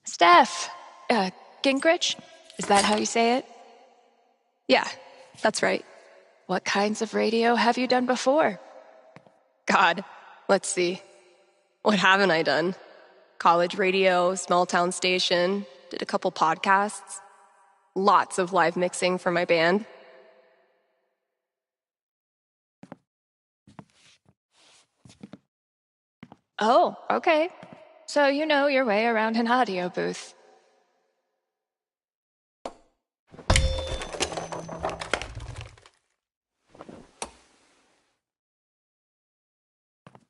Steph, Gingrich? Is that how you say it? Yeah, that's right. What kinds of radio have you done before? God, let's see. What haven't I done? College radio, small town station, did a couple podcasts. Lots of live mixing for my band. Oh, okay. So you know your way around an audio booth.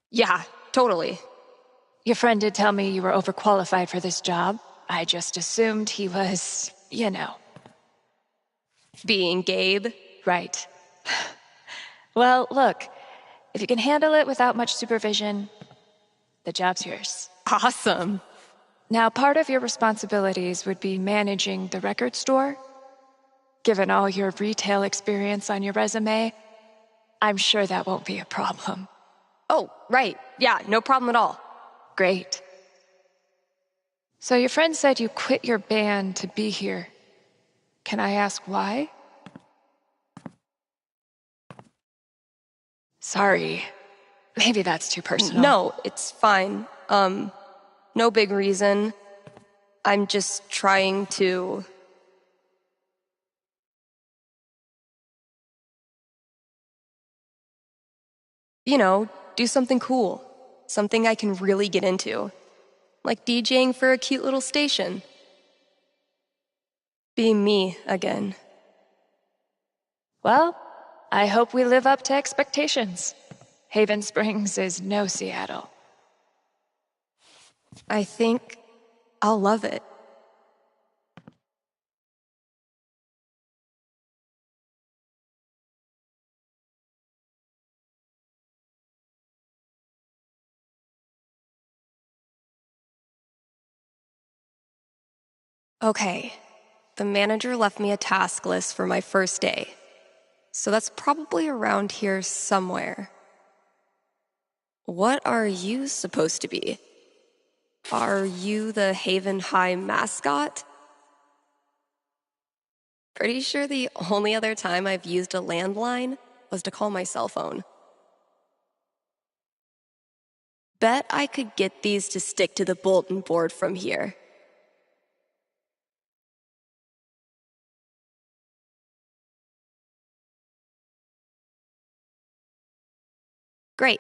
Yeah, totally. Your friend did tell me you were overqualified for this job. I just assumed he was, Being Gabe. right. Well, look, if you can handle it without much supervision, the job's yours. Awesome. Now, part of your responsibilities would be managing the record store. Given all your retail experience on your resume, I'm sure that won't be a problem. Oh, right. Yeah, no problem at all. Great. So your friend said you quit your band to be here. Can I ask why? Sorry. Maybe that's too personal. No, it's fine. No big reason. I'm just trying to... do something cool. Something I can really get into. Like DJing for a cute little station. Being me again. Well, I hope we live up to expectations. Haven Springs is no Seattle. I think I'll love it. Okay, the manager left me a task list for my first day. So that's probably around here somewhere. What are you supposed to be? Are you the Haven High mascot? Pretty sure the only other time I've used a landline was to call my cell phone. Bet I could get these to stick to the bulletin board from here. Great.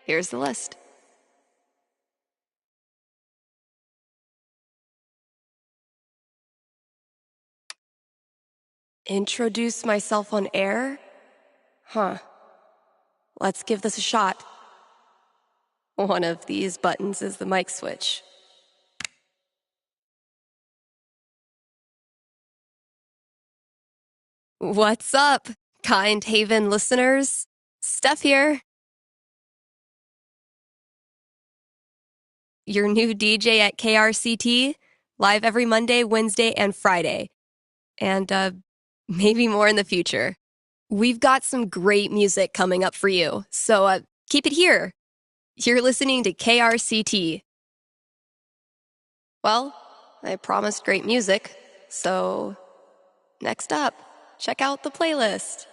Here's the list. Introduce myself on air? Huh. Let's give this a shot. One of these buttons is the mic switch. What's up, kind Haven listeners? Steph here. Your new DJ at KRCT, live every Monday, Wednesday, and Friday. And maybe more in the future. We've got some great music coming up for you, so keep it here. You're listening to KRCT. Well, I promised great music, so next up, check out the playlist.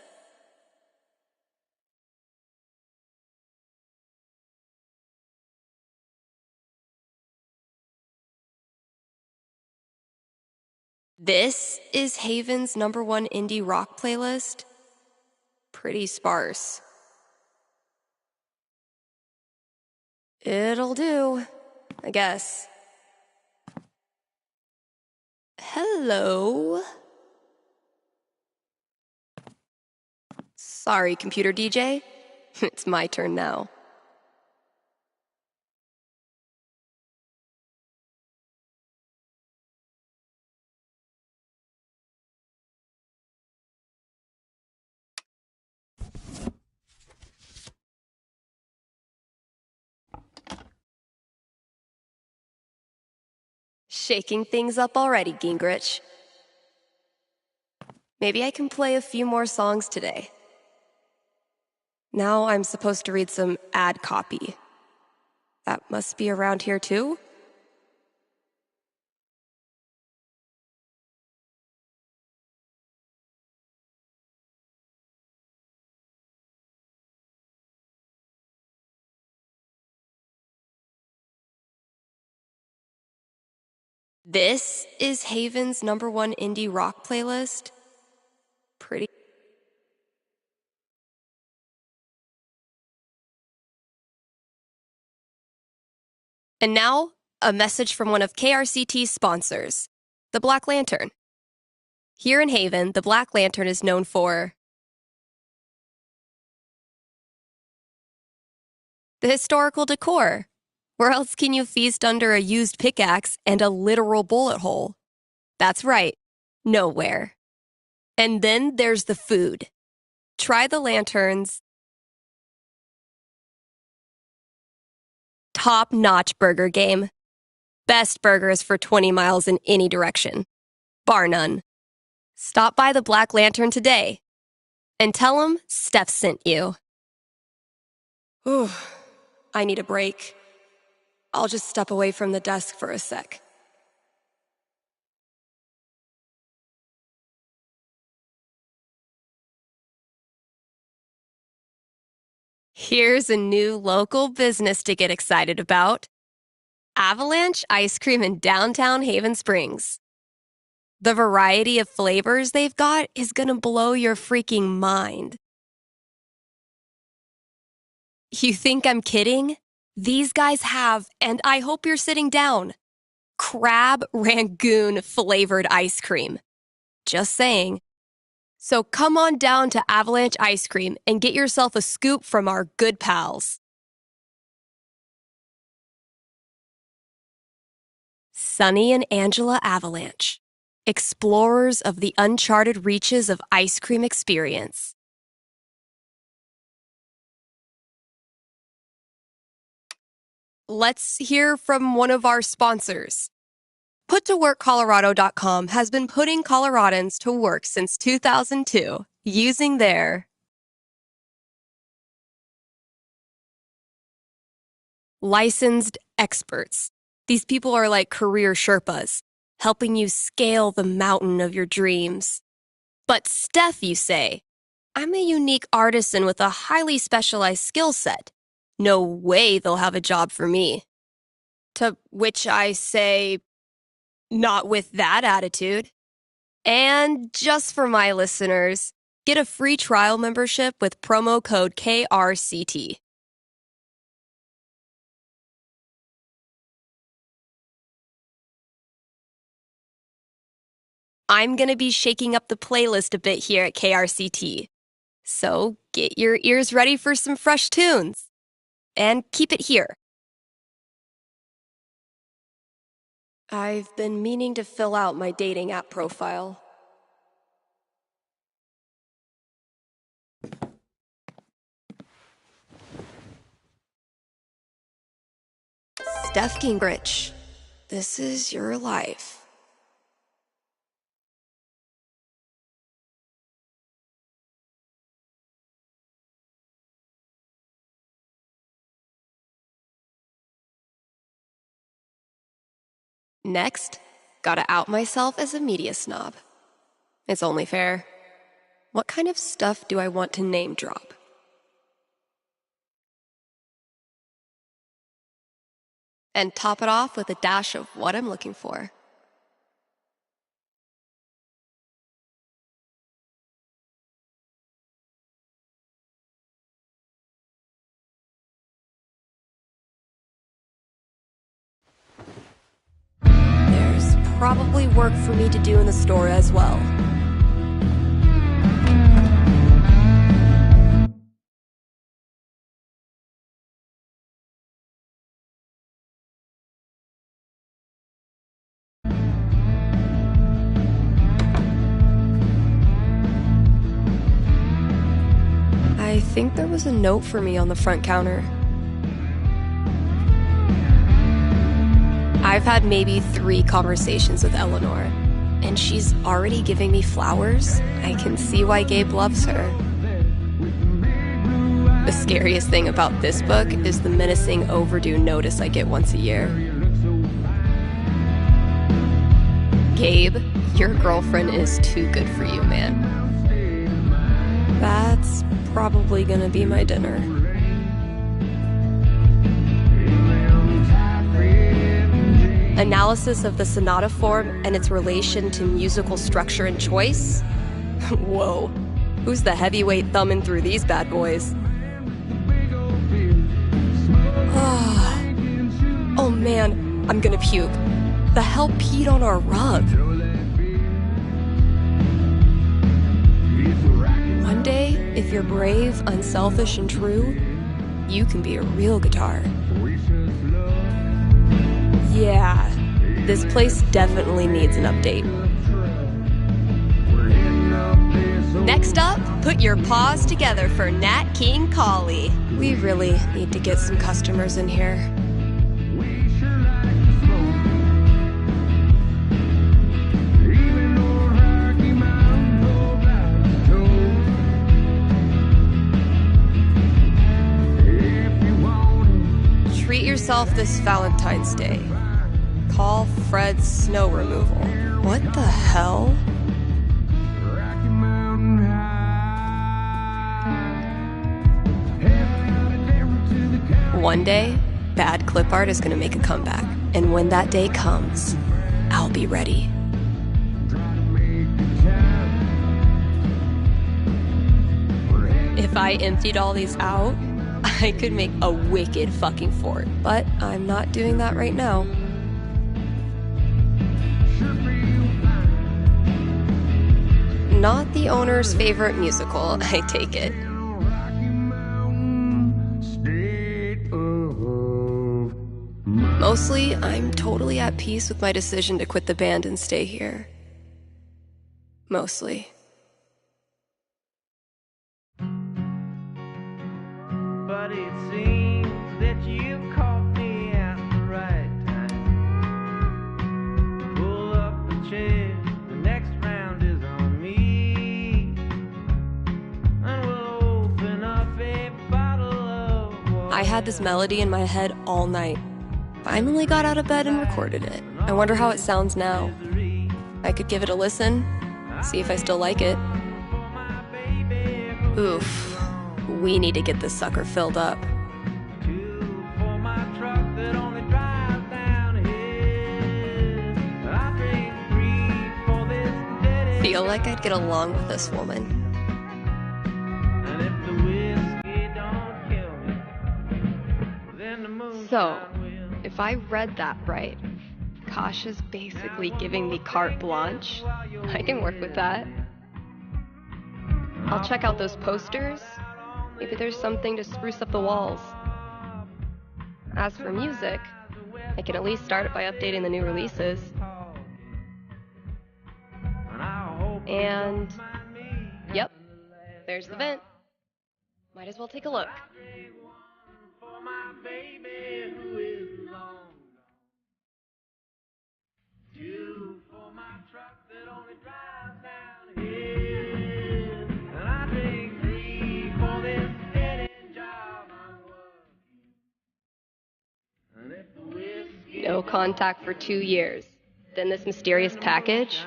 This is Haven's #1 indie rock playlist. Pretty sparse. It'll do, I guess. Hello? Sorry, computer DJ. It's my turn now. Shaking things up already, Gingrich. Maybe I can play a few more songs today. Now I'm supposed to read some ad copy. That must be around here too? This is Haven's #1 indie rock playlist. Pretty. And now, a message from one of KRCT's sponsors, the Black Lantern. Here in Haven, the Black Lantern is known for the historical decor. Where else can you feast under a used pickaxe and a literal bullet hole? That's right, nowhere. And then there's the food. Try the Lantern's top-notch burger game. Best burgers for 20 miles in any direction. Bar none. Stop by the Black Lantern today and tell them Steph sent you. Ooh, I need a break. I'll just step away from the desk for a sec. Here's a new local business to get excited about. Avalanche Ice Cream in downtown Haven Springs. The variety of flavors they've got is gonna blow your freaking mind. You think I'm kidding? These guys have, and I hope you're sitting down, crab rangoon flavored ice cream. Just saying. So come on down to Avalanche Ice Cream and get yourself a scoop from our good pals. Sunny and Angela Avalanche, explorers of the uncharted reaches of ice cream experience. Let's hear from one of our sponsors. PutToWorkColorado.com has been putting Coloradans to work since 2002 using their licensed experts. These people are like career Sherpas, helping you scale the mountain of your dreams. But Steph, you say, I'm a unique artisan with a highly specialized skill set. No way they'll have a job for me. To which I say, not with that attitude. And just for my listeners, get a free trial membership with promo code KRCT. I'm going to be shaking up the playlist a bit here at KRCT. So get your ears ready for some fresh tunes. And keep it here. I've been meaning to fill out my dating app profile. Steph Gingrich, this is your life. Next, gotta out myself as a media snob. It's only fair. What kind of stuff do I want to name drop? And top it off with a dash of what I'm looking for. There's probably work for me to do in the store as well. I think there was a note for me on the front counter. I've had maybe 3 conversations with Eleanor, and she's already giving me flowers. I can see why Gabe loves her. The scariest thing about this book is the menacing overdue notice I get once a year. Gabe, your girlfriend is too good for you, man. That's probably gonna be my dinner. Analysis of the sonata form and its relation to musical structure and choice? Whoa, who's the heavyweight thumbing through these bad boys? Oh man, I'm gonna puke. The hell peed on our rug? One day, if you're brave, unselfish, and true, you can be a real guitar. Yeah, this place definitely needs an update. Next up, put your paws together for Nat King Cole. We really need to get some customers in here. Treat yourself this Valentine's Day. Call Fred's snow removal. What the hell? One day, bad clip art is gonna make a comeback. And when that day comes, I'll be ready. If I emptied all these out, I could make a wicked fucking fort. But I'm not doing that right now. Not the owner's favorite musical, I take it. Mostly, I'm totally at peace with my decision to quit the band and stay here. Mostly. But it seems that you caught me at the right time. Pull up the chair, the next round is on me. And we'll open up a bottle of water. I had this melody in my head all night. Finally got out of bed and recorded it. I wonder how it sounds now. I could give it a listen, see if I still like it. Oof. We need to get this sucker filled up. Feel like I'd get along with this woman. So, if I read that right, Kasha's basically giving me carte blanche. I can work with that. I'll check out those posters. Maybe there's something to spruce up the walls. As for music, I can at least start it by updating the new releases. And, yep, there's the vent. Might as well take a look. No contact for 2 years. Then this mysterious package?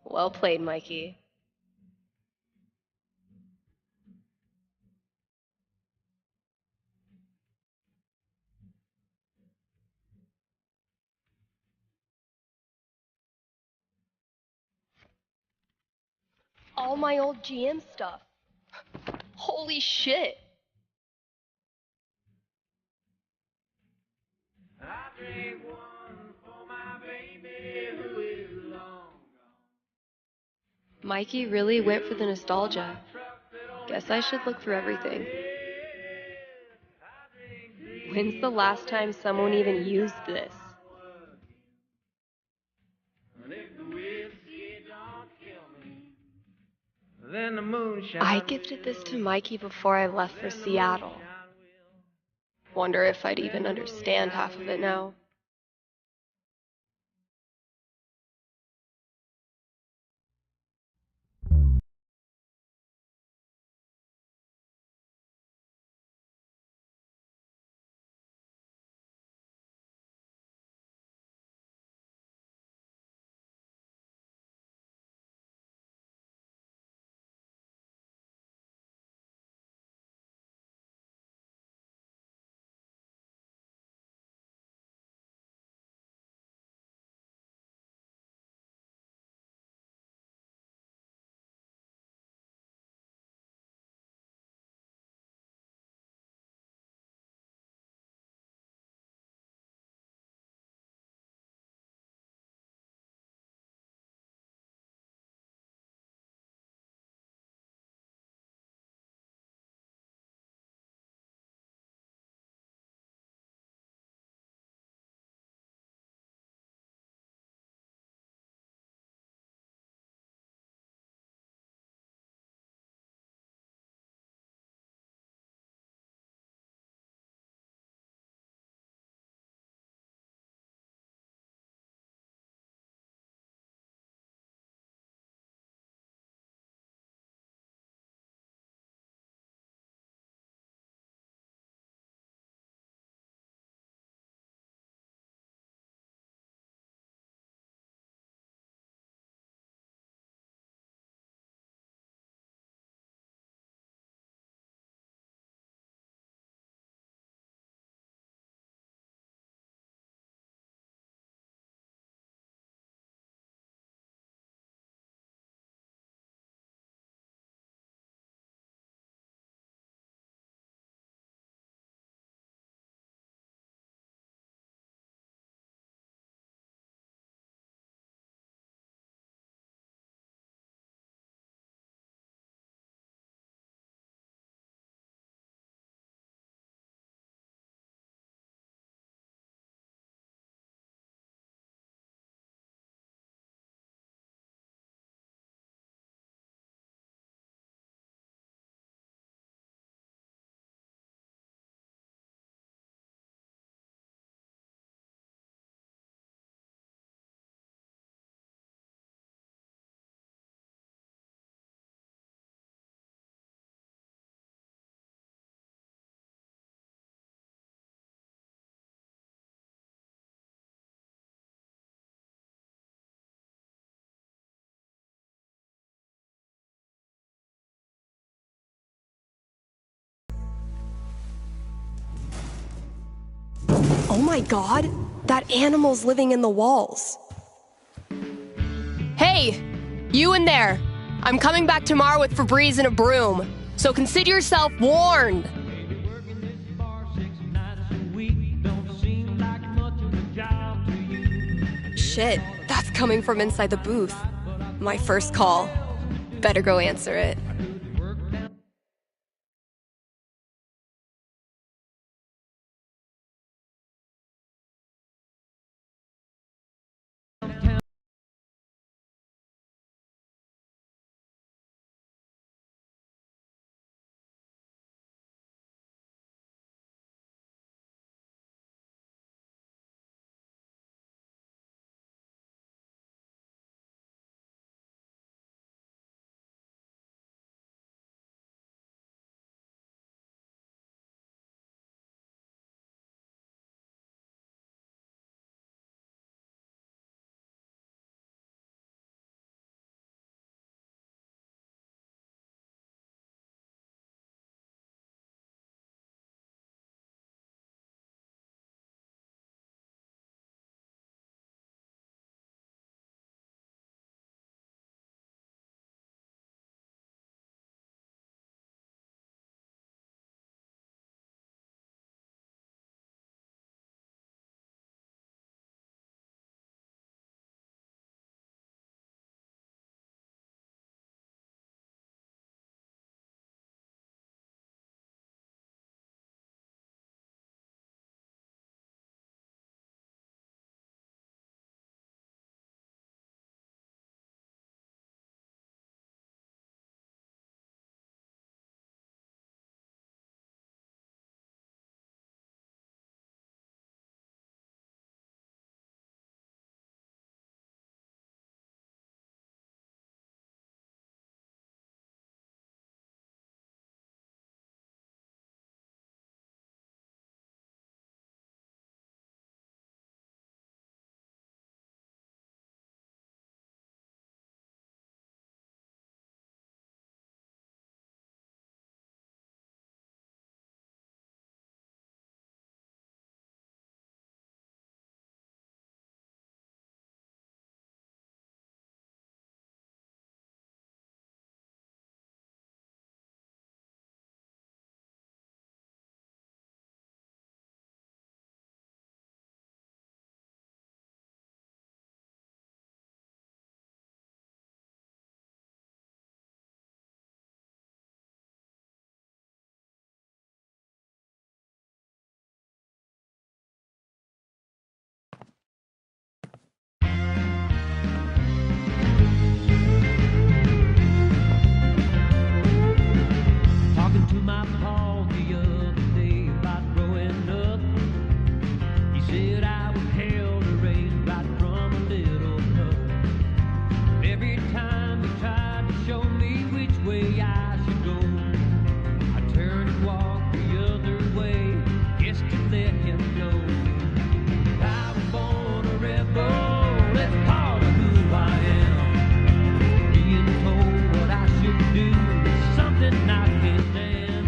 Well played, Mikey. All my old GM stuff. Holy shit. Mikey really went for the nostalgia. Guess I should look through everything. When's the last time someone even used this? I gifted this to Mikey before I left for Seattle. Wonder if I'd even understand half of it now. Oh my god, that animal's living in the walls. Hey, you in there. I'm coming back tomorrow with Febreze and a broom, so consider yourself warned. Shit, that's coming from inside the booth. My first call. Better go answer it. Talking to my Paul the other day about growing up. He said I was hell to raise right from a little pup. Every time he tried to show me which way I should go, I turned and walked the other way, just to let him know I was born a rebel. That's part of who I am. Being told what I should do is something I can't stand.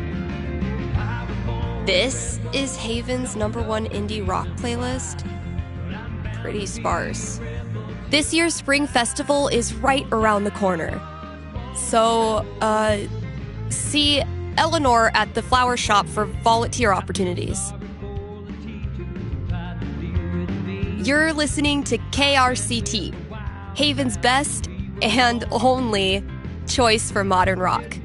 This is Haven's #1 indie rock playlist. Pretty sparse. This year's Spring Festival is right around the corner. So, see Eleanor at the flower shop for volunteer opportunities. You're listening to KRCT, Haven's best and only choice for modern rock.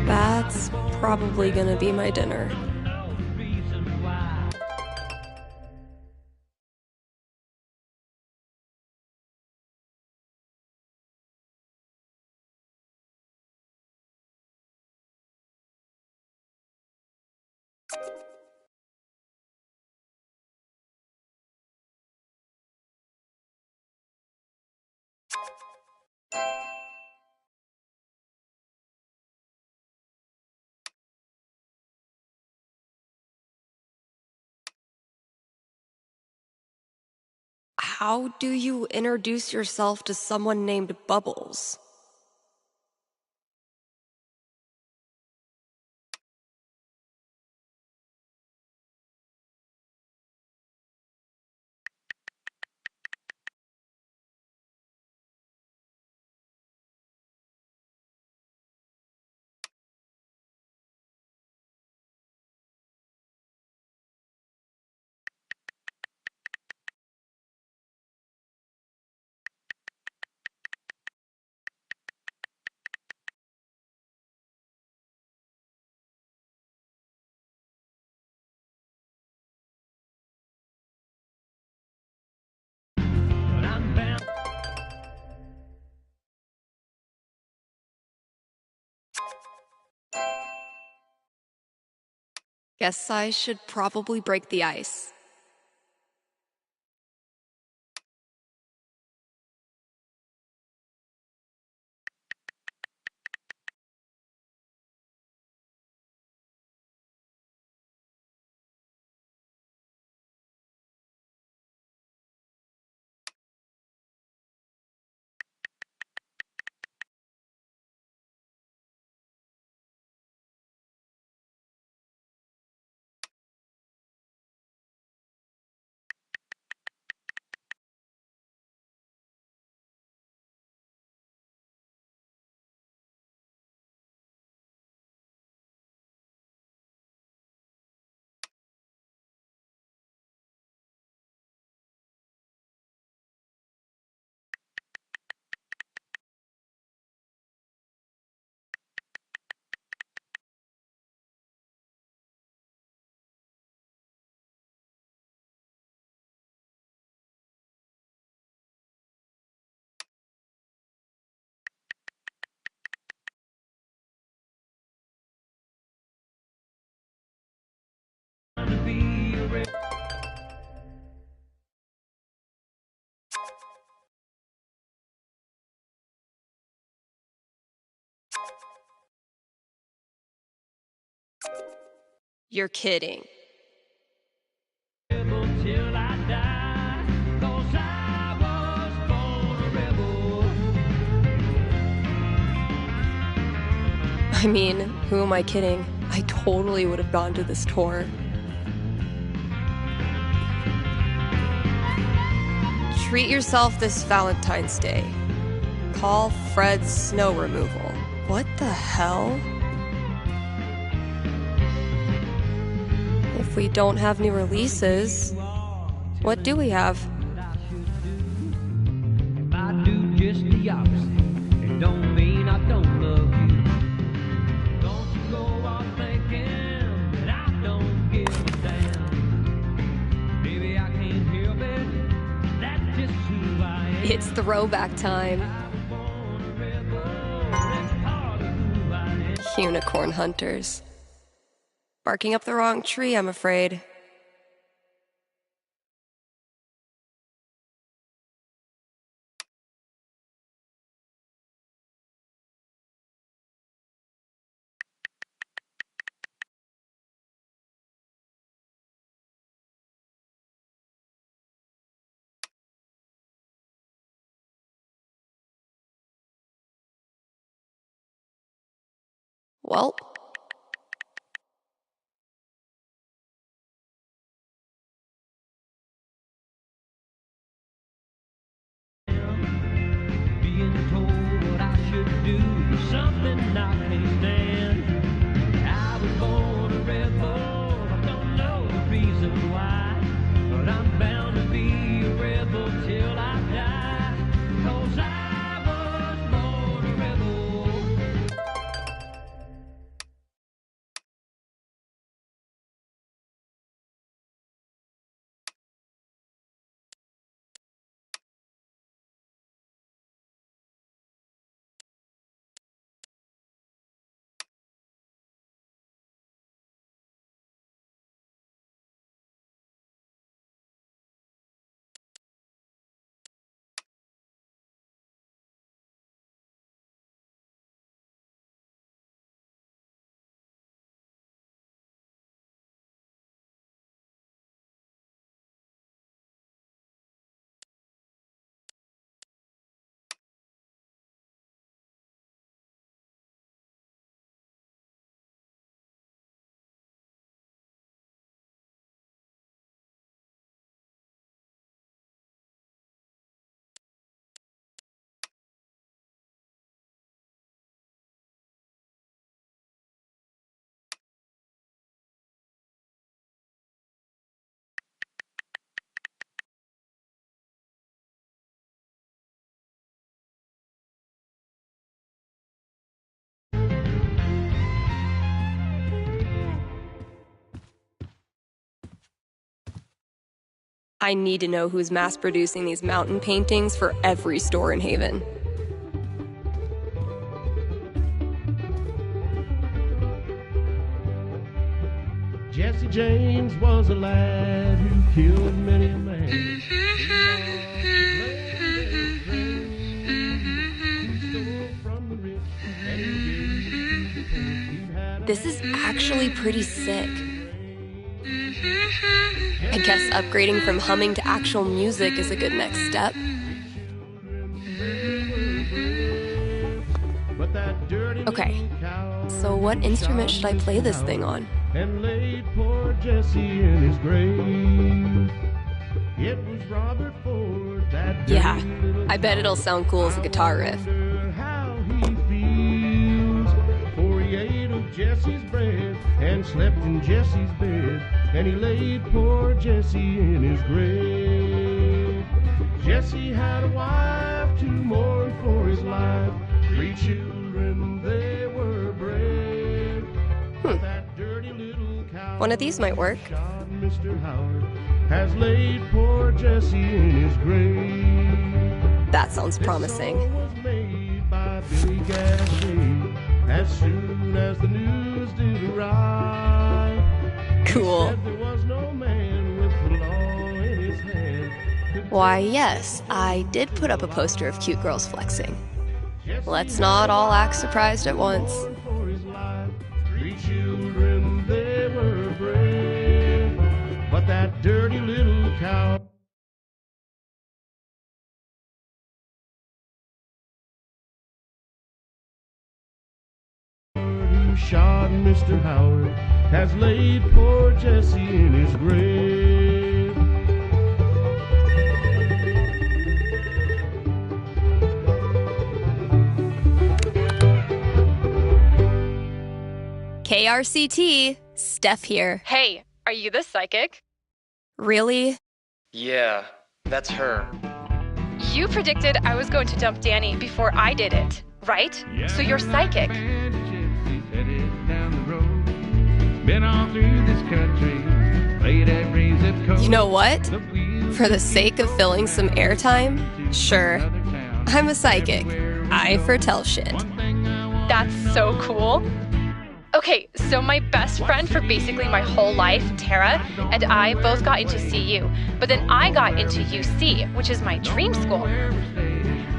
That's probably gonna be my dinner. How do you introduce yourself to someone named Bubbles? But I'm bound. Guess I should probably break the ice. To be a rebel. You're kidding. Till I die, 'cause I was born a rebel. I mean, who am I kidding? I totally would have gone to this tour. Treat yourself this Valentine's Day. Call Fred's snow removal. What the hell? If we don't have new releases, what do we have? If I do just the opposite, it don't mean I don't love you. Don't you go off thinking that I don't give a damn. Maybe I can't help it, that's just who I am. It's throwback time. I was born a rebel, that's part of who I am. Unicorn hunters. Barking up the wrong tree, I'm afraid. Well, Being told what I should do is something I can't stand. I was born a rebel, I don't know the reason why, but I'm bound to be a rebel till I die, 'cause I was born a rebel. I need to know who's mass-producing these mountain paintings for every store in Haven. Jesse James was a lad who killed many a man. This is actually pretty sick. I guess upgrading from humming to actual music is a good next step. Okay, so what instrument should I play this thing on? And laid poor Jesse in his grave. It was Robert Ford, that Yeah, I bet it'll sound cool as a guitar riff. how he feels. For he ate of Jesse's bread and slept in Jesse's bed, and he laid poor Jesse in his grave. Jesse had a wife to mourn for his life, 3 children, they were brave. That dirty little cow, One of these might work. Mr. Howard, has laid poor Jesse in his grave. That sounds promising. This song was made by Billy Gashay as soon as the news did arrive. Cool. Said there was no man with the law in his hand could Why, yes, I did put up a poster of cute girls flexing. Let's not all act surprised at once. for his life. 3 children, they were brave, but that dirty little cow. Who shot Mr. Howard has laid poor Jesse in his grave. KRCT, Steph here. Hey, are you the psychic? Really? Yeah, that's her. You predicted I was going to dump Danny before I did it, right? So you're psychic. Been all through this country, played every zip code. You know what? For the sake of filling some airtime, sure. I'm a psychic. I foretell shit. That's so cool. Okay, so my best friend for basically my whole life, Tara, and I both got into CU, but then I got into UC, which is my dream school.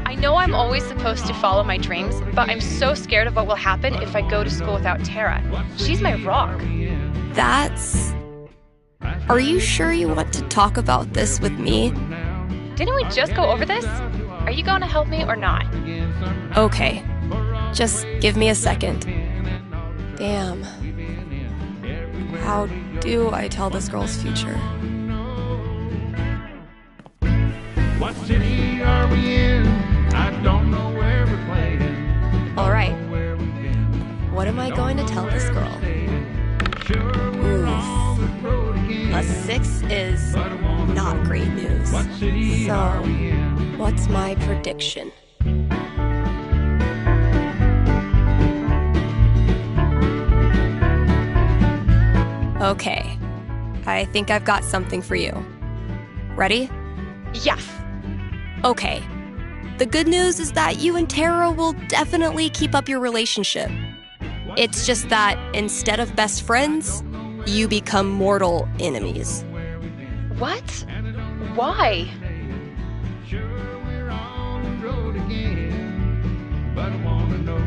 I know I'm always supposed to follow my dreams, but I'm so scared of what will happen if I go to school without Tara. She's my rock. That's... Are you sure you want to talk about this with me? Didn't we just go over this? Are you going to help me or not? Okay. Just give me a second. Damn. How do I tell this girl's future? What city are we in? I don't know where we're playing. All right. Where we've been. What am I going to tell this girl? Sure, we're on the road again. A 6 is not great news. What city So, are we in? what's my prediction? Okay. I think I've got something for you. Ready? Yes. Okay. The good news is that you and Tara will definitely keep up your relationship. It's just that instead of best friends, you become mortal enemies. What? Why? Sure, we're on the road again. But I wanna know,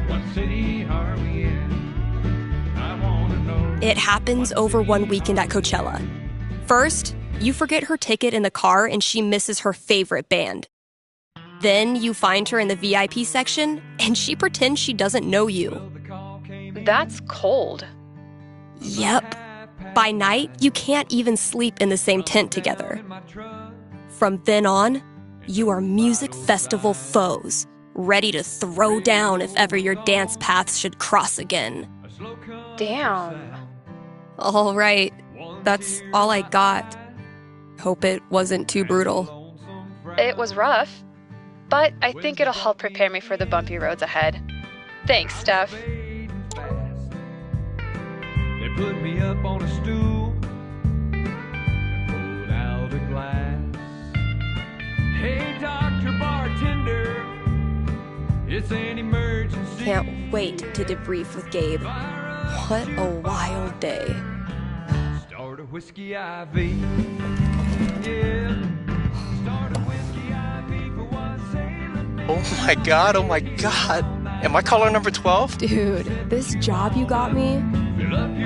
what city are we in? I wanna know. It happens over one weekend at Coachella. First, you forget her ticket in the car and she misses her favorite band. Then you find her in the VIP section and she pretends she doesn't know you. That's cold. Yep. By night, you can't even sleep in the same tent together. From then on, you are music festival foes, ready to throw down if ever your dance paths should cross again. Damn. All right, that's all I got. Hope it wasn't too brutal. It was rough, but I think it'll help prepare me for the bumpy roads ahead. Thanks, Steph. They put me up on a stool and pulled out a It's an emergency. Can't wait to debrief with Gabe. What a wild day. Start a whiskey IV. Yeah. Start a whiskey IV for one sailor. Oh my god, oh my god. Am I caller number 12? Dude, this job you got me,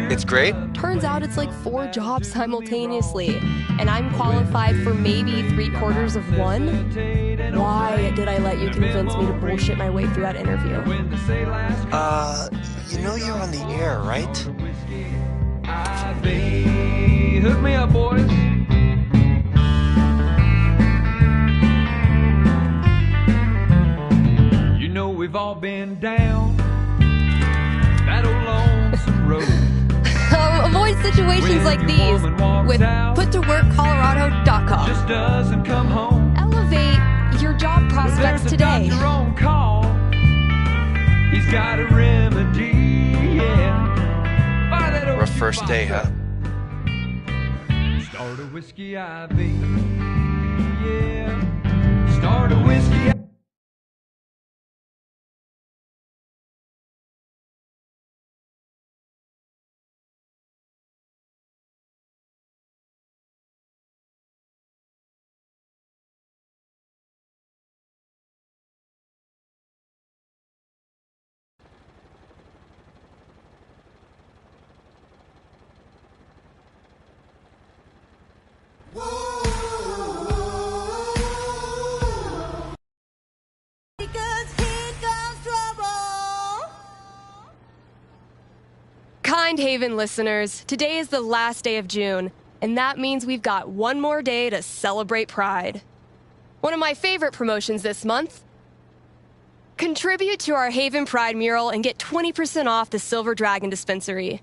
It's great. turns out it's like 4 jobs simultaneously, and I'm qualified for maybe 3/4 of one? Why did I let you convince me to bullshit my way through that interview? You know you're on the air, right? IV. Hook me up, boys. You know we've all been down that old lonesome road. Avoid situations like these with puttoworkcolorado.com. Just doesn't come home. Elevate your job prospects There's a today. doctor on call. He's got a remedy, yeah. Fire that old Rough first day, huh? Start a whiskey IV, yeah. Start a whiskey. Kind Haven listeners, today is the last day of June, and that means we've got one more day to celebrate Pride. One of my favorite promotions this month. Contribute to our Haven Pride mural and get 20% off the Silver Dragon dispensary.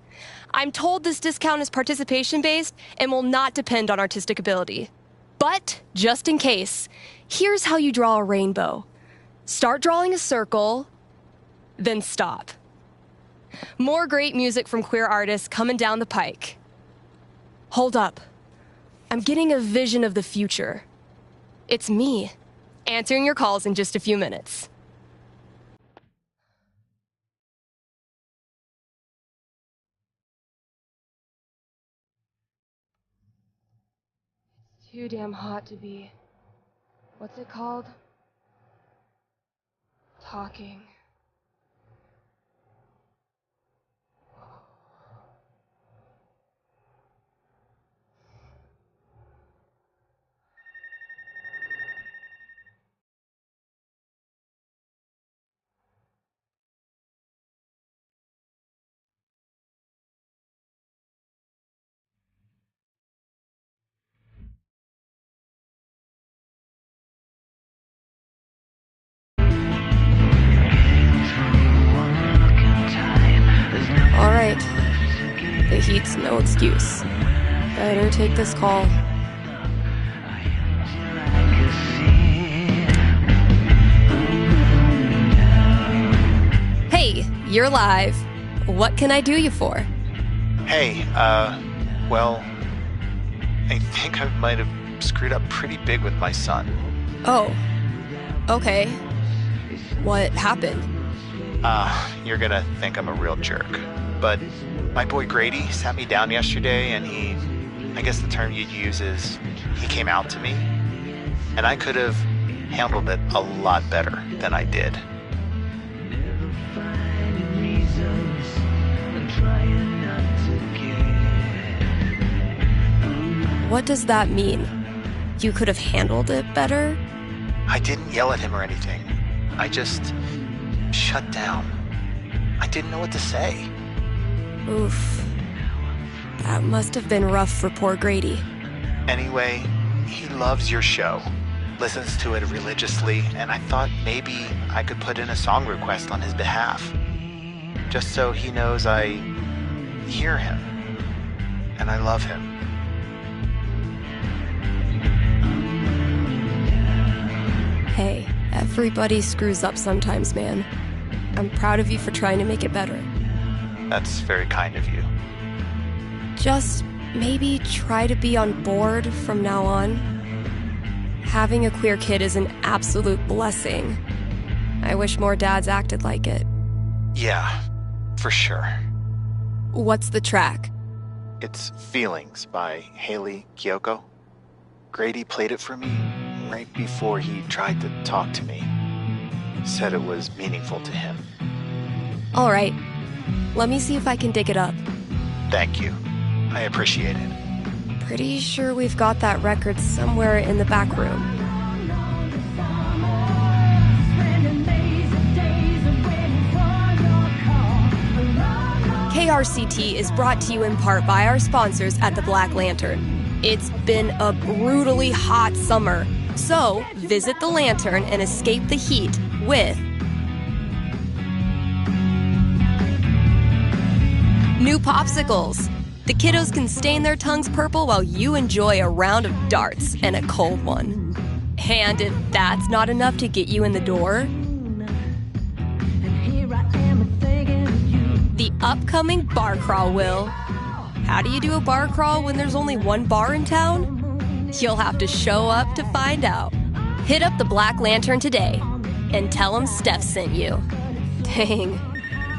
I'm told this discount is participation-based and will not depend on artistic ability. But, just in case, here's how you draw a rainbow. Start drawing a circle, then stop. More great music from queer artists coming down the pike. Hold up. I'm getting a vision of the future. It's me, answering your calls in just a few minutes. It's too damn hot to be... what's it called? Talking. All right. The heat's no excuse. Better take this call. Hey, you're live. What can I do you for? Hey, well, I think I might have screwed up pretty big with my son. Oh, okay. What happened? You're gonna think I'm a real jerk, but my boy Grady sat me down yesterday and I guess the term you'd use is, he came out to me, and I could have handled it a lot better than I did. What does that mean? You could have handled it better? I didn't yell at him or anything. I just shut down. I didn't know what to say. Oof. That must have been rough for poor Grady. Anyway, he loves your show, listens to it religiously, and I thought maybe I could put in a song request on his behalf, just so he knows I hear him and I love him. Hey, everybody screws up sometimes, man. I'm proud of you for trying to make it better. That's very kind of you. Just maybe try to be on board from now on. Having a queer kid is an absolute blessing. I wish more dads acted like it. Yeah, for sure. What's the track? It's Feelings by Haley Kiyoko. Grady played it for me right before he tried to talk to me. Said it was meaningful to him. All right. Let me see if I can dig it up. Thank you. I appreciate it. Pretty sure we've got that record somewhere in the back room. KRCT is brought to you in part by our sponsors at the Black Lantern. It's been a brutally hot summer, so visit the Lantern and escape the heat with new popsicles. The kiddos can stain their tongues purple while you enjoy a round of darts and a cold one. And if that's not enough to get you in the door, the upcoming bar crawl will. How do you do a bar crawl when there's only one bar in town? You'll have to show up to find out. Hit up the Black Lantern today and tell them Steph sent you. Dang,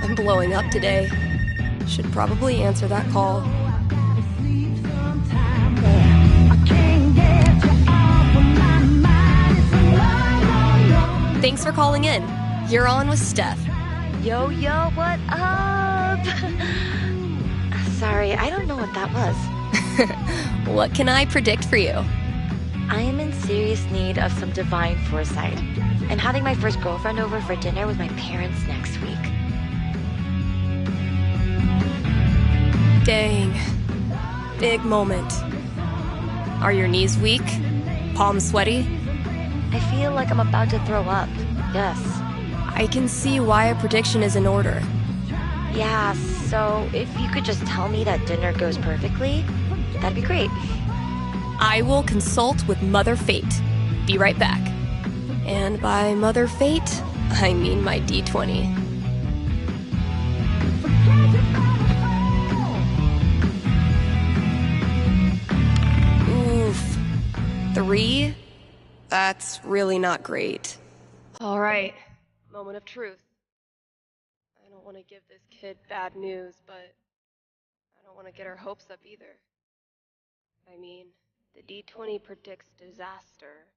I'm blowing up today. Should probably answer that call. Thanks for calling in. You're on with Steph. Yo, what up? Sorry, I don't know what that was. What can I predict for you? I am in serious need of some divine foresight. I'm having my first girlfriend over for dinner with my parents next week. Dang. Big moment. Are your knees weak? Palms sweaty? I feel like I'm about to throw up. Yes. I can see why a prediction is in order. Yeah, so if you could just tell me that dinner goes perfectly, that'd be great. I will consult with Mother Fate. Be right back. And by Mother Fate, I mean my D20. Oof. 3? That's really not great. All right. Moment of truth. I don't want to give this kid bad news, but I don't want to get her hopes up either. I mean, the D20 predicts disaster.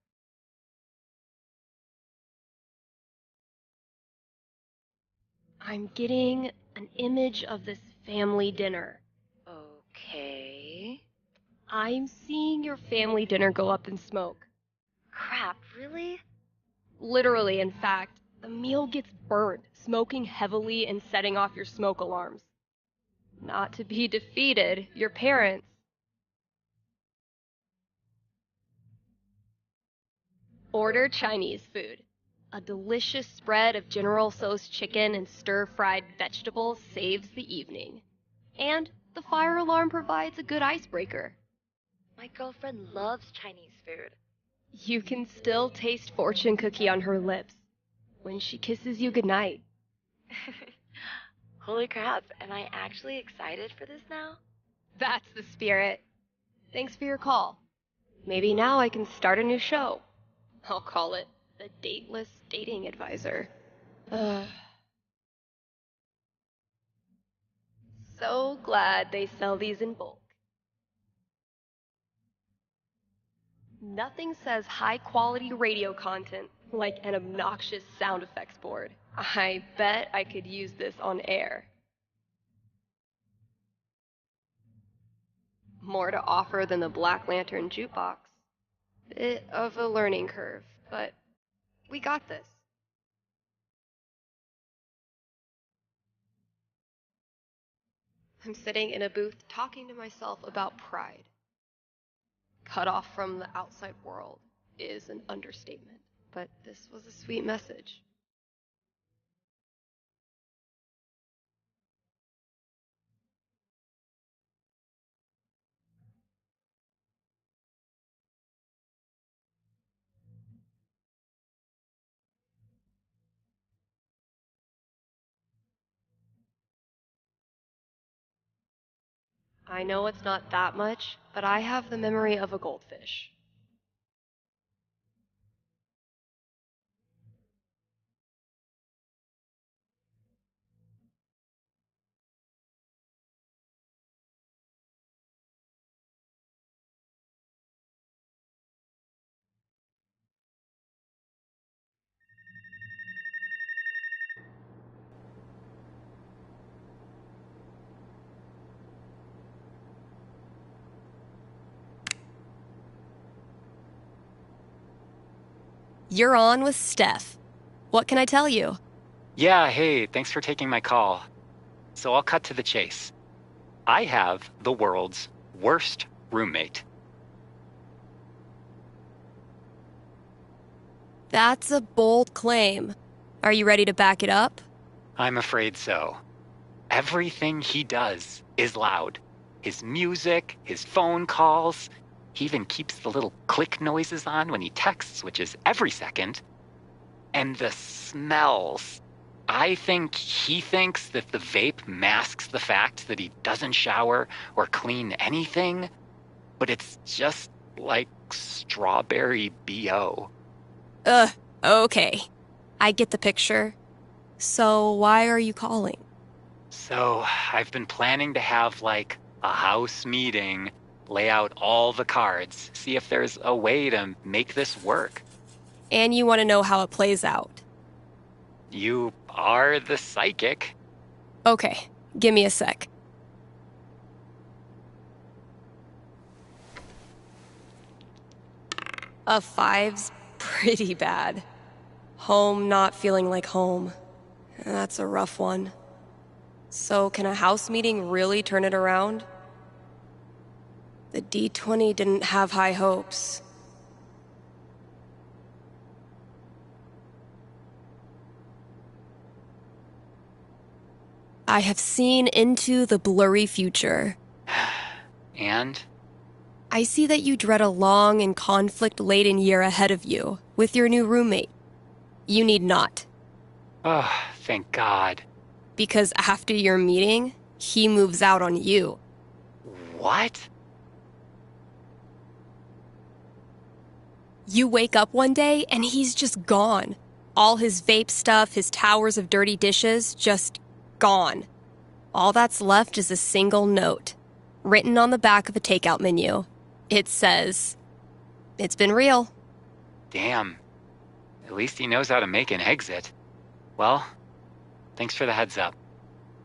I'm getting an image of this family dinner. Okay. I'm seeing your family dinner go up in smoke. Crap, really? Literally, in fact, the meal gets burnt, smoking heavily and setting off your smoke alarms. Not to be defeated, your parents. Order Chinese food. A delicious spread of General Tso's chicken and stir-fried vegetables saves the evening. And the fire alarm provides a good icebreaker. My girlfriend loves Chinese food. You can still taste fortune cookie on her lips when she kisses you goodnight. Holy crap, am I actually excited for this now? That's the spirit. Thanks for your call. Maybe now I can start a new show. I'll call it the Dateless Dating Advisor. So glad they sell these in bulk. Nothing says high-quality radio content like an obnoxious sound effects board. I bet I could use this on air. More to offer than the Black Lantern jukebox. Bit of a learning curve, but we got this. I'm sitting in a booth talking to myself about pride. Cut off from the outside world is an understatement, but this was a sweet message. I know it's not that much, but I have the memory of a goldfish. You're on with Steph. What can I tell you? Yeah, hey, thanks for taking my call. So I'll cut to the chase. I have the world's worst roommate. That's a bold claim. Are you ready to back it up? I'm afraid so. Everything he does is loud. His music, his phone calls. He even keeps the little click noises on when he texts, which is every second. And the smells. I think he thinks that the vape masks the fact that he doesn't shower or clean anything, but it's just like strawberry BO. Okay. I get the picture. So why are you calling? So I've been planning to have like a house meeting, lay out all the cards, see if there's a way to make this work. And you want to know how it plays out. You are the psychic. Okay, give me a sec. A 5's pretty bad. Home not feeling like home. That's a rough one. So can a house meeting really turn it around? The D20 didn't have high hopes. I have seen into the blurry future. And? I see that you dread a long and conflict-laden year ahead of you with your new roommate. You need not. Oh, thank God. Because after your meeting, he moves out on you. What? You wake up one day and he's just gone. All his vape stuff, his towers of dirty dishes, just gone. All that's left is a single note, written on the back of a takeout menu. It says, "It's been real." Damn. At least he knows how to make an exit. Well, thanks for the heads up.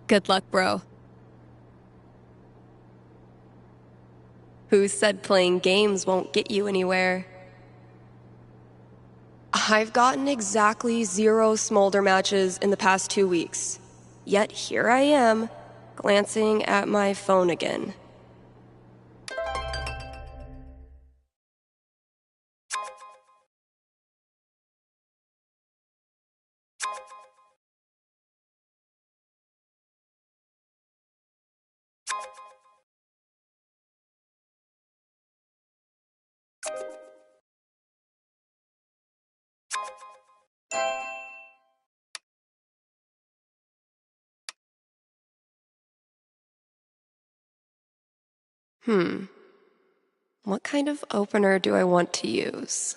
Good luck, bro. Who said playing games won't get you anywhere? I've gotten exactly 0 smolder matches in the past 2 weeks. Yet here I am, glancing at my phone again. What kind of opener do I want to use?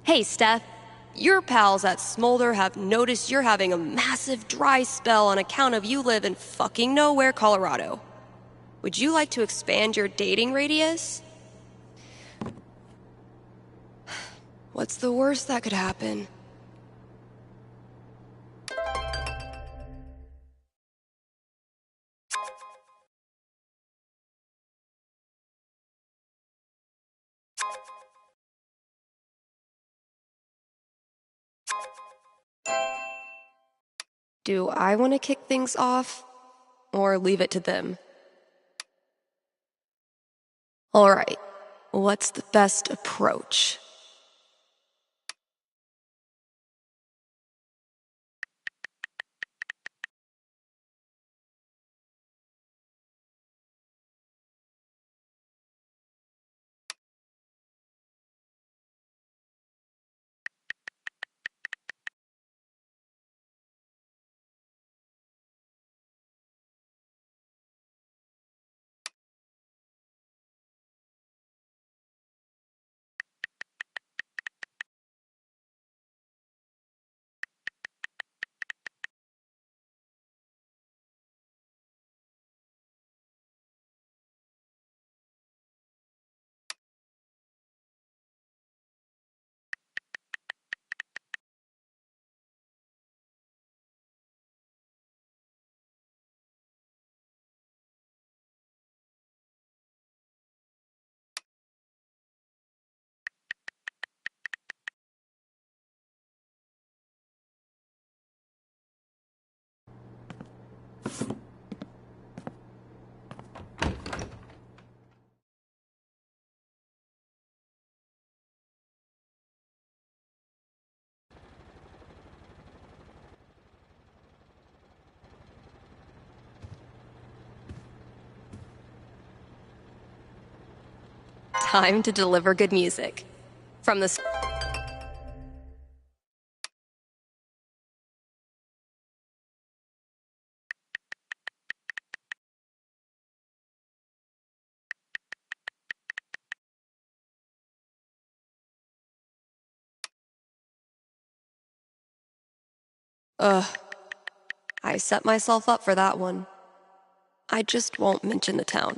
Hey, Steph. Your pals at Smolder have noticed you're having a massive dry spell on account of you live in fucking nowhere, Colorado. Would you like to expand your dating radius? What's the worst that could happen? Do I want to kick things off, or leave it to them? Alright, what's the best approach? Time to deliver good music. From the... Ugh. I set myself up for that one. I just won't mention the town.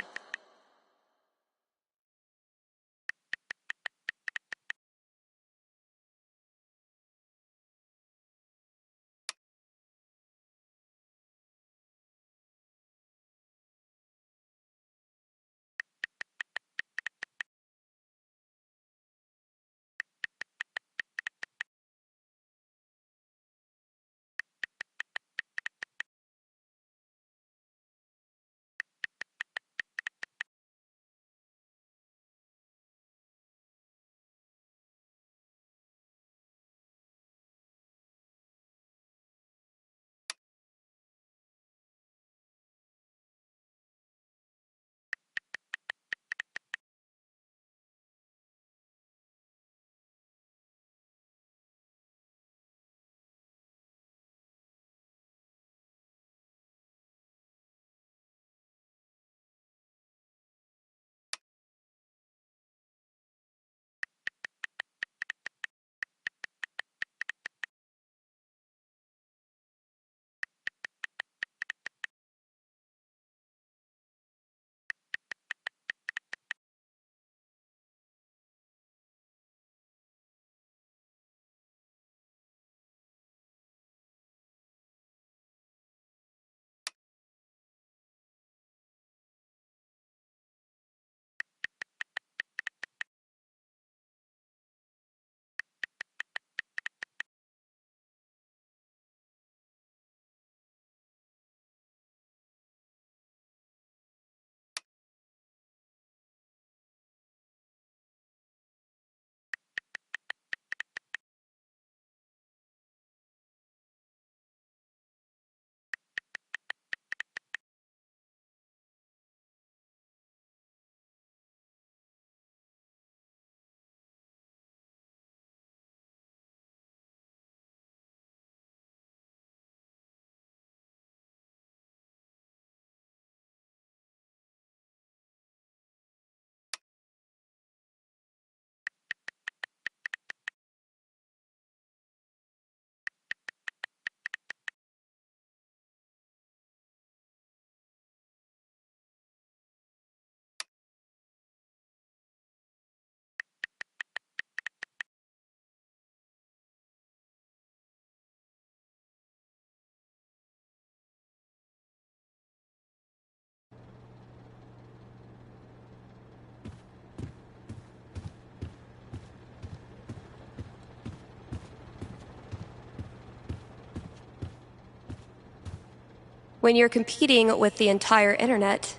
When you're competing with the entire internet,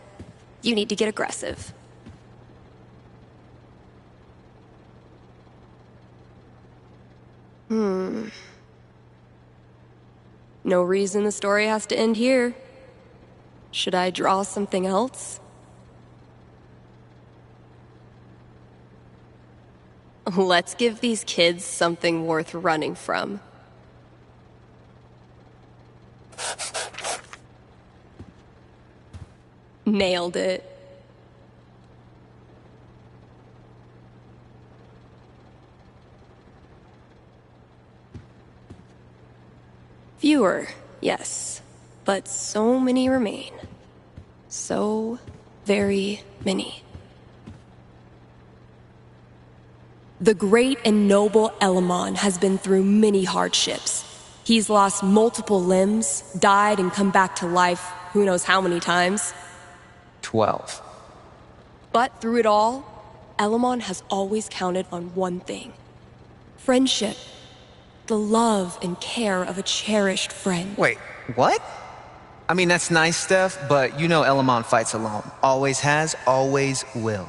you need to get aggressive. No reason the story has to end here. Should I draw something else? Let's give these kids something worth running from. Nailed it. Fewer, yes, but so many remain. So very many. The great and noble Elamon has been through many hardships. He's lost multiple limbs, died and come back to life who knows how many times. 12. But through it all, Elamon has always counted on one thing. Friendship. The love and care of a cherished friend. Wait, what? I mean, that's nice, Steph, but you know Elamon fights alone. Always has, always will.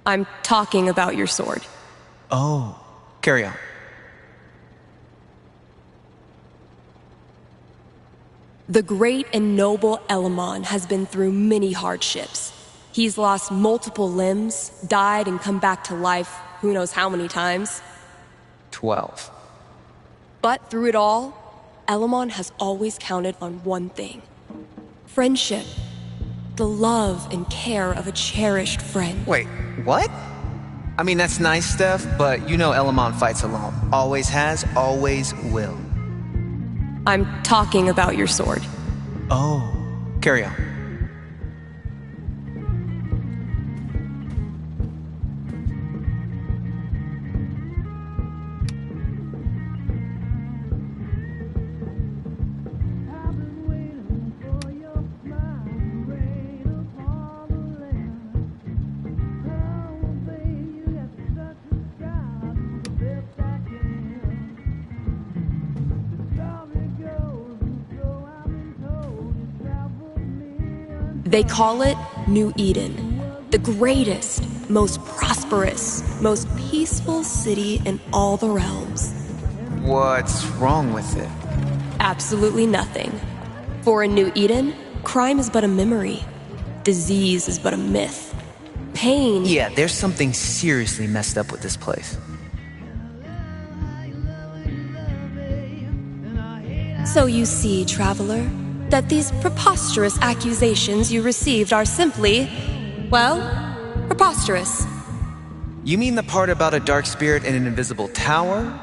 I'm talking about your sword. Oh, carry on. The great and noble Elamon has been through many hardships. He's lost multiple limbs, died and come back to life who knows how many times. 12. But through it all, Elamon has always counted on one thing. Friendship. The love and care of a cherished friend. Wait, what? I mean, that's nice, Steph, but you know Elamon fights alone. Always has, always will. I'm talking about your sword. Oh, carry on. They call it New Eden, the greatest, most prosperous, most peaceful city in all the realms. What's wrong with it? Absolutely nothing. For in New Eden, crime is but a memory. Disease is but a myth. Pain... Yeah, there's something seriously messed up with this place. So you see, traveler, that these preposterous accusations you received are simply, well, preposterous. You mean the part about a dark spirit in an invisible tower?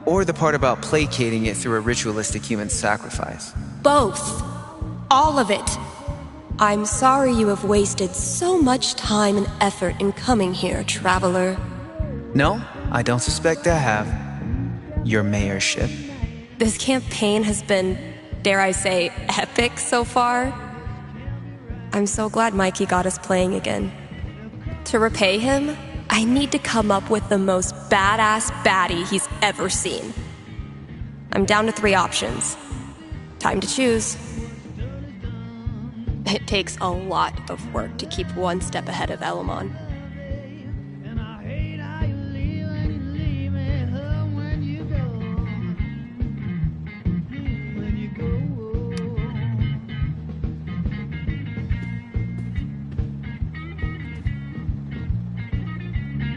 Or the part about placating it through a ritualistic human sacrifice? Both. All of it. I'm sorry you have wasted so much time and effort in coming here, traveler. No, I don't suspect I have. Your mayorship. This campaign has been, dare I say, epic so far. I'm so glad Mikey got us playing again. To repay him, I need to come up with the most badass baddie he's ever seen. I'm down to 3 options. Time to choose. It takes a lot of work to keep one step ahead of Elamon.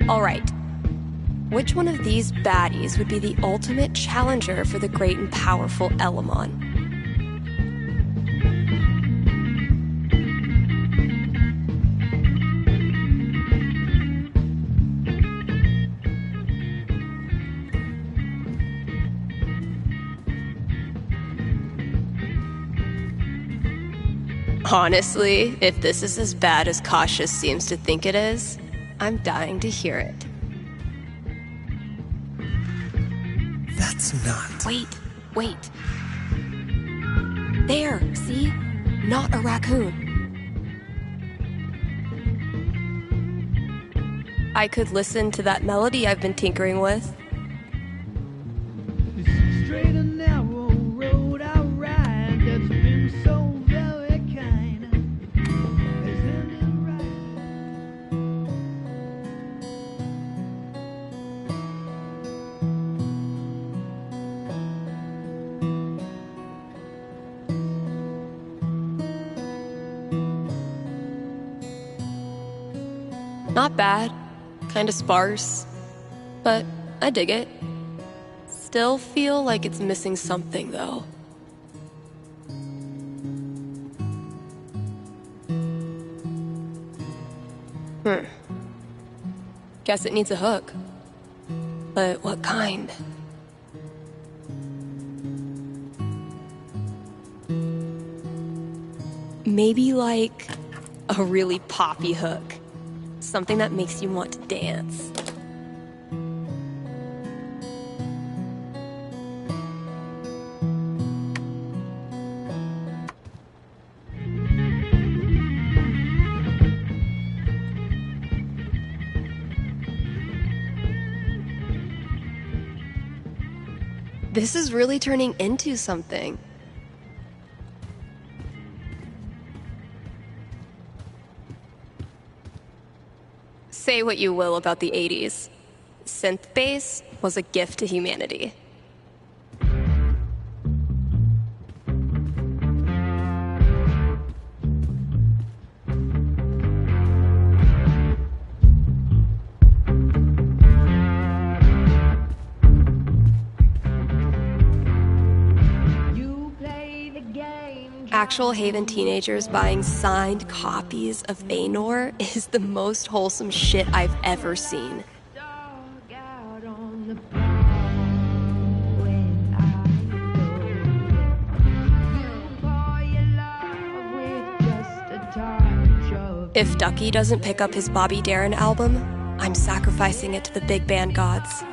Alright, which one of these baddies would be the ultimate challenger for the great and powerful Elamon? Honestly, if this is as bad as Cautious seems to think it is, I'm dying to hear it. That's not... Wait. There, see? Not a raccoon. I could listen to that melody I've been tinkering with. Straight and narrow road I ride that's been so Not bad, kinda sparse, but I dig it. Still feel like it's missing something, though. Guess it needs a hook. But what kind? Maybe like a really poppy hook. Something that makes you want to dance. This is really turning into something. Say what you will about the 80s. Synth bass was a gift to humanity. Actual Haven teenagers buying signed copies of Anor is the most wholesome shit I've ever seen. If Ducky doesn't pick up his Bobby Darin album, I'm sacrificing it to the big band gods.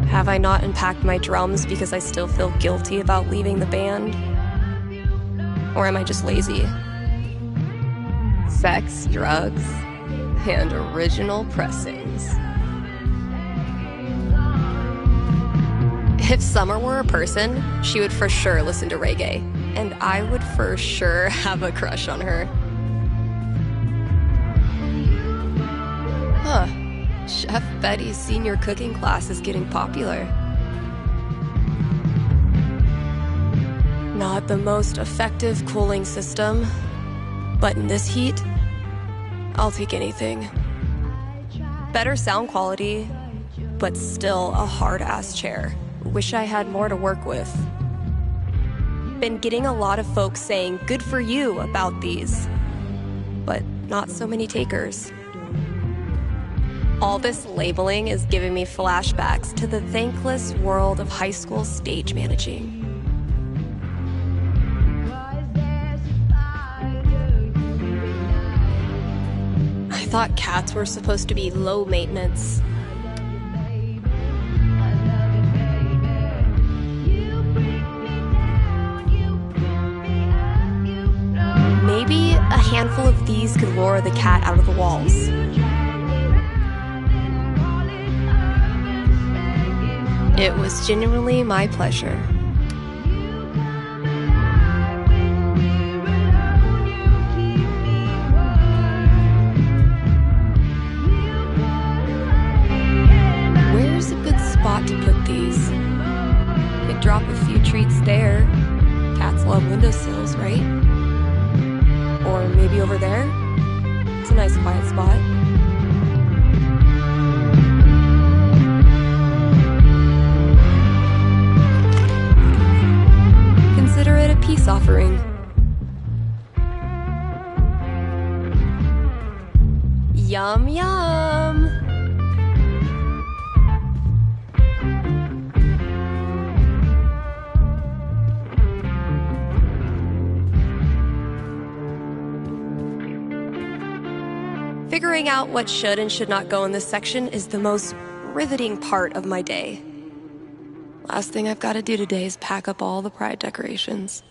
Have I not unpacked my drums because I still feel guilty about leaving the band? Or am I just lazy? Sex, drugs, and original pressings. If Summer were a person, she would for sure listen to reggae, and I would for sure have a crush on her. Huh. Chef Betty's senior cooking class is getting popular. Not the most effective cooling system, but in this heat, I'll take anything. Better sound quality, but still a hard-ass chair. Wish I had more to work with. Been getting a lot of folks saying good for you about these, but not so many takers. All this labeling is giving me flashbacks to the thankless world of high school stage managing. I thought cats were supposed to be low maintenance. Maybe a handful of these could lure the cat out of the walls. It was genuinely my pleasure. Where's a good spot to put these? Could drop a few treats there. Cats love windowsills, right? Or maybe over there? It's a nice quiet spot. Consider it a peace offering. Yum, yum! Figuring out what should and should not go in this section is the most riveting part of my day. Last thing I've got to do today is pack up all the pride decorations.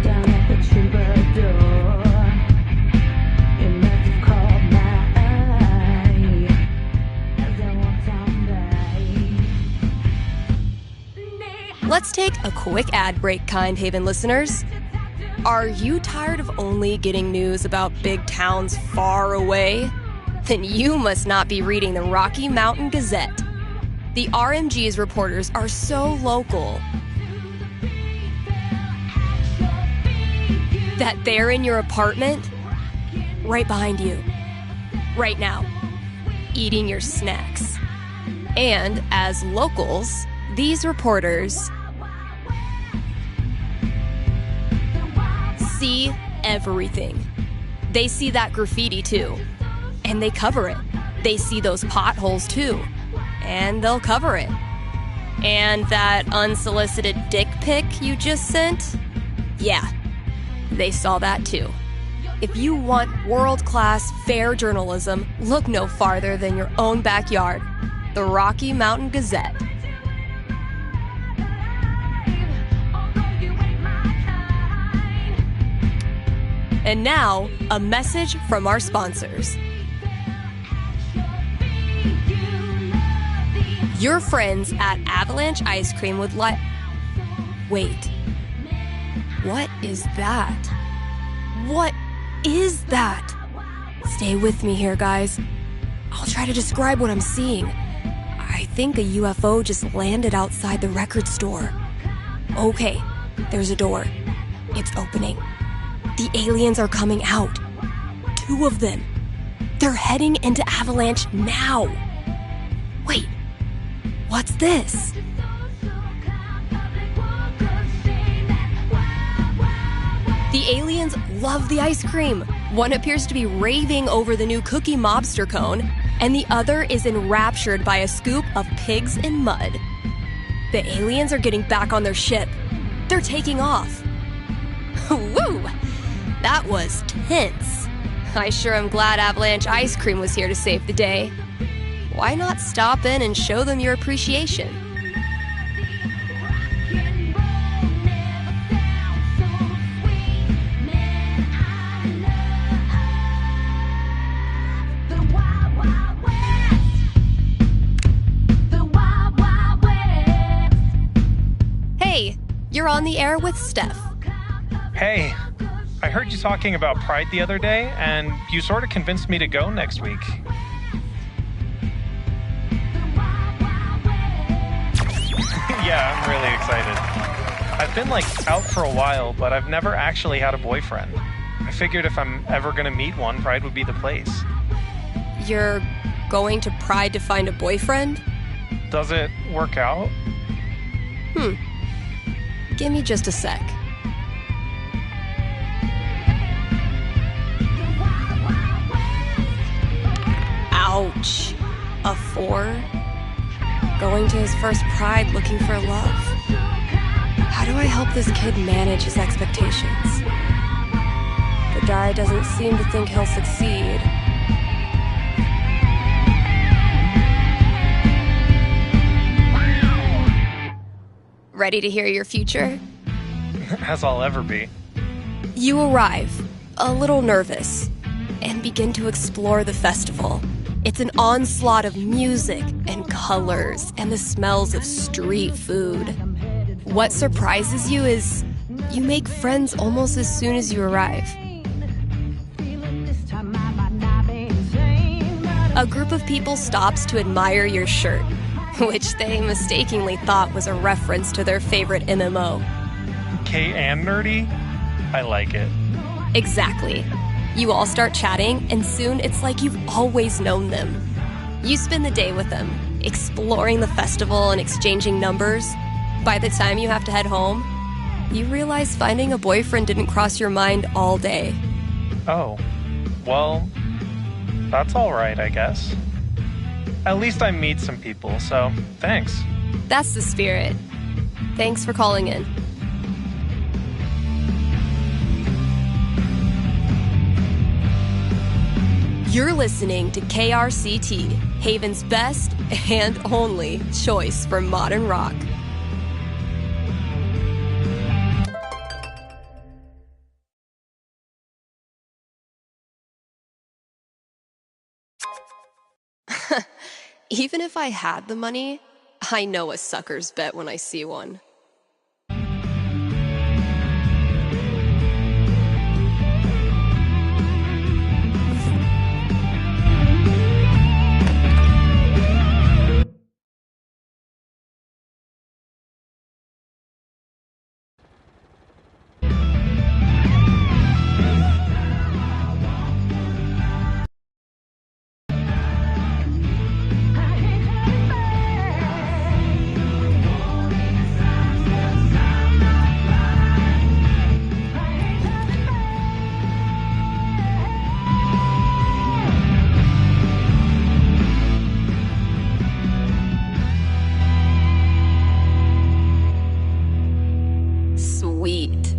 Down at the troubadour, it must have Let's take a quick ad break, kind Haven listeners. Are you tired of only getting news about big towns far away? Then you must not be reading the Rocky Mountain Gazette. The RMG's reporters are so local that they're in your apartment, right behind you, right now, eating your snacks. And as locals, these reporters see everything. They see that graffiti too, and they cover it. They see those potholes too, and they'll cover it. And that unsolicited dick pic you just sent? Yeah, they saw that too. If you want world-class, fair journalism, look no farther than your own backyard. The Rocky Mountain Gazette. And now, a message from our sponsors. Your friends at Avalanche Ice Cream would like... Wait. What is that? What is that? Stay with me here, guys. I'll try to describe what I'm seeing. I think a UFO just landed outside the record store. Okay, there's a door. It's opening. The aliens are coming out. 2 of them. They're heading into Avalanche now. Wait, what's this? The aliens love the ice cream. One appears to be raving over the new Cookie Mobster cone, and the other is enraptured by a scoop of pigs in mud. The aliens are getting back on their ship. They're taking off. Woo! That was tense. I sure am glad Avalanche Ice Cream was here to save the day. Why not stop in and show them your appreciation? Hey, you're on the air with Steph. Hey, I heard you talking about Pride the other day, and you sort of convinced me to go next week. Yeah, I'm really excited. I've been out for a while, but I've never actually had a boyfriend. I figured if I'm ever gonna meet one, Pride would be the place. You're going to Pride to find a boyfriend? Does it work out? Give me just a sec. Ouch. A 4? Going to his first Pride looking for love. How do I help this kid manage his expectations? The guy doesn't seem to think he'll succeed. Ready to hear your future? As I'll ever be. You arrive, a little nervous, and begin to explore the festival. It's an onslaught of music and colors and the smells of street food. What surprises you is you make friends almost as soon as you arrive. A group of people stops to admire your shirt, which they mistakenly thought was a reference to their favorite MMO. Gay and nerdy? I like it. Exactly. You all start chatting, and soon it's like you've always known them. You spend the day with them, exploring the festival and exchanging numbers. By the time you have to head home, you realize finding a boyfriend didn't cross your mind all day. Oh, well, that's all right, I guess. At least I meet some people, so thanks. That's the spirit. Thanks for calling in. You're listening to KRCT, Haven's best and only choice for modern rock. Even if I had the money, I know a sucker's bet when I see one. Sweet.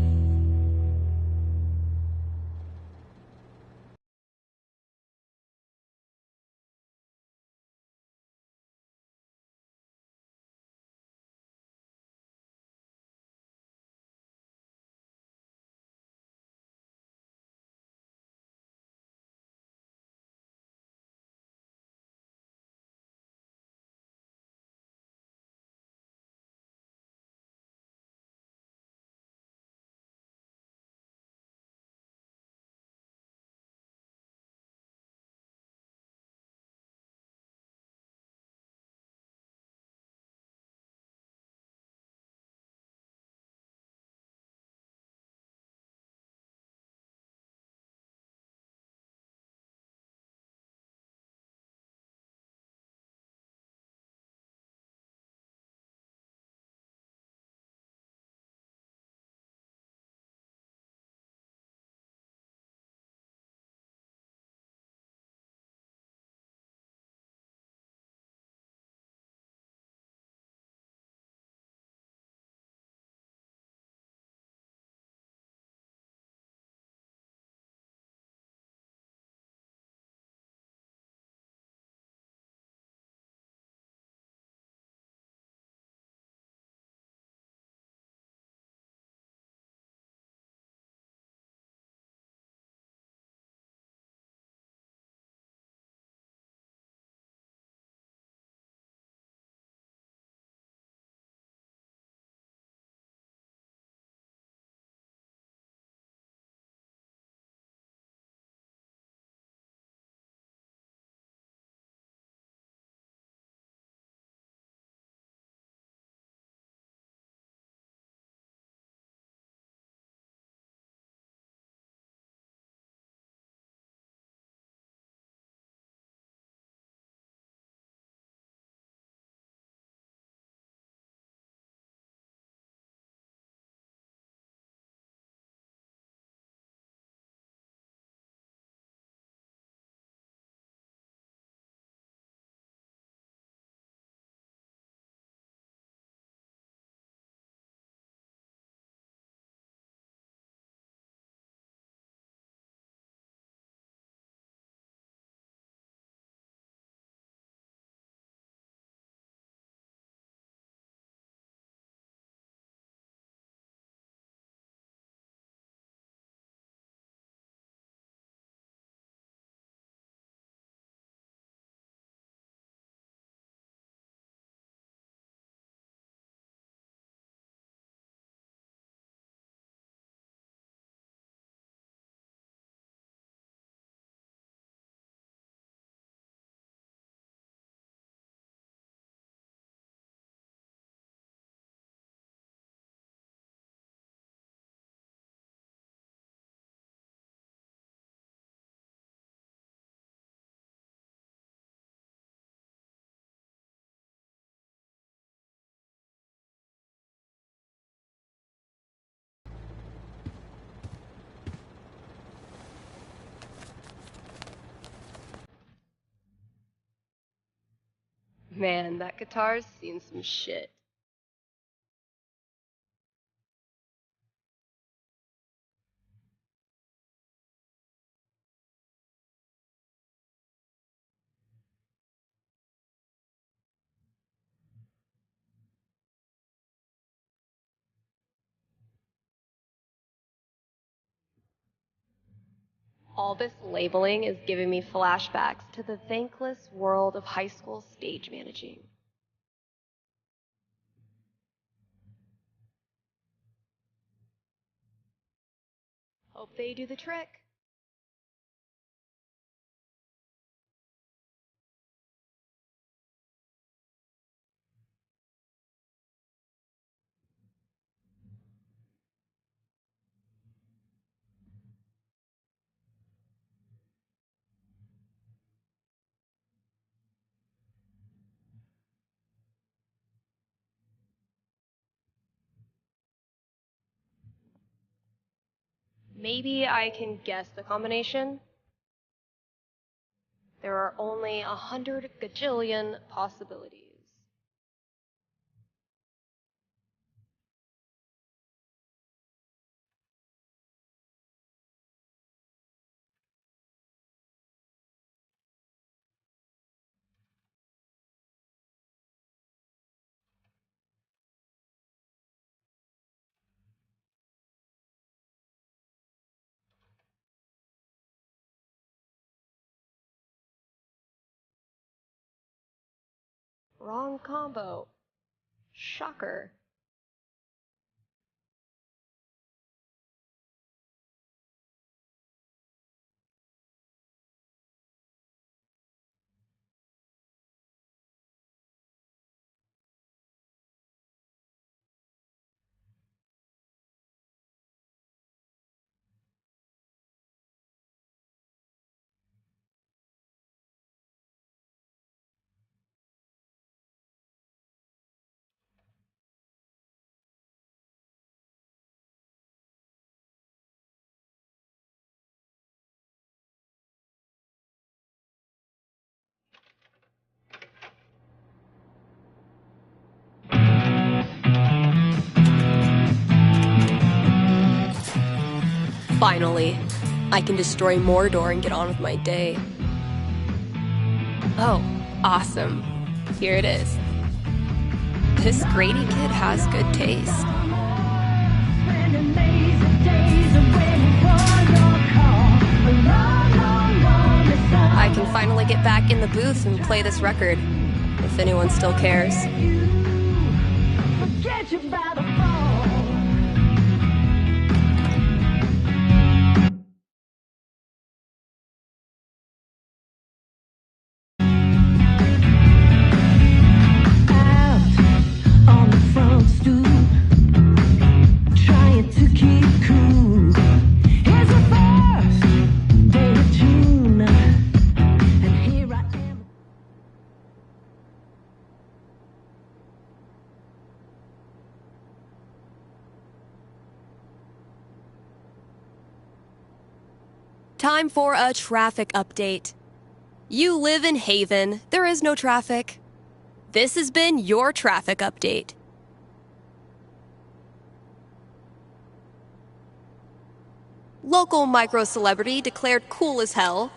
Man, that guitar's seen some shit. All this labeling is giving me flashbacks to the thankless world of high school stage managing. Hope they do the trick. Maybe I can guess the combination. There are only 100 gajillion possibilities. Wrong combo. Shocker. Finally, I can destroy Mordor and get on with my day. Oh, awesome. Here it is. This Grady kid has good taste. I can finally get back in the booth and play this record, if anyone still cares. Time for a traffic update. You live in Haven. There is no traffic. This has been your traffic update. Local micro celebrity declared cool as hell.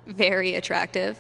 Very attractive.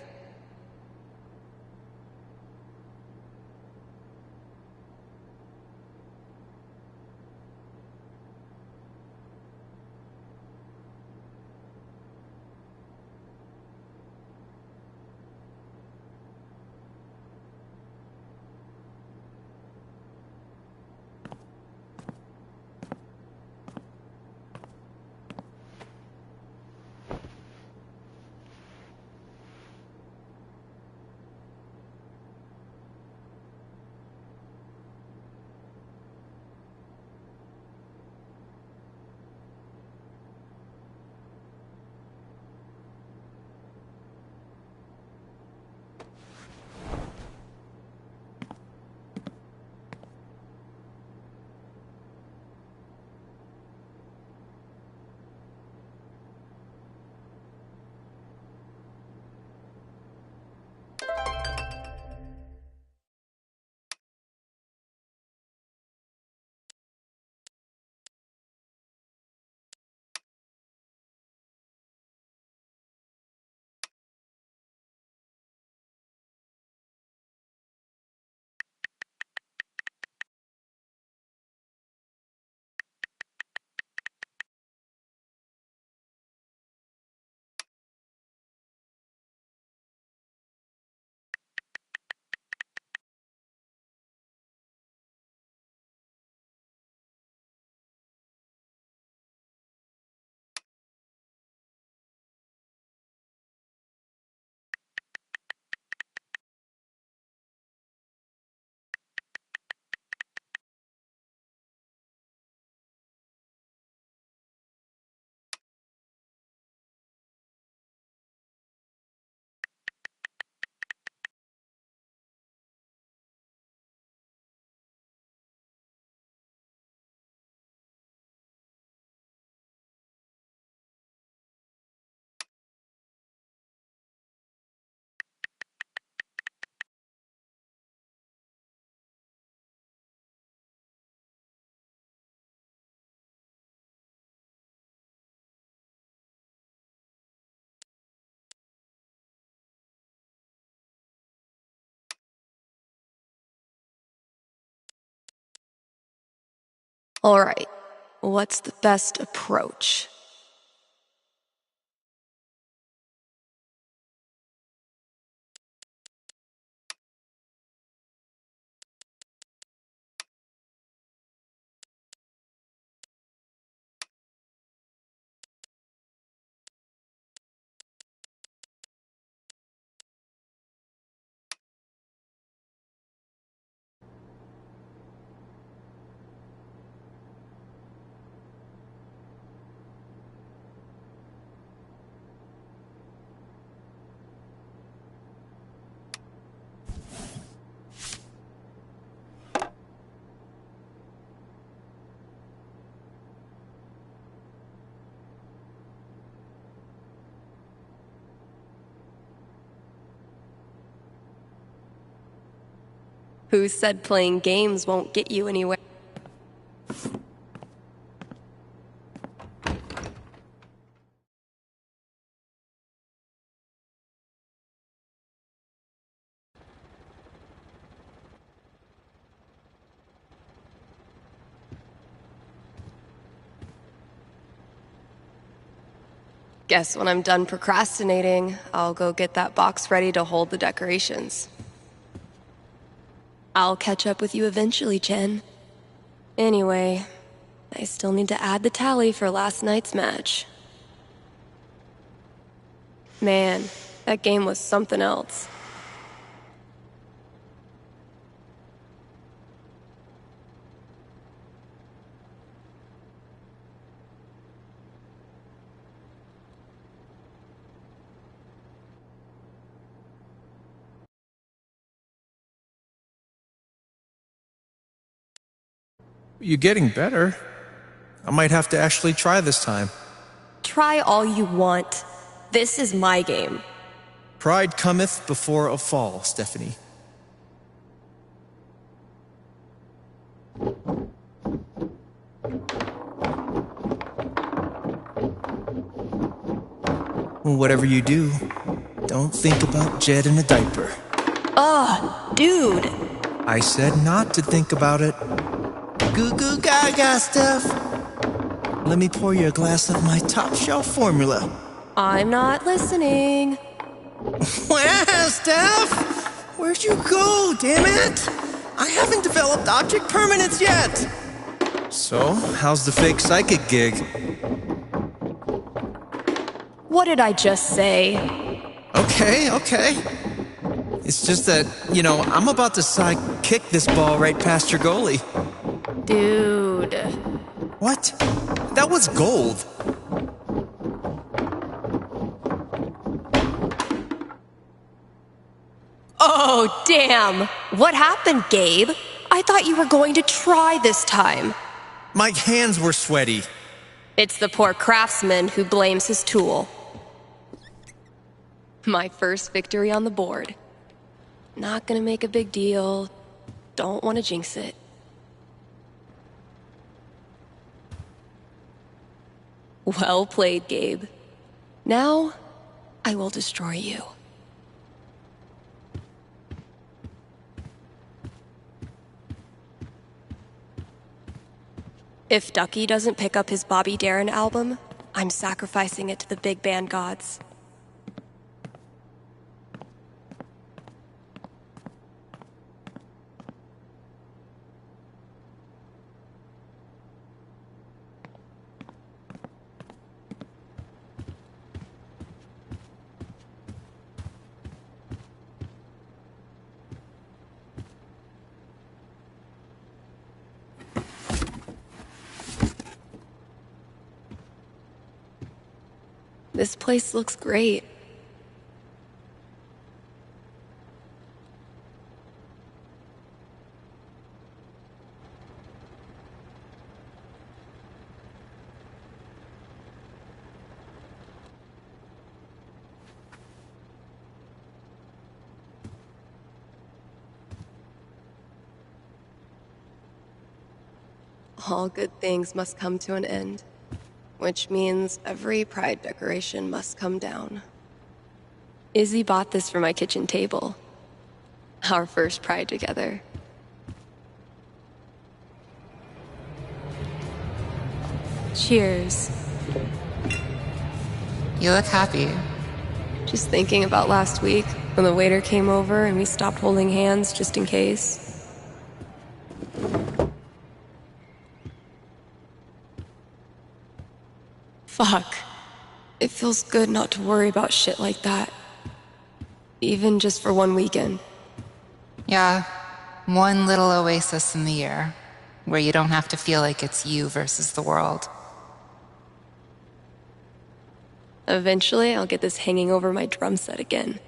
All right, what's the best approach? Who said playing games won't get you anywhere? Guess when I'm done procrastinating, I'll go get that box ready to hold the decorations. I'll catch up with you eventually, Chen. Anyway, I still need to add the tally for last night's match. Man, that game was something else. You're getting better. I might have to actually try this time. Try all you want. This is my game. Pride cometh before a fall, Stephanie. Whatever you do, don't think about Jed in a diaper. Ugh, dude. I said not to think about it. Goo goo gaga, Steph. Let me pour you a glass of my top shelf formula. I'm not listening. Well, Steph, where'd you go, damn it? I haven't developed object permanence yet. So, how's the fake psychic gig? What did I just say? Okay. It's just that, I'm about to kick this ball right past your goalie. Dude. What? That was gold. Oh, damn. What happened, Gabe? I thought you were going to try this time. My hands were sweaty. It's the poor craftsman who blames his tool. My first victory on the board. Not gonna make a big deal. Don't want to jinx it. Well played, Gabe. Now, I will destroy you. If Ducky doesn't pick up his Bobby Darin album, I'm sacrificing it to the big band gods. This place looks great. All good things must come to an end. Which means every pride decoration must come down. Izzy bought this for my kitchen table. Our first pride together. Cheers. You look happy. Just thinking about last week when the waiter came over and we stopped holding hands just in case. Fuck. It feels good not to worry about shit like that. Even just for one weekend. Yeah, one little oasis in the year, where you don't have to feel like it's you versus the world. Eventually, I'll get this hanging over my drum set again.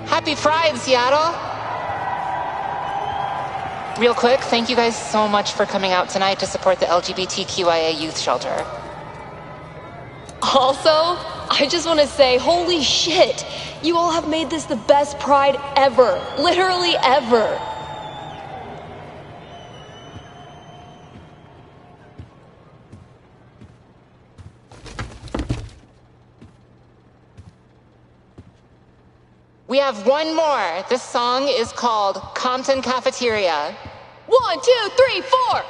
Happy Pride, Seattle! Real quick, thank you guys so much for coming out tonight to support the LGBTQIA youth shelter. Also, I just want to say, holy shit! You all have made this the best Pride ever. Literally ever. We have one more. This song is called Compton Cafeteria. 1, 2, 3, 4.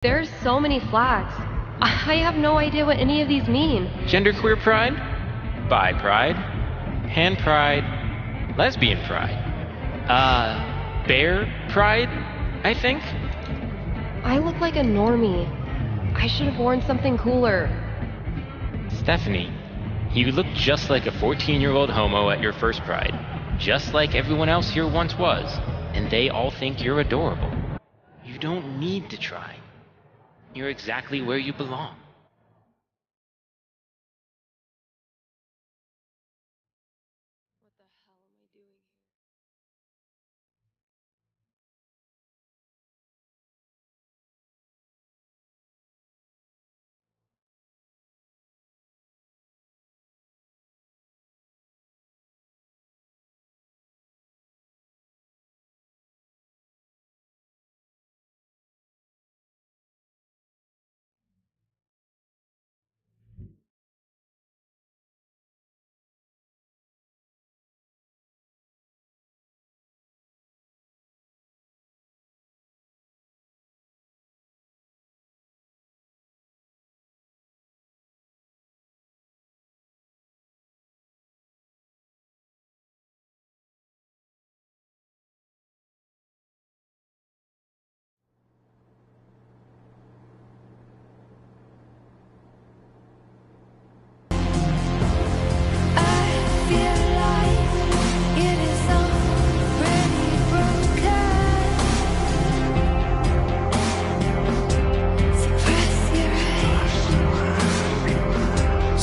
There's so many flags. I have no idea what any of these mean. Genderqueer pride, bi pride, pan pride, lesbian pride, bear pride, I think. I look like a normie. I should have worn something cooler. Stephanie, you look just like a 14-year-old homo at your first pride, just like everyone else here once was, and they all think you're adorable. You don't need to try. You're exactly where you belong.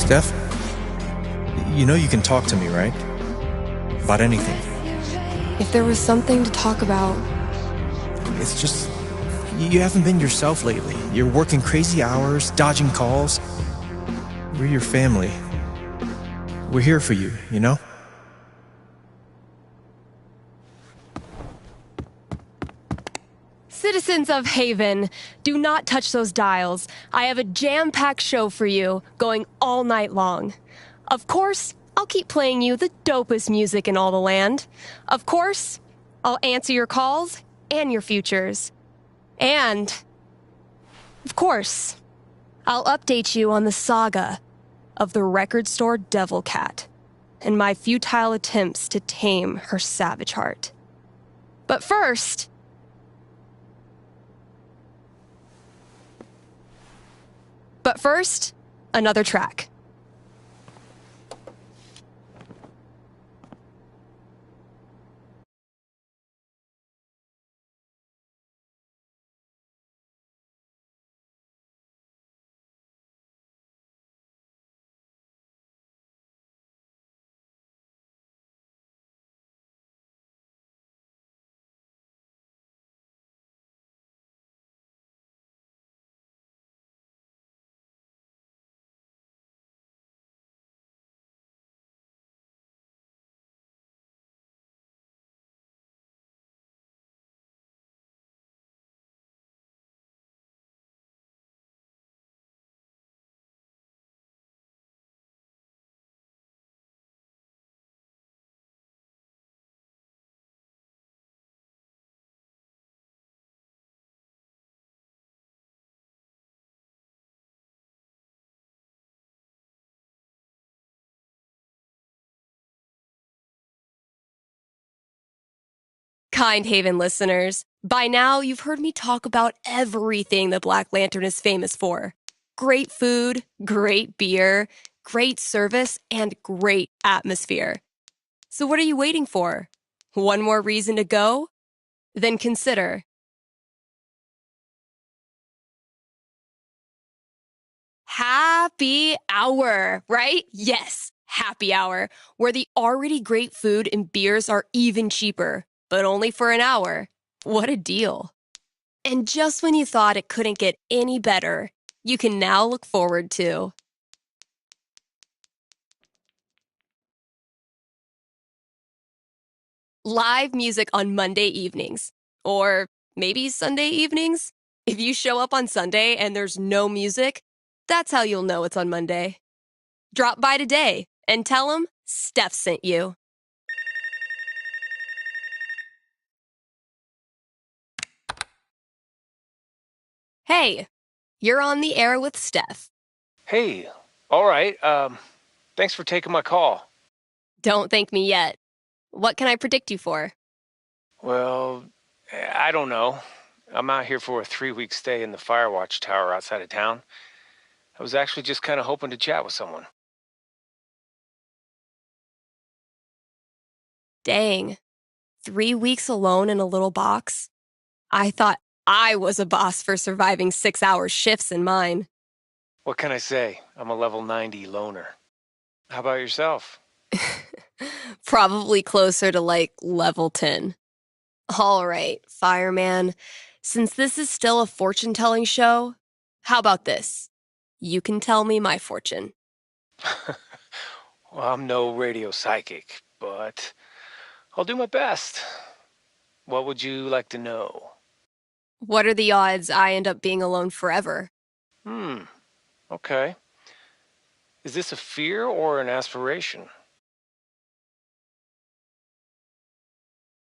Steph, you know you can talk to me, right? about anything. If there was something to talk about... It's just, you haven't been yourself lately. You're working crazy hours, dodging calls. We're your family. We're here for you, you know? Citizens of Haven, do not touch those dials. I have a jam-packed show for you, going all night long. Of course, I'll keep playing you the dopest music in all the land. Of course, I'll answer your calls and your futures. And, of course, I'll update you on the saga of the record store Devil Cat and my futile attempts to tame her savage heart. But first... another track. Kind Haven listeners, by now you've heard me talk about everything the Black Lantern is famous for. Great food, great beer, great service, and great atmosphere. So what are you waiting for? One more reason to go? Then consider happy hour, right? Yes, happy hour, where the already great food and beers are even cheaper, but only for an hour. What a deal. And just when you thought it couldn't get any better, you can now look forward to live music on Monday evenings, or maybe Sunday evenings. If you show up on Sunday and there's no music, that's how you'll know it's on Monday. Drop by today and tell them Steph sent you. Hey, you're on the air with Steph. Hey, all right. Thanks for taking my call. Don't thank me yet. What can I predict you for? Well, I don't know. I'm out here for a 3-week stay in the Firewatch Tower outside of town. I was actually just kind of hoping to chat with someone. Dang. 3 weeks alone in a little box? I thought I was a boss for surviving 6-hour shifts in mine. What can I say? I'm a level 90 loner. How about yourself? Probably closer to like level 10. All right, fireman. Since this is still a fortune-telling show, how about this? You can tell me my fortune. Well, I'm no radio psychic, but I'll do my best. What would you like to know? What are the odds I end up being alone forever? Okay. Is this a fear or an aspiration?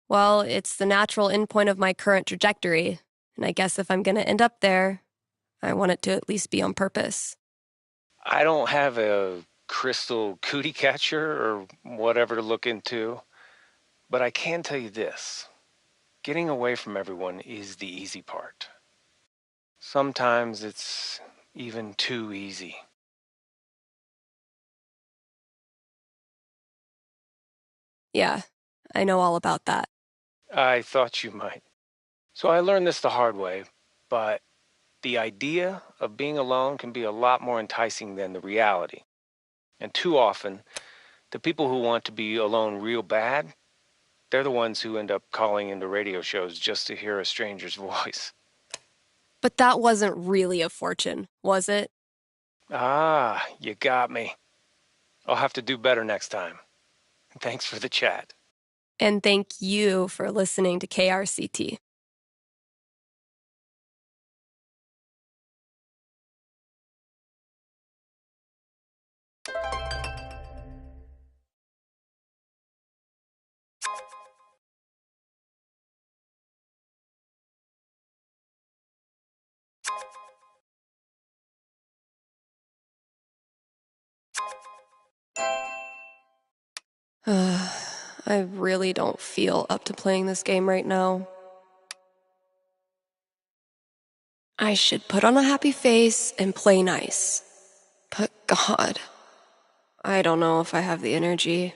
Well, it's the natural endpoint of my current trajectory, and I guess if I'm going to end up there, I want it to at least be on purpose. I don't have a crystal cootie catcher or whatever to look into, but I can tell you this. Getting away from everyone is the easy part. Sometimes it's even too easy. Yeah, I know all about that. I thought you might. So I learned this the hard way, but the idea of being alone can be a lot more enticing than the reality. And too often, The people who want to be alone real bad, they're the ones who end up calling into radio shows just to hear a stranger's voice. But that wasn't really a fortune, was it? Ah, you got me. I'll have to do better next time. Thanks for the chat. And thank you for listening to KRCT. I really don't feel up to playing this game right now. I should put on a happy face and play nice. But God, I don't know if I have the energy.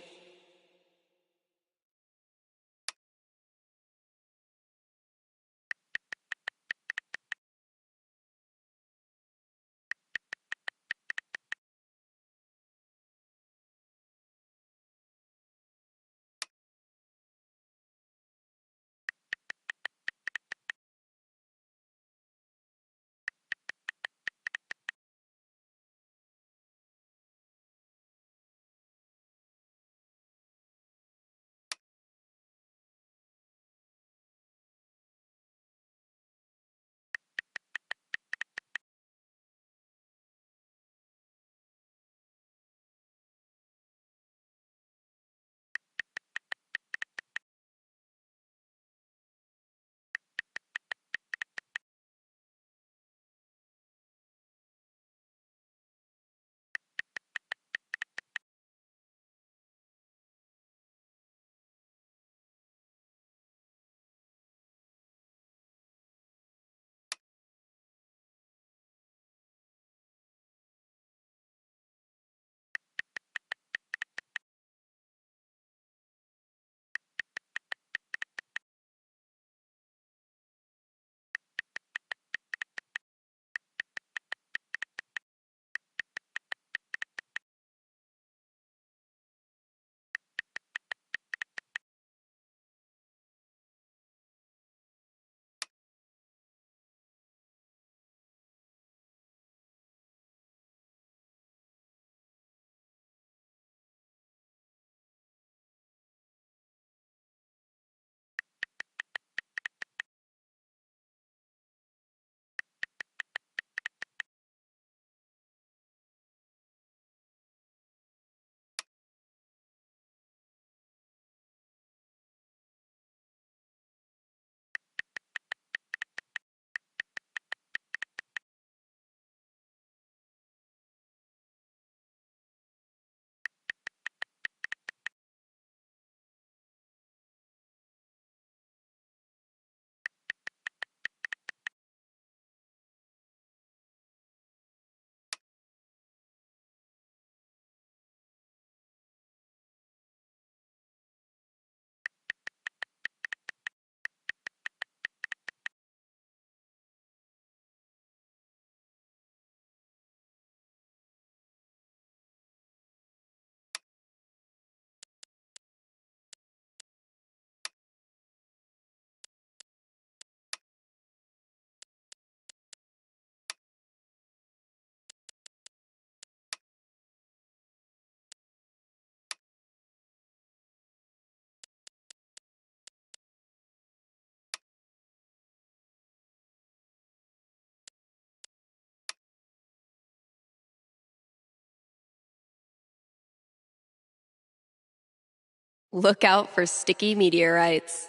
Look out for sticky meteorites.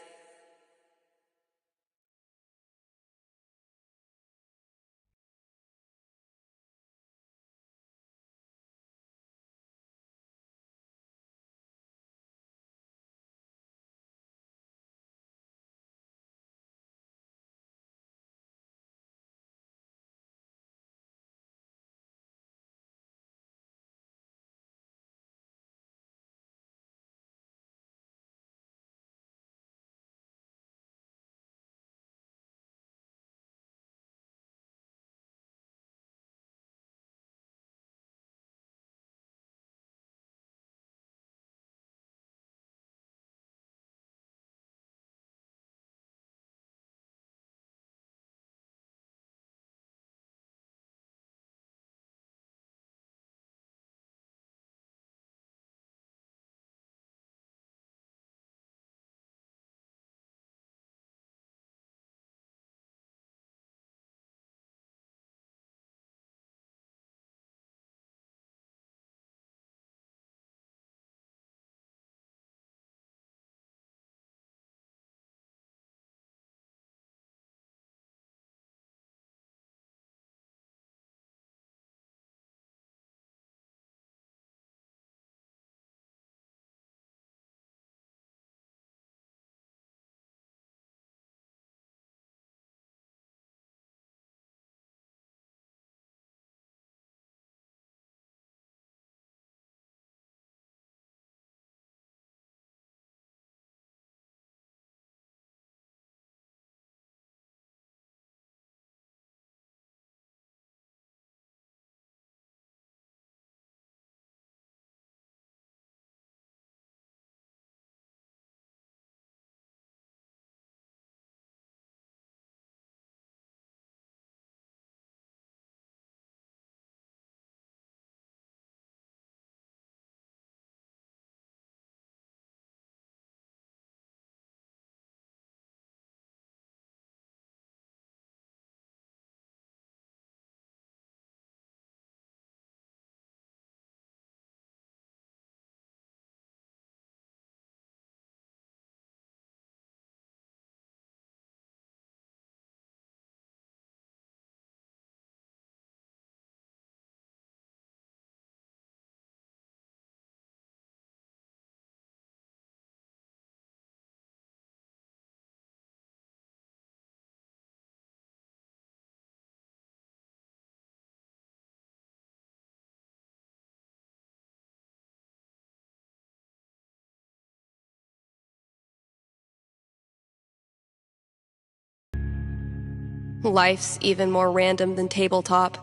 Life's even more random than tabletop.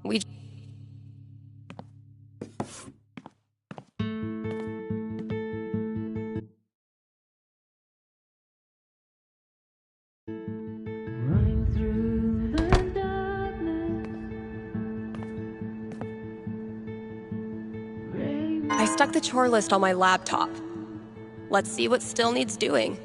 We I stuck the chore list on my laptop. Let's see what still needs doing.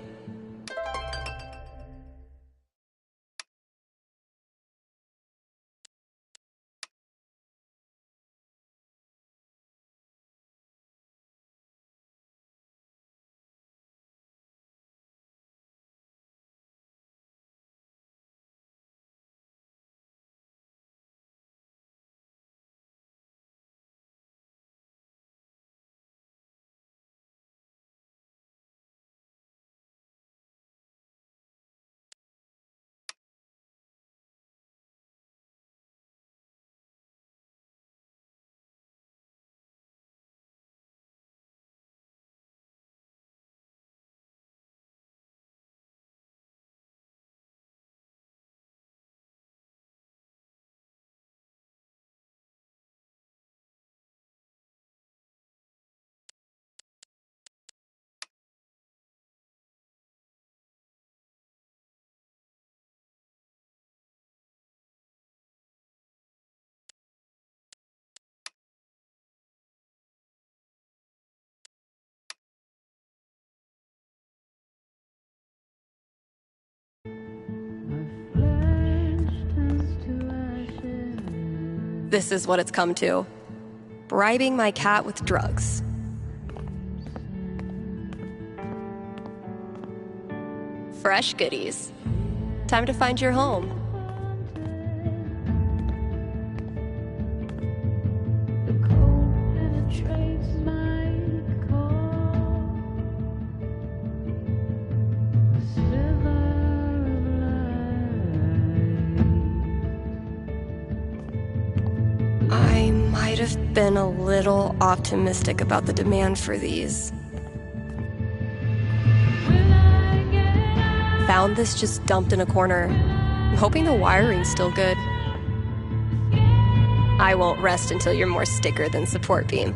This is what it's come to. Bribing my cat with drugs. Fresh goodies. Time to find your home. I might have been a little optimistic about the demand for these. Found this just dumped in a corner. I'm hoping the wiring's still good. I won't rest until you're more sticker than support beam.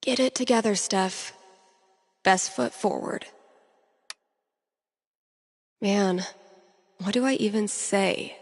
Get it together, Steph. Best foot forward. Man, what do I even say?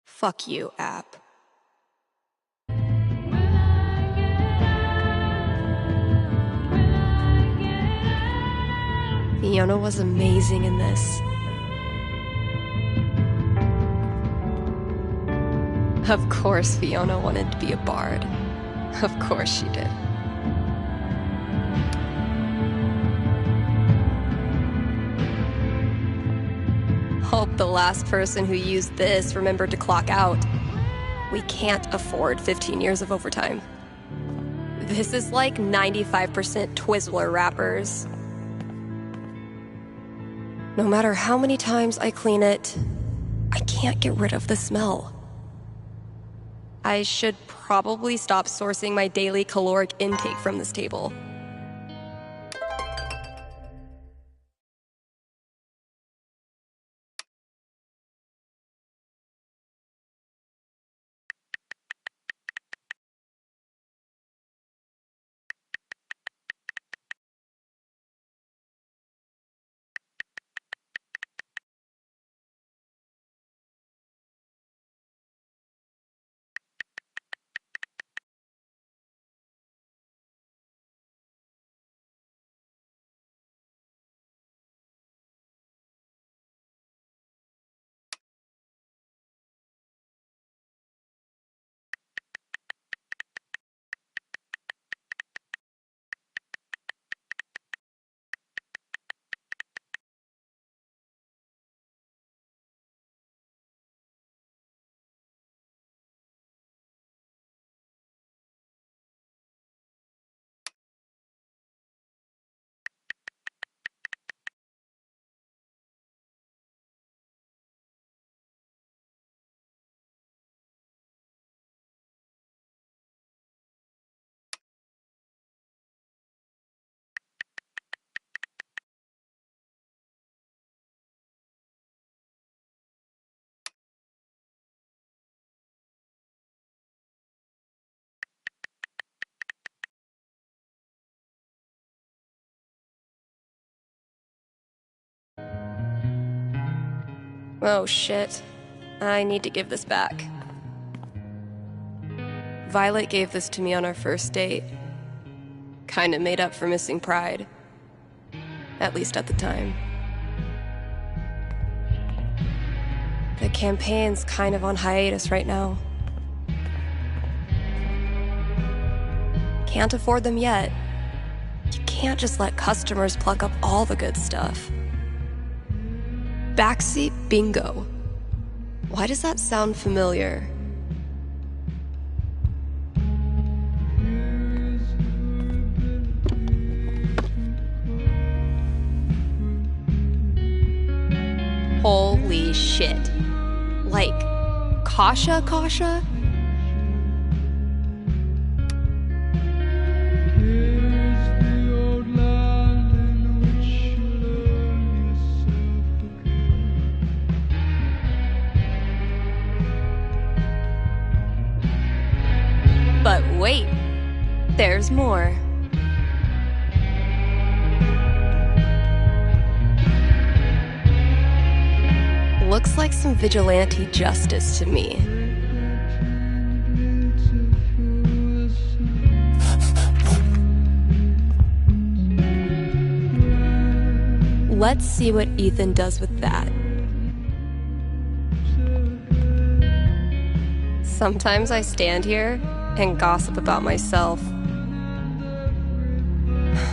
Fuck you, app. Fiona was amazing in this. Of course Fiona wanted to be a bard. Of course she did. Hope the last person who used this remembered to clock out. We can't afford 15 years of overtime. This is like 95% Twizzler wrappers. No matter how many times I clean it, I can't get rid of the smell. I should probably stop sourcing my daily caloric intake from this table. Oh shit. I need to give this back. Violet gave this to me on our first date. Kinda made up for missing Pride. At least at the time. The campaign's kind of on hiatus right now. Can't afford them yet. You can't just let customers pluck up all the good stuff. Backseat bingo. Why does that sound familiar? Holy shit. Like, Kasha? But wait, there's more. Looks like some vigilante justice to me. Let's see what Ethan does with that. Sometimes I stand here and gossip about myself.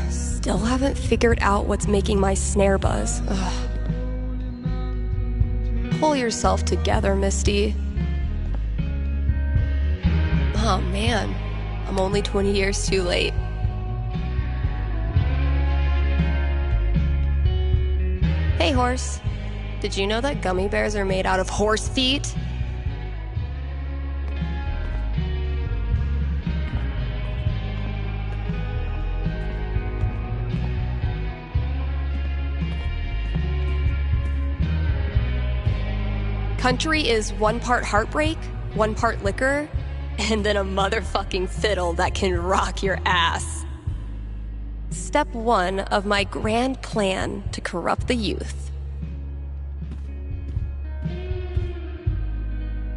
Still haven't figured out what's making my snare buzz. Ugh. Pull yourself together, Misty. Oh man, I'm only 20 years too late. Hey horse, did you know that gummy bears are made out of horse feet? Country is 1 part heartbreak, 1 part liquor, and then a motherfucking fiddle that can rock your ass. Step 1 of my grand plan to corrupt the youth.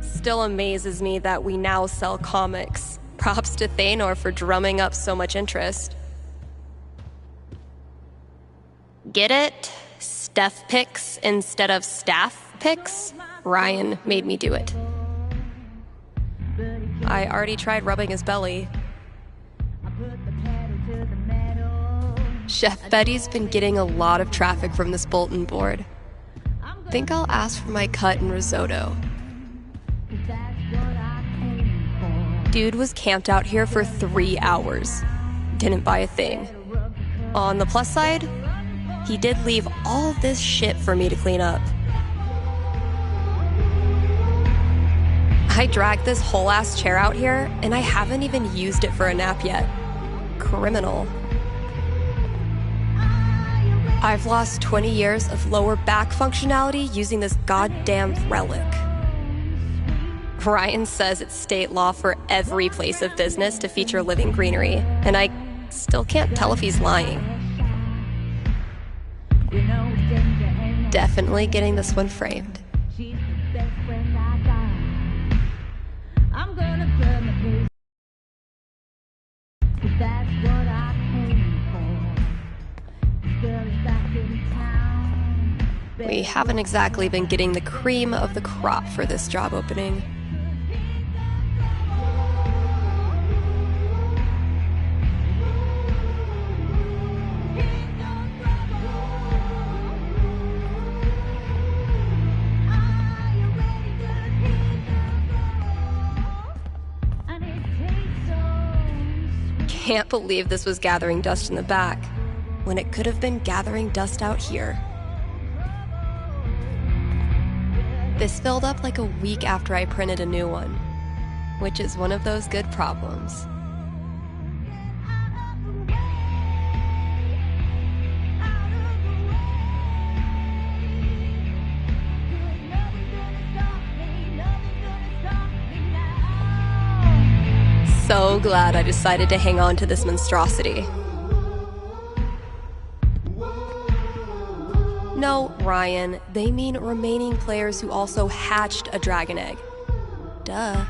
Still amazes me that we now sell comics. Props to Thanor for drumming up so much interest. Get it? Steph picks instead of staff picks? Ryan made me do it. I already tried rubbing his belly. Chef Betty's been getting a lot of traffic from this bulletin board. Think I'll ask for my cut and risotto. Dude was camped out here for 3 hours. Didn't buy a thing. On the plus side, he did leave all this shit for me to clean up. I dragged this whole ass chair out here, and I haven't even used it for a nap yet. Criminal. I've lost 20 years of lower back functionality using this goddamn relic. Ryan says it's state law for every place of business to feature living greenery, and I still can't tell if he's lying. Definitely getting this one framed. We haven't exactly been getting the cream of the crop for this job opening. Can't believe this was gathering dust in the back, when it could have been gathering dust out here. This filled up like a week after I printed a new one, which is one of those good problems. So glad I decided to hang on to this monstrosity. No, Ryan, they mean remaining players who also hatched a dragon egg. Duh.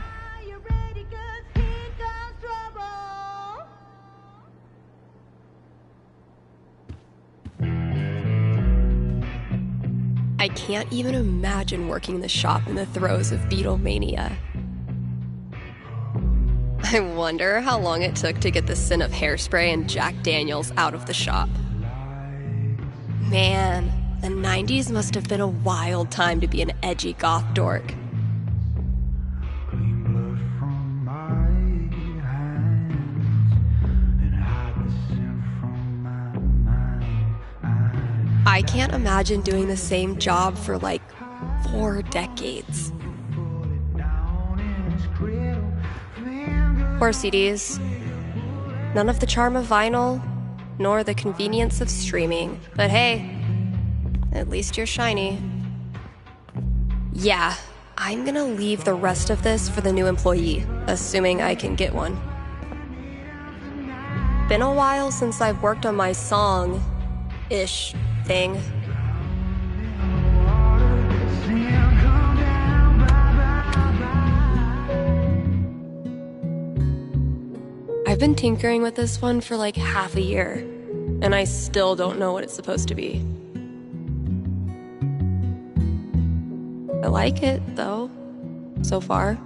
I can't even imagine working the shop in the throes of Beatlemania. I wonder how long it took to get the scent of hairspray and Jack Daniels out of the shop. Man, the 90s must have been a wild time to be an edgy goth dork. I can't imagine doing the same job for like 4 decades. Or CDs. None of the charm of vinyl, nor the convenience of streaming. But hey, at least you're shiny. Yeah, I'm gonna leave the rest of this for the new employee, assuming I can get one. Been a while since I've worked on my song-ish thing. I've been tinkering with this one for like half a year, and I still don't know what it's supposed to be. I like it, though, so far.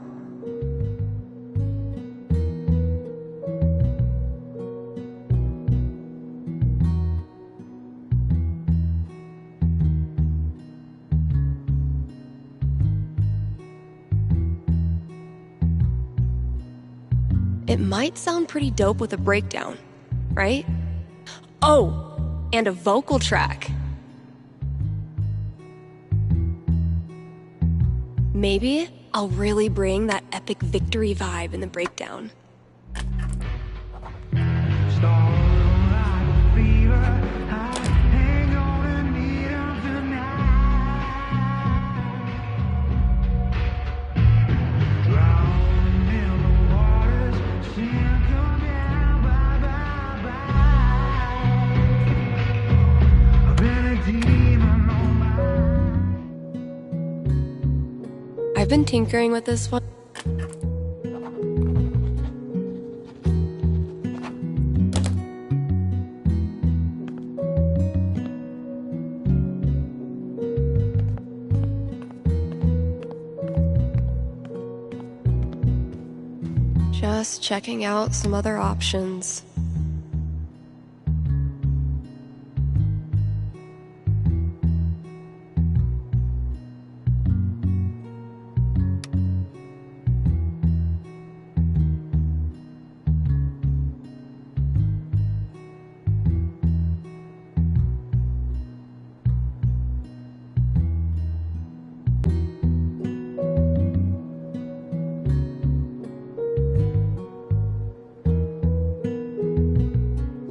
It might sound pretty dope with a breakdown, right? Oh, and a vocal track. Maybe I'll really bring that epic victory vibe in the breakdown. I've been tinkering with this one. Just checking out some other options.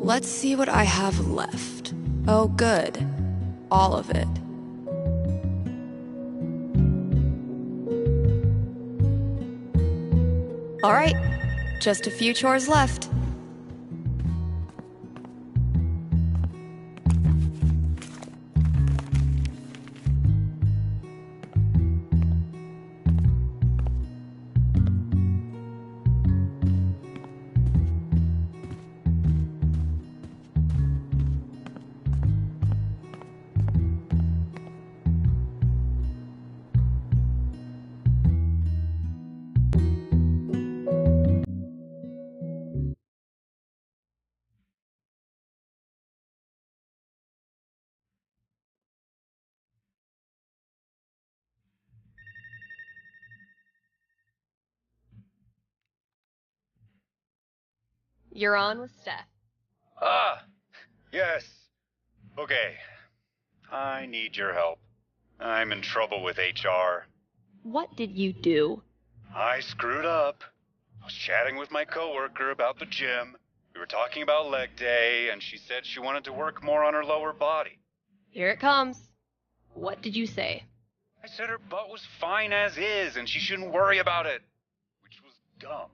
Let's see what I have left. Oh, good. All of it. All right, just a few chores left. You're on with Steph. Ah, yes. Okay. I need your help. I'm in trouble with HR. What did you do? I screwed up. I was chatting with my coworker about the gym. We were talking about leg day, and she said she wanted to work more on her lower body. Here it comes. What did you say? I said her butt was fine as is, and she shouldn't worry about it. Which was dumb.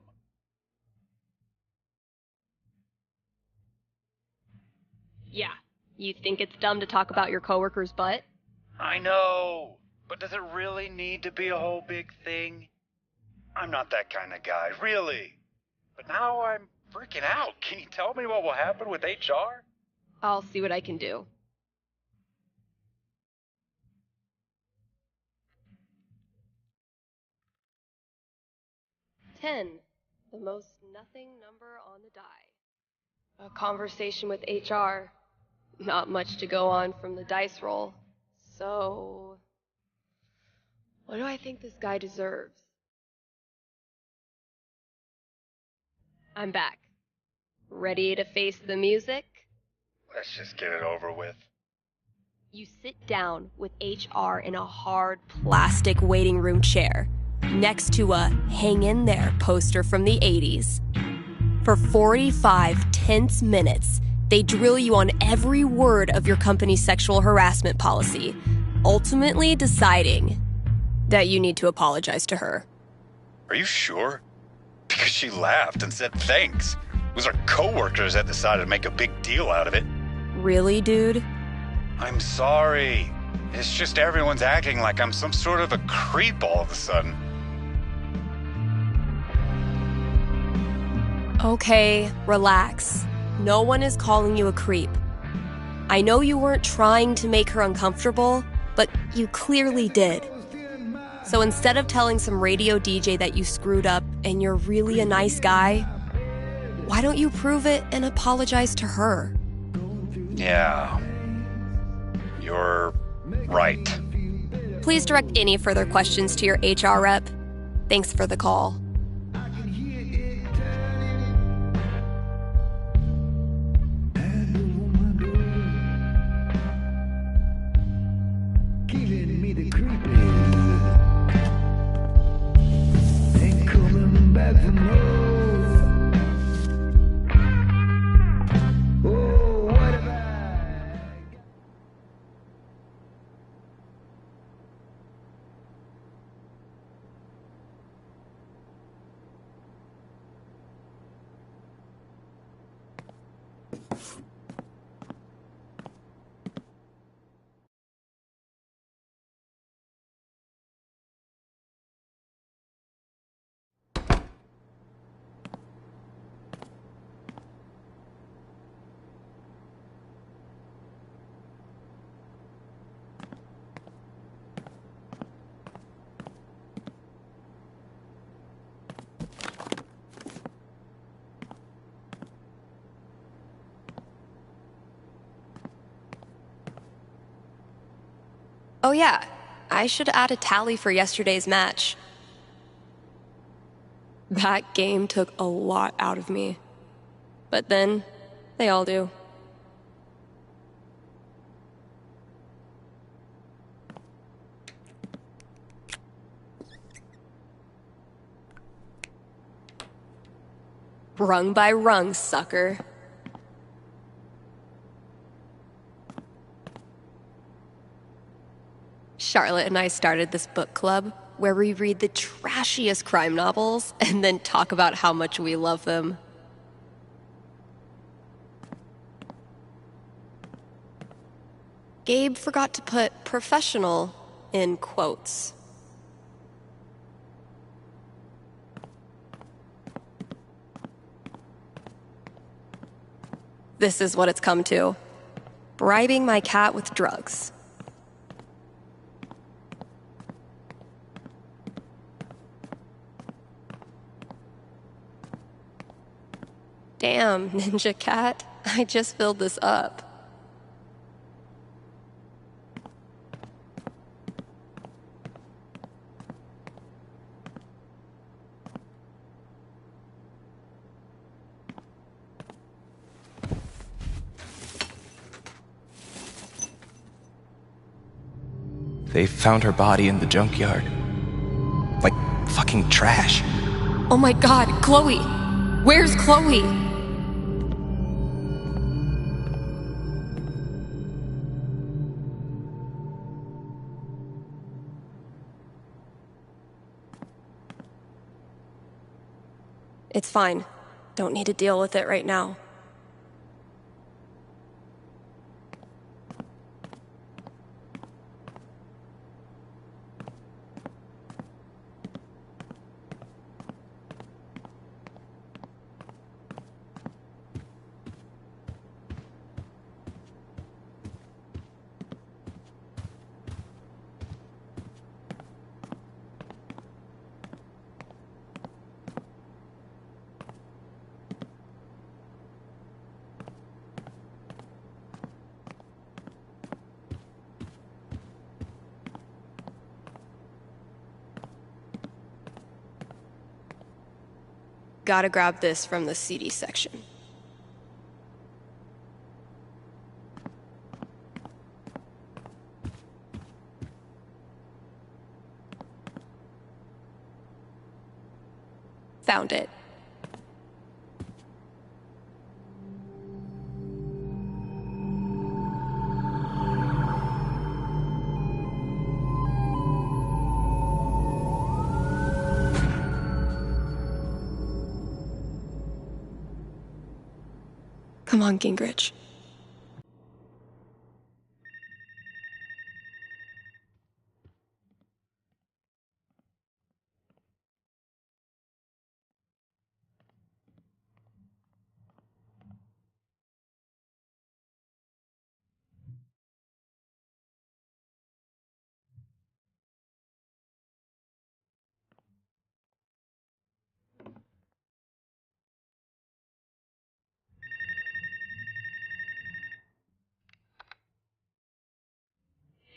Yeah. You think it's dumb to talk about your coworker's butt? I know, but does it really need to be a whole big thing? I'm not that kind of guy, really. But now I'm freaking out. Can you tell me what will happen with HR? I'll see what I can do. $10, the most nothing number on the die. A conversation with HR. Not much to go on from the dice roll. So, what do I think this guy deserves? I'm back. Ready to face the music? Let's just get it over with. You sit down with HR in a hard plastic waiting room chair next to a Hang In There poster from the 80s. For 45 tense minutes, they drill you on every word of your company's sexual harassment policy, ultimately deciding that you need to apologize to her. Are you sure? Because she laughed and said thanks. It was our coworkers that decided to make a big deal out of it. Really, dude? I'm sorry. It's just everyone's acting like I'm some sort of a creep all of a sudden. Okay, relax. No one is calling you a creep. I know you weren't trying to make her uncomfortable, but you clearly did. So instead of telling some radio DJ that you screwed up and you're really a nice guy, why don't you prove it and apologize to her? Yeah. You're right. Please direct any further questions to your HR rep. Thanks for the call. Oh yeah, I should add a tally for yesterday's match. That game took a lot out of me. But then, they all do. Rung by rung, sucker. Charlotte and I started this book club where we read the trashiest crime novels and then talk about how much we love them. Gabe forgot to put professional in quotes. This is what it's come to. Bribing my cat with drugs. Damn, Ninja Cat, I just filled this up. They found her body in the junkyard. Like fucking trash. Oh my god, Chloe! Where's Chloe? It's fine. Don't need to deal with it right now. Gotta grab this from the CD section. Found it. Come on, Gingrich.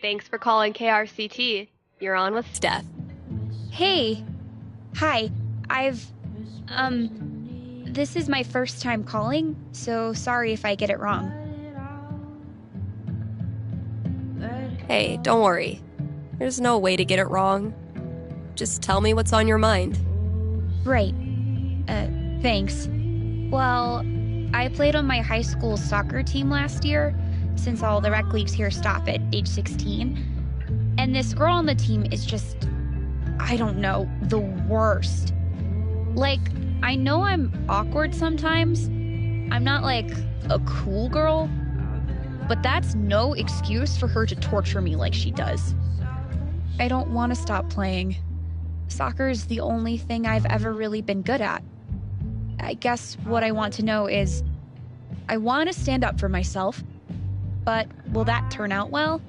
Thanks for calling KRCT. You're on with Steph. Hey. Hi. This is my first time calling, so sorry if I get it wrong. Hey, don't worry. There's no way to get it wrong. Just tell me what's on your mind. Right. Thanks. Well, I played on my high school soccer team last year, since all the rec leagues here stop at age 16. And this girl on the team is just, I don't know, the worst. Like, I know I'm awkward sometimes. I'm not like a cool girl, but that's no excuse for her to torture me like she does. I don't want to stop playing. Soccer is the only thing I've ever really been good at. I guess what I want to know is, I want to stand up for myself, but will that turn out well?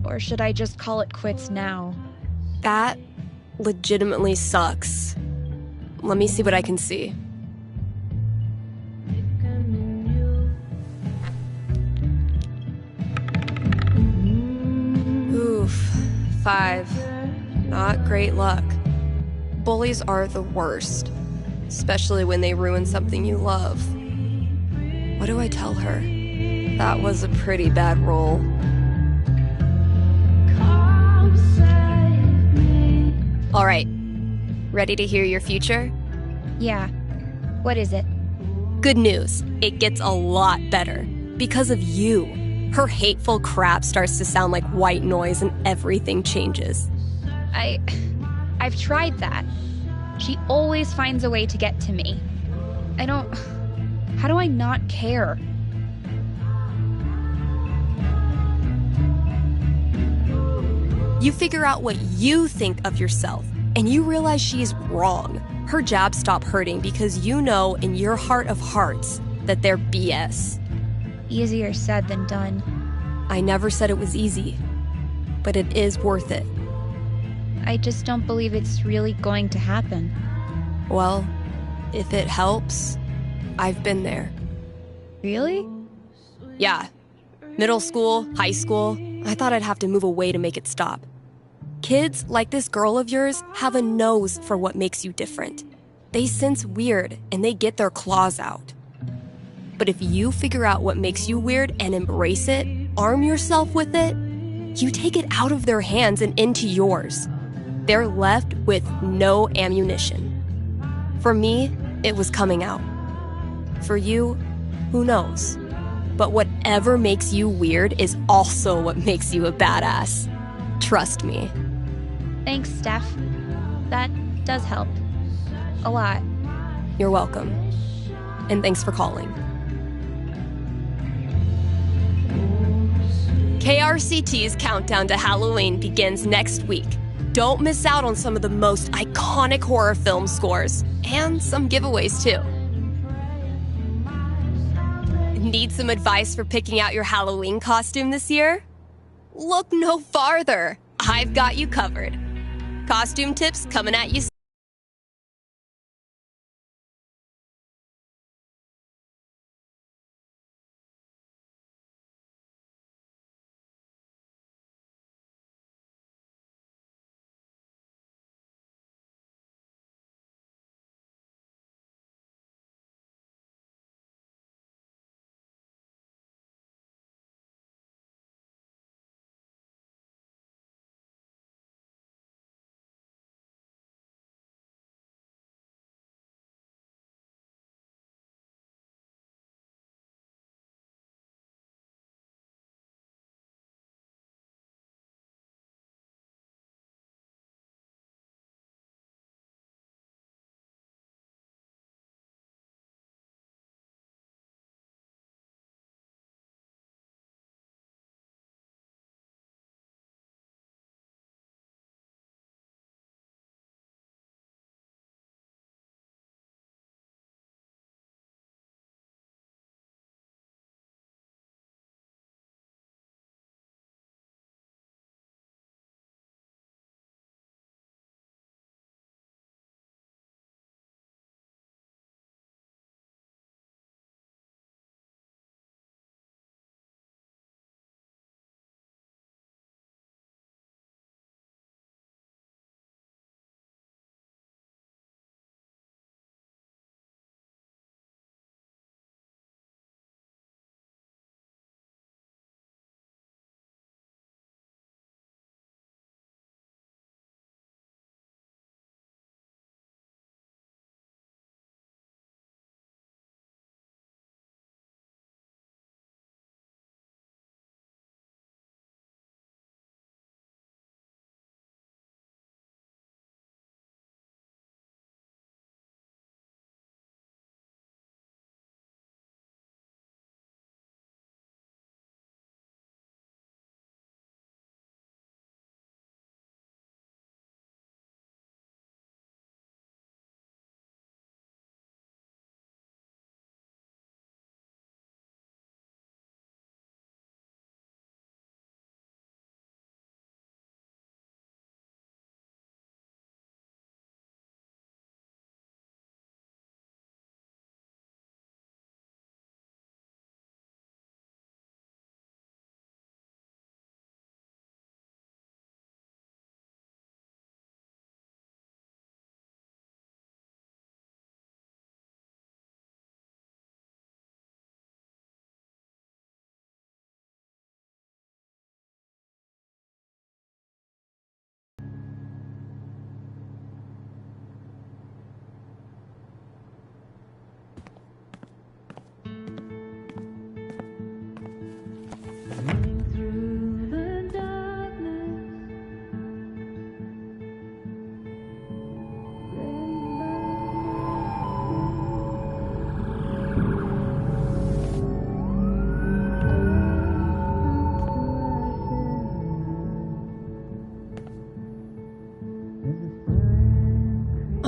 Or should I just call it quits now? That legitimately sucks. Let me see what I can see. Oof. 5. Not great luck. Bullies are the worst, especially when they ruin something you love. What do I tell her? That was a pretty bad roll. All right. Ready to hear your future? Yeah. What is it? Good news. It gets a lot better. Because of you. Her hateful crap starts to sound like white noise and everything changes. I've tried that. She always finds a way to get to me. How do I not care? You figure out what you think of yourself, and you realize she's wrong. Her jabs stop hurting because you know in your heart of hearts that they're BS. Easier said than done. I never said it was easy, but it is worth it. I just don't believe it's really going to happen. Well, if it helps, I've been there. Really? Yeah. Middle school, high school, I thought I'd have to move away to make it stop. Kids like this girl of yours have a nose for what makes you different. They sense weird and they get their claws out. But if you figure out what makes you weird and embrace it, arm yourself with it, you take it out of their hands and into yours. They're left with no ammunition. For me, it was coming out. For you, who knows? But whatever makes you weird is also what makes you a badass. Trust me. Thanks, Steph. That does help. A lot. You're welcome. And thanks for calling. KRCT's countdown to Halloween begins next week. Don't miss out on some of the most iconic horror film scores, and some giveaways too. Need some advice for picking out your Halloween costume this year? Look no farther. I've got you covered. Costume tips coming at you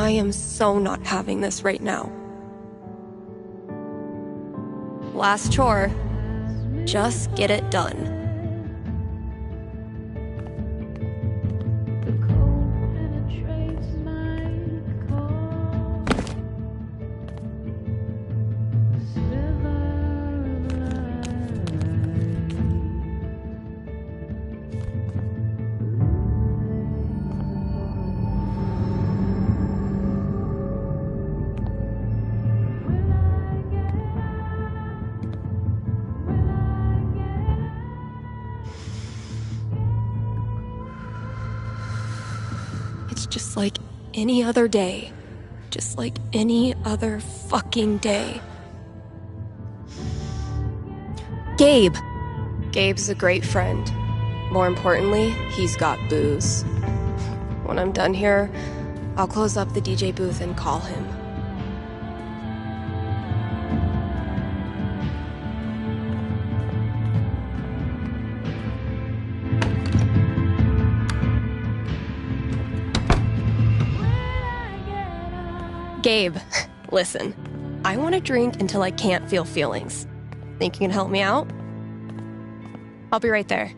I am so not having this right now. Last chore. Just get it done. It's just like any other day. Just like any other fucking day. Gabe! Gabe's a great friend. More importantly, he's got booze. When I'm done here, I'll close up the DJ booth and call him. Gabe, listen. I want to drink until I can't feel feelings. Think you can help me out? I'll be right there.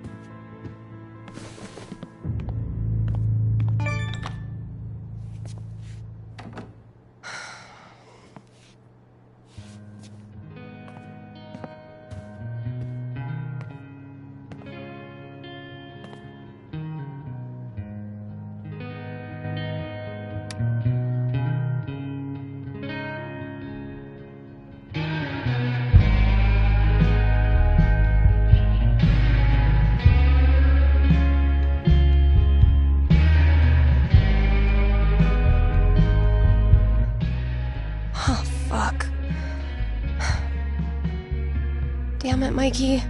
Damn it, Mikey.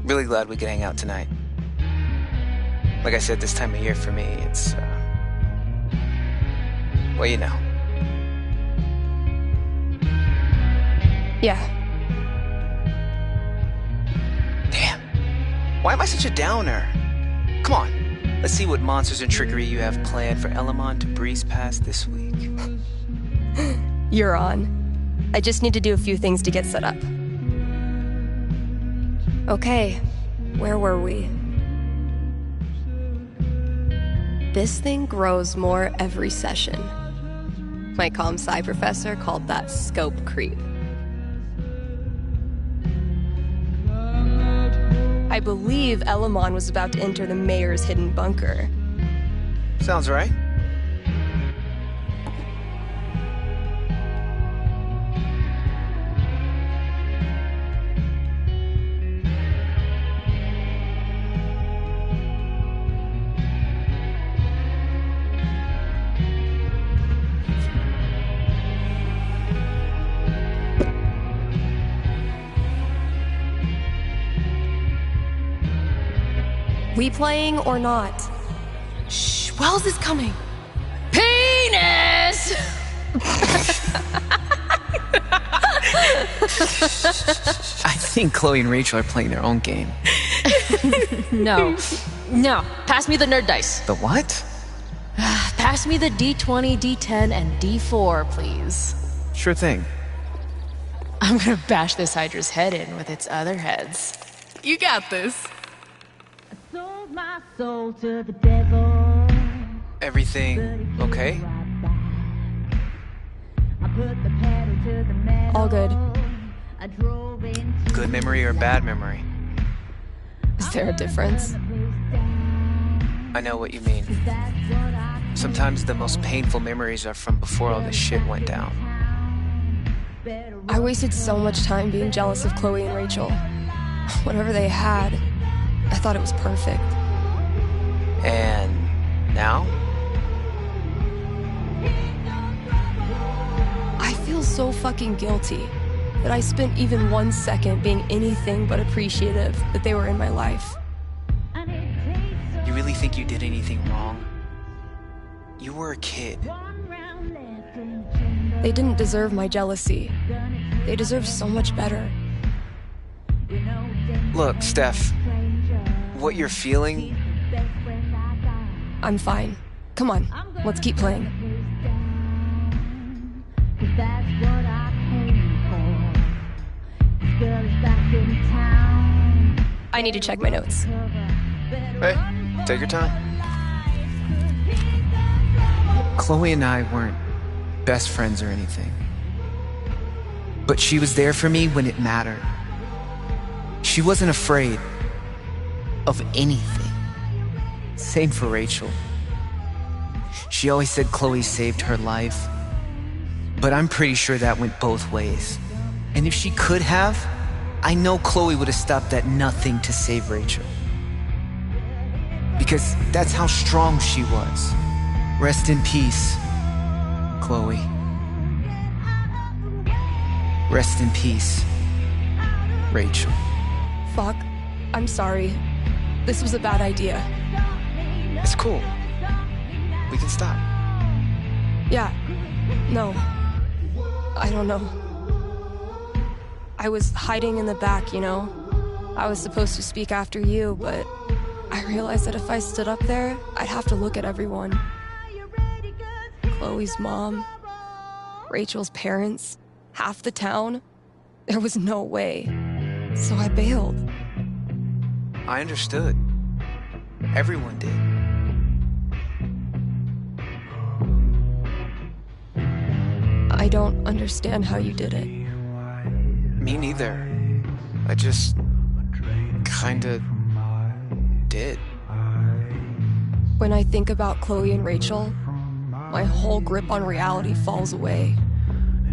Really glad we could hang out tonight. Like I said, this time of year for me, it's, well, you know. Yeah. Damn. Why am I such a downer? Come on. Let's see what monsters and trickery you have planned for Elamon to breeze past this week. You're on. I just need to do a few things to get set up. Okay, where were we? This thing grows more every session. My comp-sci professor called that scope creep. I believe Elamon was about to enter the mayor's hidden bunker. Sounds right. We playing or not? Shh, Wells is coming. Penis! I think Chloe and Rachel are playing their own game. No. Pass me the nerd dice. The what? Pass me the D20, D10, and D4, please. Sure thing. I'm gonna bash this Hydra's head in with its other heads. You got this. Sold my soul to the devil. Everything okay? I put the pedal to the metal. All good. I drove into Good memory or bad memory? Is there a difference? I know what you mean. Sometimes the most painful memories are from before all this shit went down. I wasted so much time being jealous of Chloe and Rachel. Whatever they had, I thought it was perfect. And now? so fucking guilty that I spent even 1 second being anything but appreciative that they were in my life. You really think you did anything wrong? You were a kid. They didn't deserve my jealousy. They deserve so much better. Look, Steph, what you're feeling... I'm fine. Come on, let's keep playing. I need to check my notes. Hey, take your time. Chloe and I weren't best friends or anything. But she was there for me when it mattered. She wasn't afraid of anything. Same for Rachel. She always said Chloe saved her life. But I'm pretty sure that went both ways. And if she could have, I know Chloe would have stopped at nothing to save Rachel. Because that's how strong she was. Rest in peace, Chloe. Rest in peace, Rachel. Fuck, I'm sorry. This was a bad idea. It's cool. We can stop. Yeah, no. I don't know. I was hiding in the back, you know? I was supposed to speak after you, but I realized that if I stood up there, I'd have to look at everyone. Chloe's mom, Rachel's parents, half the town. There was no way. So I bailed. I understood. Everyone did. I don't understand how you did it. Me neither. I just kinda did. When I think about Chloe and Rachel, my whole grip on reality falls away.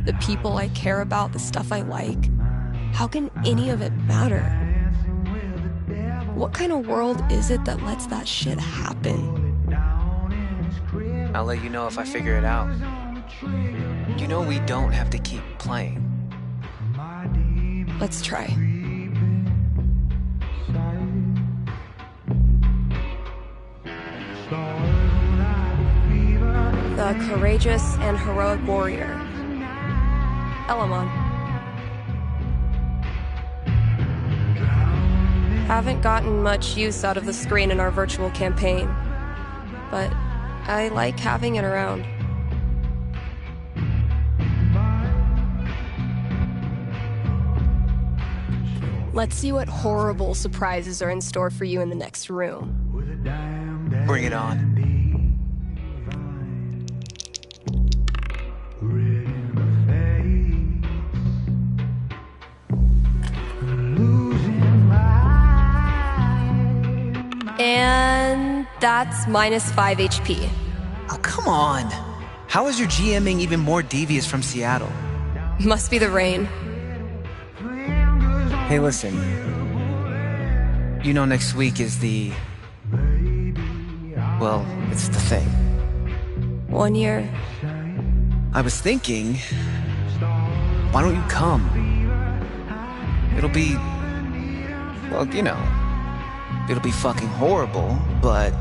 The people I care about, the stuff I like. How can any of it matter? What kind of world is it that lets that shit happen? I'll let you know if I figure it out. You know we don't have to keep playing. Let's try. The courageous and heroic warrior. Elamon. Haven't gotten much use out of the screen in our virtual campaign, but I like having it around. Let's see what horrible surprises are in store for you in the next room. Bring it on. And that's -5 HP. Oh, come on. How is your GMing even more devious from Seattle? Must be the rain. Hey, listen. You know next week is the... Well, it's the thing. 1 year. I was thinking... Why don't you come? It'll be... Well, you know... It'll be fucking horrible, but...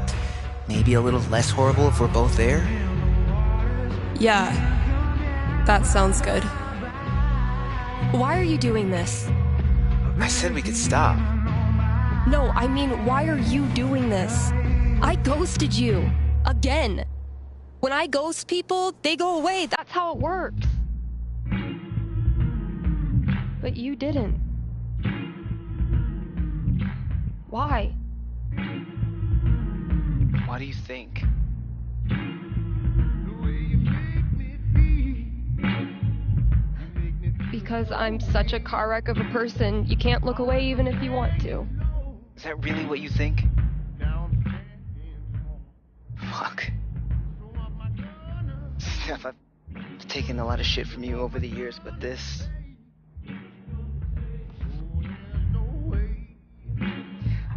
Maybe a little less horrible if we're both there? Yeah. That sounds good. Why are you doing this? I said we could stop. No, I mean, why are you doing this? I ghosted you. Again. When I ghost people, they go away. That's how it works. But you didn't. Why? Why do you think? Because I'm such a car wreck of a person, you can't look away even if you want to. Is that really what you think? Fuck. Steph, I've taken a lot of shit from you over the years, but this...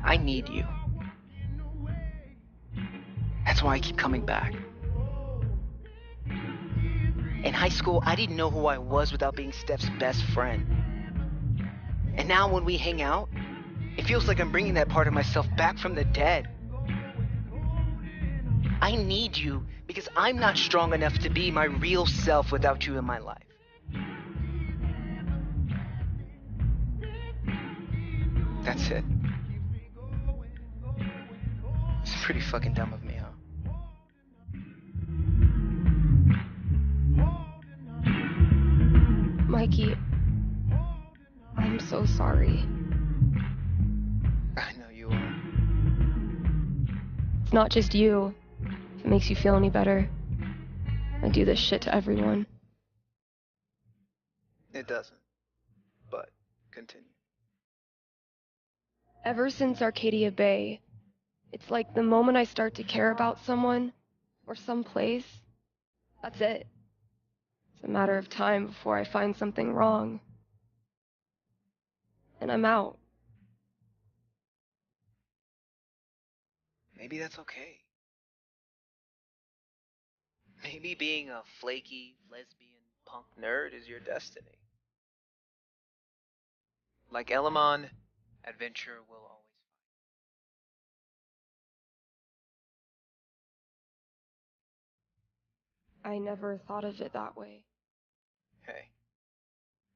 I need you. That's why I keep coming back. In high school, I didn't know who I was without being Steph's best friend. And now when we hang out, it feels like I'm bringing that part of myself back from the dead. I need you because I'm not strong enough to be my real self without you in my life. That's it. It's pretty fucking dumb of me, huh? Mikey, I'm so sorry. I know you are. It's not just you. If it makes you feel any better, I do this shit to everyone. It doesn't. But continue. Ever since Arcadia Bay, it's like the moment I start to care about someone or some place, that's it. It's a matter of time before I find something wrong. And I'm out. Maybe that's okay. Maybe being a flaky, lesbian, punk nerd is your destiny. Like Elamon, adventure will always I never thought of it that way. Hey,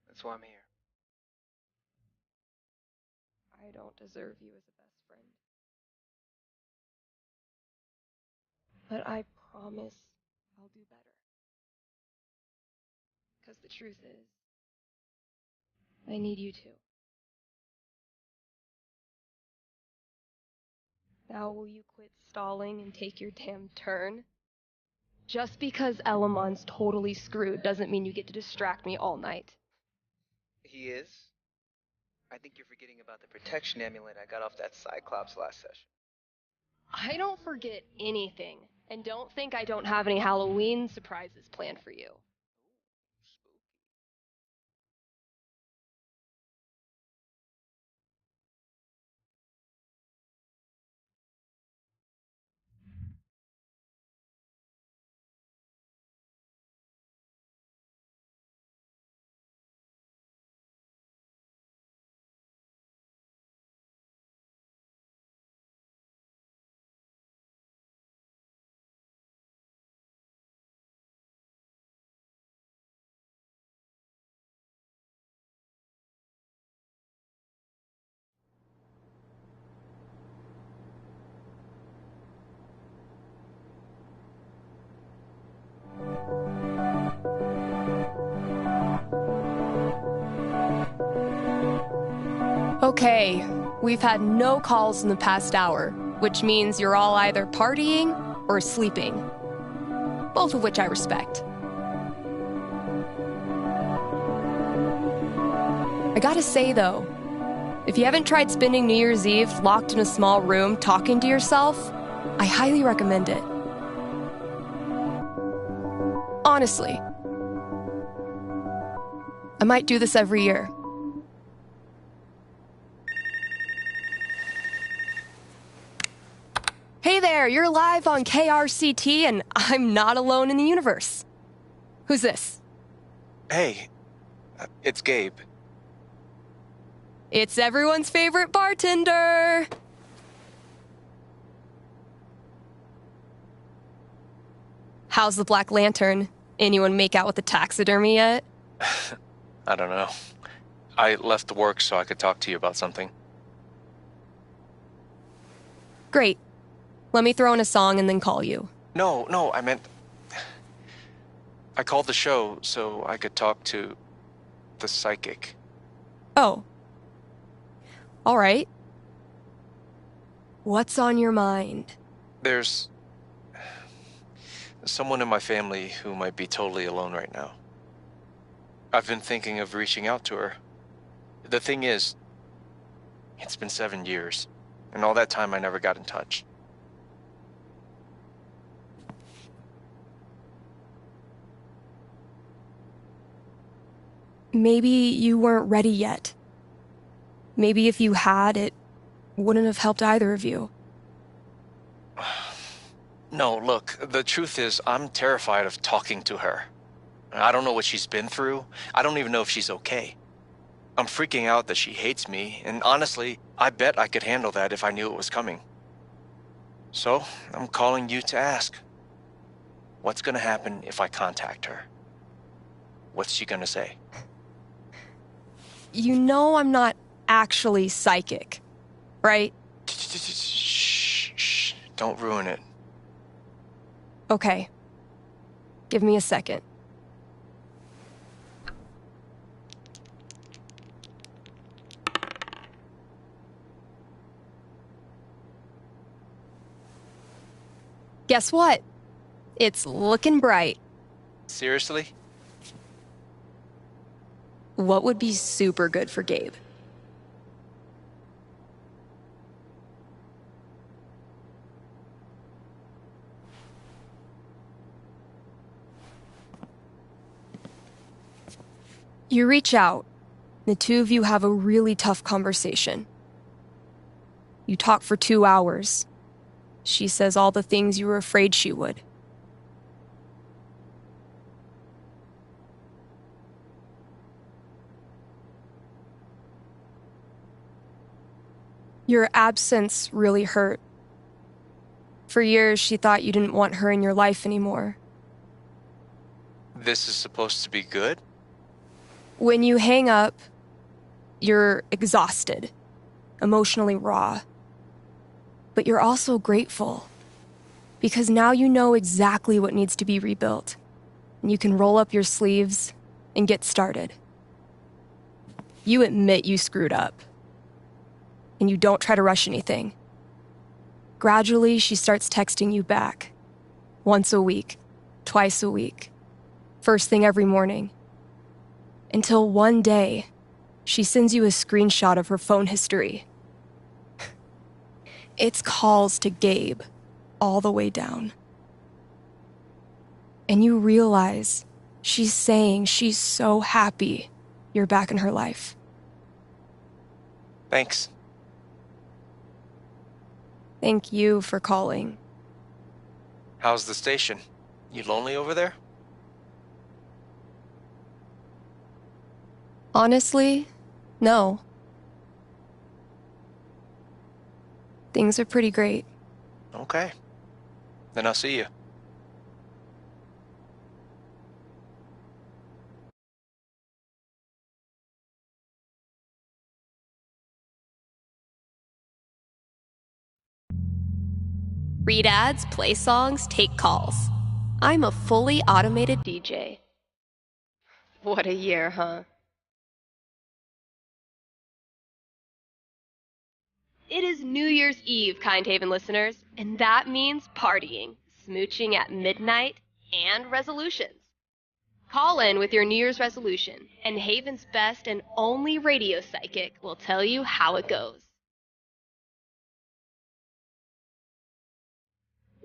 that's why I'm here. I don't deserve you as a best friend. But I promise I'll do better. Because the truth is, I need you to. Now will you quit stalling and take your damn turn? Just because Elamon's totally screwed doesn't mean you get to distract me all night. He is? I think you're forgetting about the protection amulet I got off that Cyclops last session. I don't forget anything, and don't think I don't have any Halloween surprises planned for you. Okay, we've had no calls in the past hour, which means you're all either partying or sleeping. Both of which I respect. I gotta say though, if you haven't tried spending New Year's Eve locked in a small room talking to yourself, I highly recommend it. Honestly. I might do this every year. Hey there, you're live on KRCT, and I'm not alone in the universe. Who's this? Hey, it's Gabe. It's everyone's favorite bartender. How's the Black Lantern? Anyone make out with the taxidermy yet? I don't know. I left work so I could talk to you about something. Great. Let me throw in a song and then call you. No, I meant... I called the show so I could talk to the psychic. Oh. All right. What's on your mind? There's someone in my family who might be totally alone right now. I've been thinking of reaching out to her. The thing is, it's been 7 years, and all that time I never got in touch. Maybe you weren't ready yet. Maybe if you had, it wouldn't have helped either of you. No, look, the truth is I'm terrified of talking to her. I don't know what she's been through. I don't even know if she's okay. I'm freaking out that she hates me, and honestly, I bet I could handle that if I knew it was coming. So, I'm calling you to ask. What's gonna happen if I contact her? What's she gonna say? You know I'm not actually psychic, right? Shh. Don't ruin it. Okay. Give me a second. Guess what? It's looking bright. Seriously? What would be super good for Gabe? You reach out. The two of you have a really tough conversation. You talk for 2 hours. She says all the things you were afraid she would. Your absence really hurt. For years, she thought you didn't want her in your life anymore. This is supposed to be good? When you hang up, you're exhausted, emotionally raw. But you're also grateful, because now you know exactly what needs to be rebuilt, and you can roll up your sleeves and get started. You admit you screwed up, and you don't try to rush anything. Gradually, she starts texting you back. Once a week, twice a week, first thing every morning. Until one day, she sends you a screenshot of her phone history. It's calls to Gabe, all the way down. And you realize she's saying she's so happy you're back in her life. Thanks. Thank you for calling. How's the station? You lonely over there? Honestly, no. Things are pretty great. Okay. Then I'll see you. Read ads, play songs, take calls. I'm a fully automated DJ. What a year, huh? It is New Year's Eve, Kind Haven listeners, and that means partying, smooching at midnight, and resolutions. Call in with your New Year's resolution, and Haven's best and only radio psychic will tell you how it goes.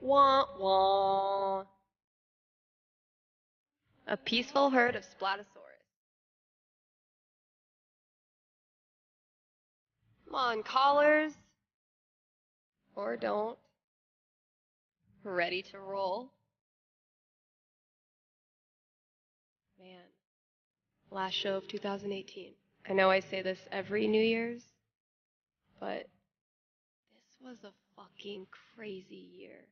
Wah wah. A peaceful herd of Splatosaurus. Come on, callers. Or don't. Ready to roll. Man, last show of 2018. I know I say this every New Year's, but this was a fucking crazy year.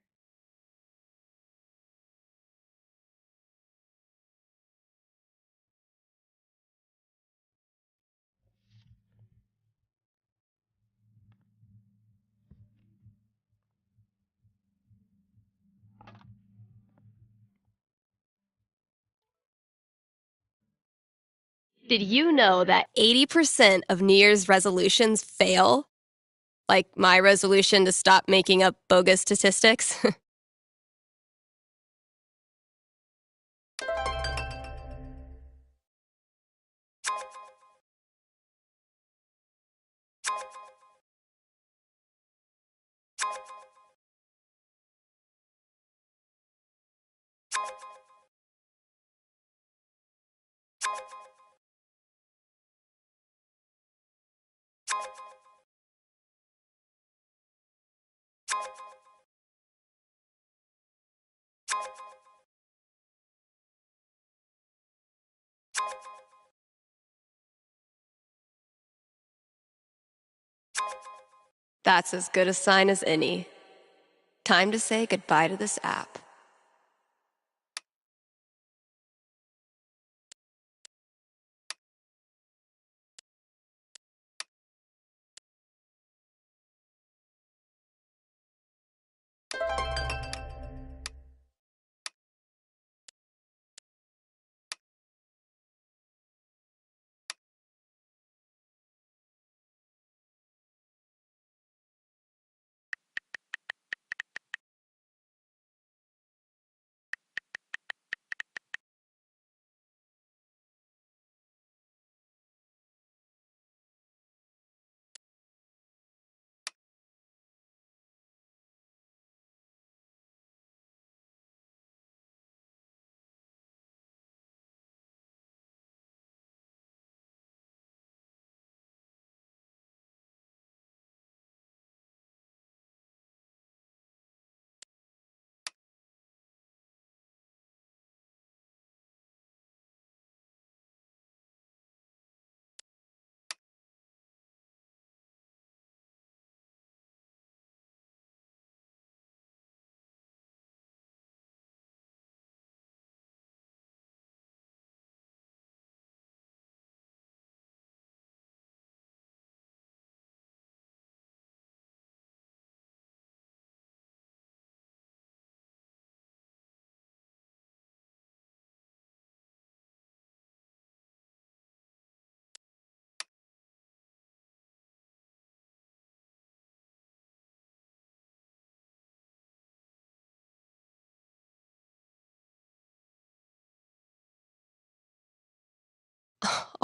Did you know that 80% of New Year's resolutions fail? Like my resolution to stop making up bogus statistics? That's as good a sign as any. Time to say goodbye to this app.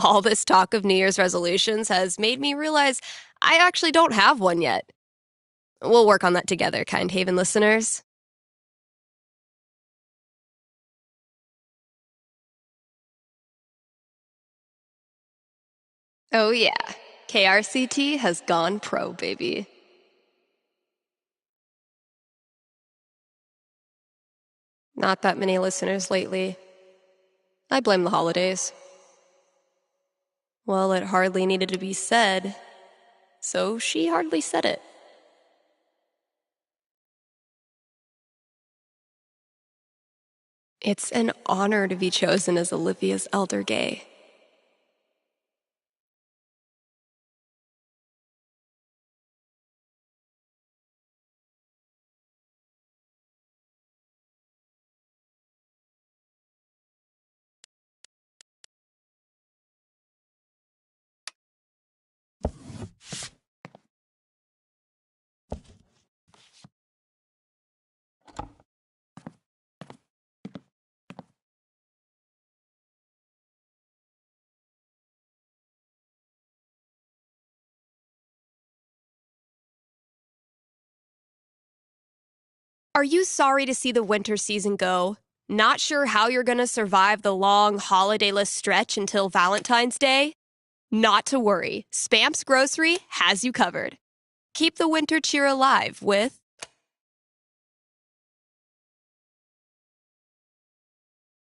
All this talk of New Year's resolutions has made me realize I actually don't have one yet. We'll work on that together, Kind Haven listeners. Oh yeah, KRCT has gone pro, baby. Not that many listeners lately. I blame the holidays. Well, it hardly needed to be said, so she hardly said it. It's an honor to be chosen as Olivia's elder gay. Are you sorry to see the winter season go? Not sure how you're going to survive the long holidayless stretch until Valentine's Day? Not to worry, Spamps Grocery has you covered. Keep the winter cheer alive with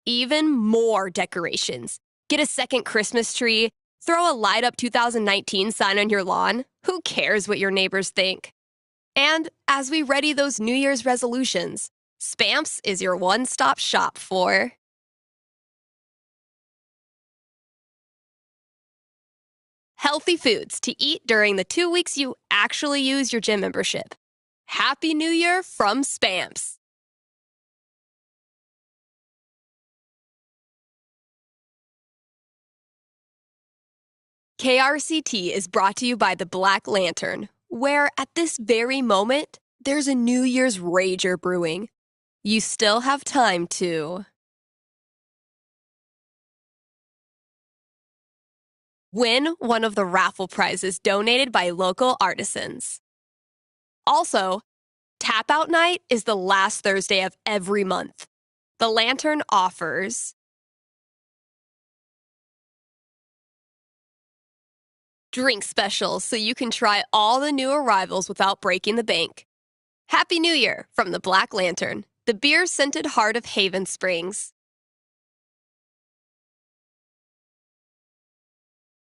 even more decorations. Get a second Christmas tree, throw a light up 2019 sign on your lawn. Who cares what your neighbors think? And as we ready those New Year's resolutions, Spamps is your one-stop shop for healthy foods to eat during the 2 weeks you actually use your gym membership. Happy New Year from Spamps. KRCT is brought to you by the Black Lantern, where at this very moment, there's a New Year's rager brewing. You still have time to win one of the raffle prizes donated by local artisans. Also, Tap Out Night is the last Thursday of every month. The Lantern offers drink specials so you can try all the new arrivals without breaking the bank. Happy New Year from the Black Lantern, the beer-scented heart of Haven Springs.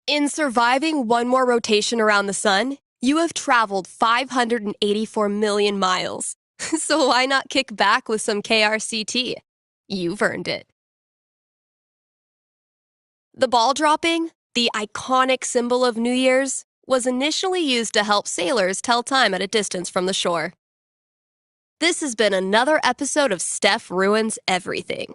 In surviving one more rotation around the sun, you have traveled 584 million miles. So why not kick back with some KRCT? You've earned it. The ball dropping, the iconic symbol of New Year's, was initially used to help sailors tell time at a distance from the shore. This has been another episode of Steph Ruins Everything.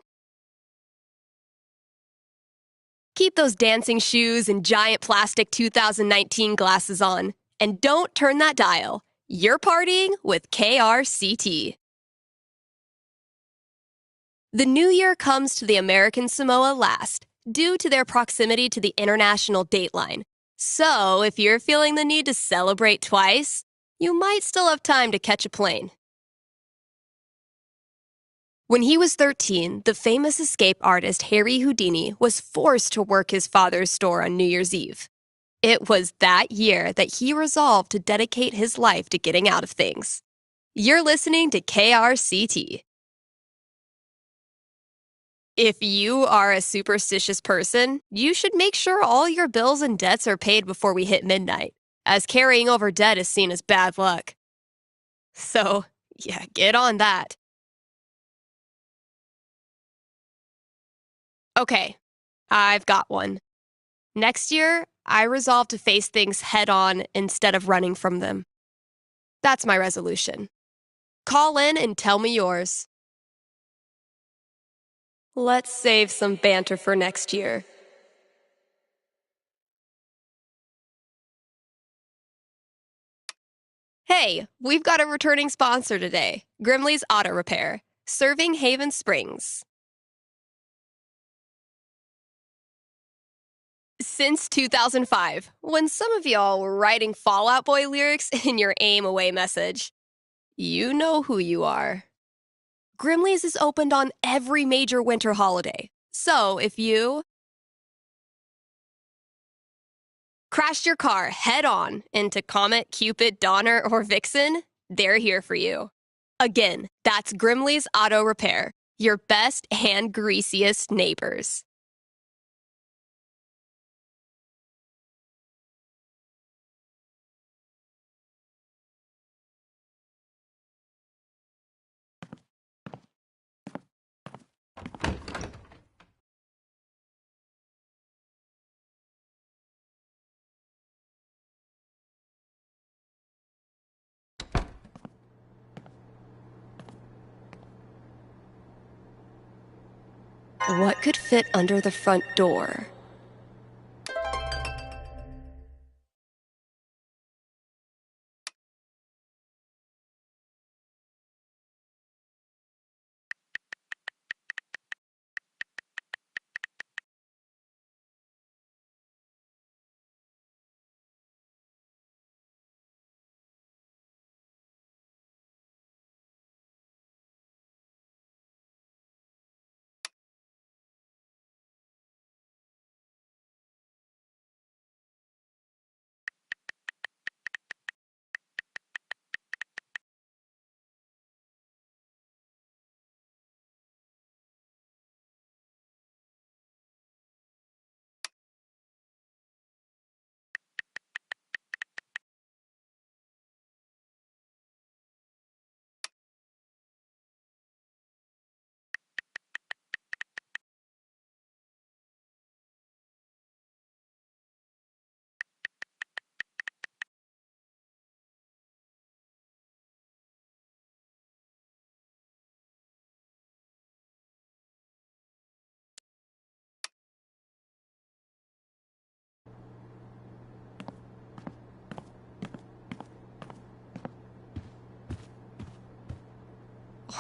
Keep those dancing shoes and giant plastic 2019 glasses on. And don't turn that dial. You're partying with KRCT. The new year comes to the American Samoa last, due to their proximity to the international dateline. So, if you're feeling the need to celebrate twice, you might still have time to catch a plane. When he was 13, the famous escape artist Harry Houdini was forced to work his father's store on New Year's Eve. It was that year that he resolved to dedicate his life to getting out of things. You're listening to KRCT. If you are a superstitious person, you should make sure all your bills and debts are paid before we hit midnight, as carrying over debt is seen as bad luck. So, yeah, get on that. Okay, I've got one. Next year, I resolve to face things head-on instead of running from them. That's my resolution. Call in and tell me yours. Let's save some banter for next year. Hey, we've got a returning sponsor today, Grimley's Auto Repair, serving Haven Springs. Since 2005, when some of y'all were writing Fall Out Boy lyrics in your aim away message. You know who you are. Grimley's is opened on every major winter holiday. So if you crashed your car head-on into Comet, Cupid, Donner, or Vixen, they're here for you. Again, that's Grimley's Auto Repair, your best and greasiest neighbors. What could fit under the front door?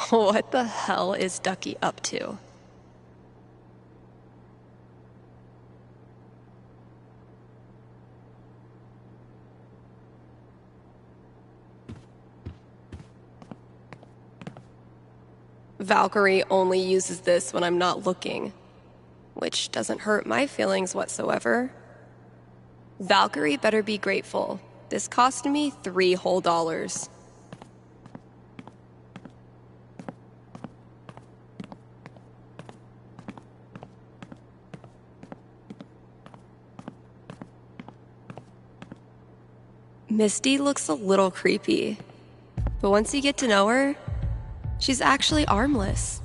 What the hell is Ducky up to? Valkyrie only uses this when I'm not looking, which doesn't hurt my feelings whatsoever. Valkyrie better be grateful. This cost me $3 whole. Misty looks a little creepy, but once you get to know her, she's actually armless.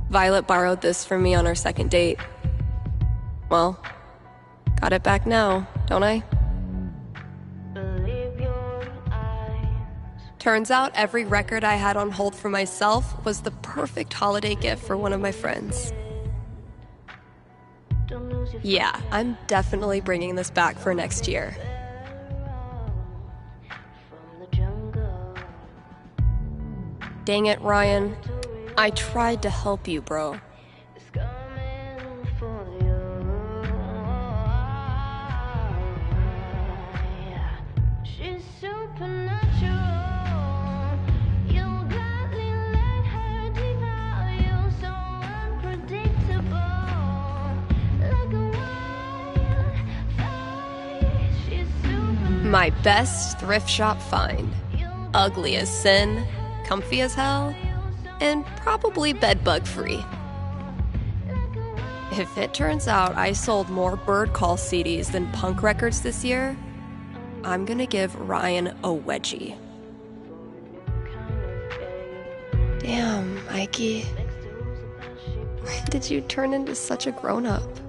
Violet borrowed this from me on our second date. Well, got it back now, don't I? Turns out every record I had on hold for myself was the perfect holiday gift for one of my friends. Yeah, I'm definitely bringing this back for next year. Dang it, Ryan. I tried to help you, bro. My best thrift shop find. Ugly as sin, comfy as hell, and probably bedbug free. If it turns out I sold more Bird Call CDs than punk records this year, I'm gonna give Ryan a wedgie. Damn, Mikey. When did you turn into such a grown-up?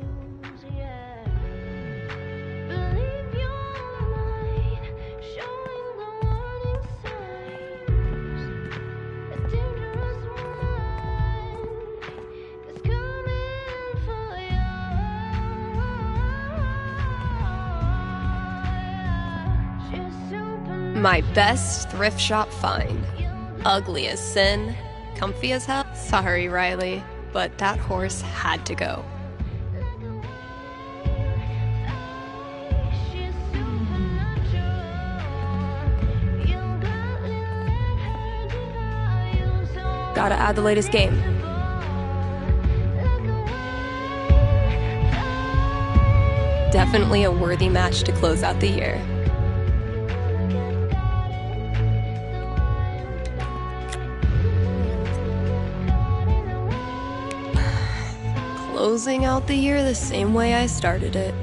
My best thrift shop find. Ugly as sin, comfy as hell. Sorry, Riley, but that horse had to go. Gotta add the latest game. Definitely a worthy match to close out the year. Closing out the year the same way I started it.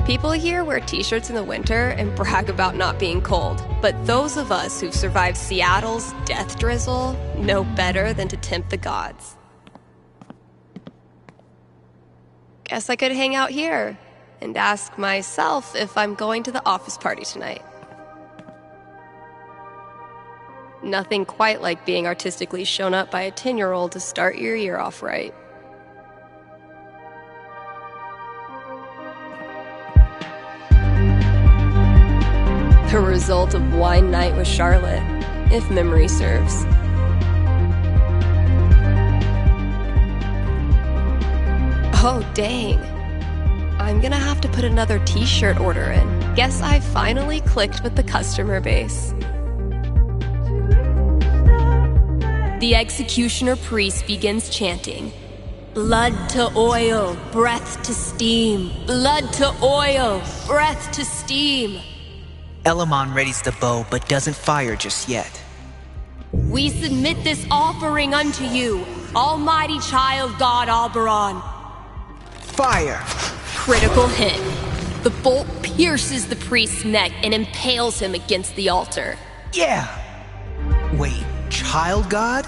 People here wear t-shirts in the winter and brag about not being cold, but those of us who've survived Seattle's death drizzle know better than to tempt the gods. Guess I could hang out here and ask myself if I'm going to the office party tonight. Nothing quite like being artistically shown up by a 10-year-old to start your year off right. The result of wine night with Charlotte, if memory serves. Oh, dang. I'm gonna have to put another t-shirt order in. Guess I finally clicked with the customer base. The executioner priest begins chanting, "Blood to oil, breath to steam. Blood to oil, breath to steam." Elamon readies the bow, but doesn't fire just yet. "We submit this offering unto you, almighty child god Alberon." Fire! Critical hit. The bolt pierces the priest's neck and impales him against the altar. Yeah! Wait, child god?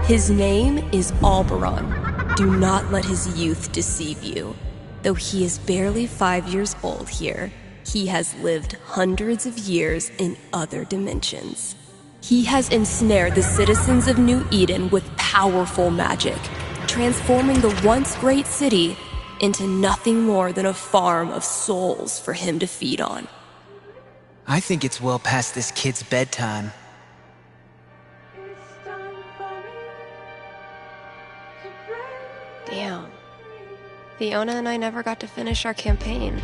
His name is Alberon. Do not let his youth deceive you. Though he is barely 5 years old here, he has lived hundreds of years in other dimensions. He has ensnared the citizens of New Eden with powerful magic, transforming the once great city into nothing more than a farm of souls for him to feed on. I think it's well past this kid's bedtime. Damn. Fiona and I never got to finish our campaign.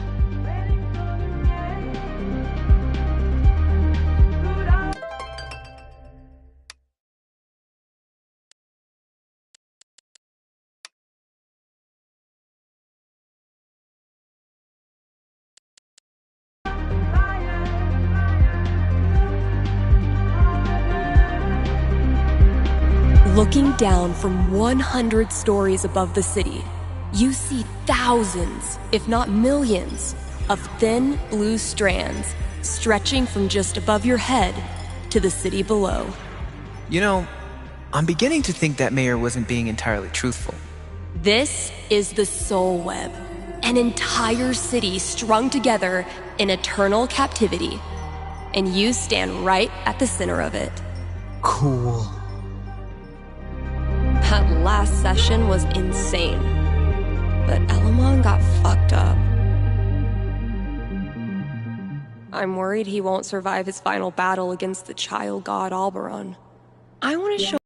Looking down from 100 stories above the city, you see thousands, if not millions, of thin blue strands stretching from just above your head to the city below. You know, I'm beginning to think that mayor wasn't being entirely truthful. This is the Soul Web, an entire city strung together in eternal captivity, and you stand right at the center of it. Cool. That last session was insane, but Elamon got fucked up. I'm worried he won't survive his final battle against the child god Alberon. I want to show.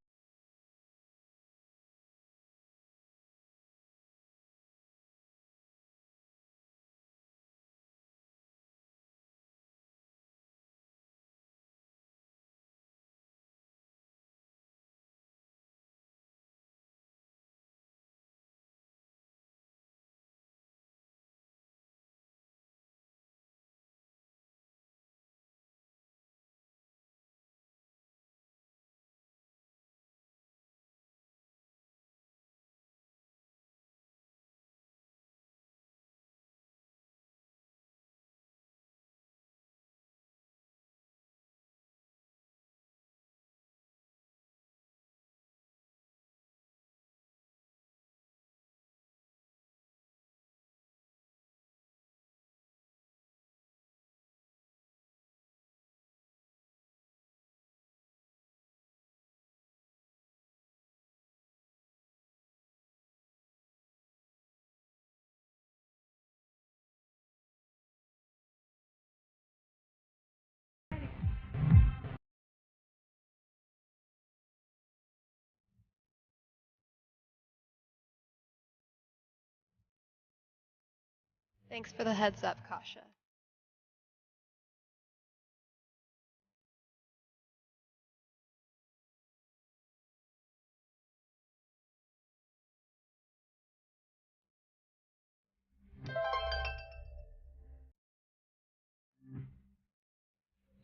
Thanks for the heads up, Kasha.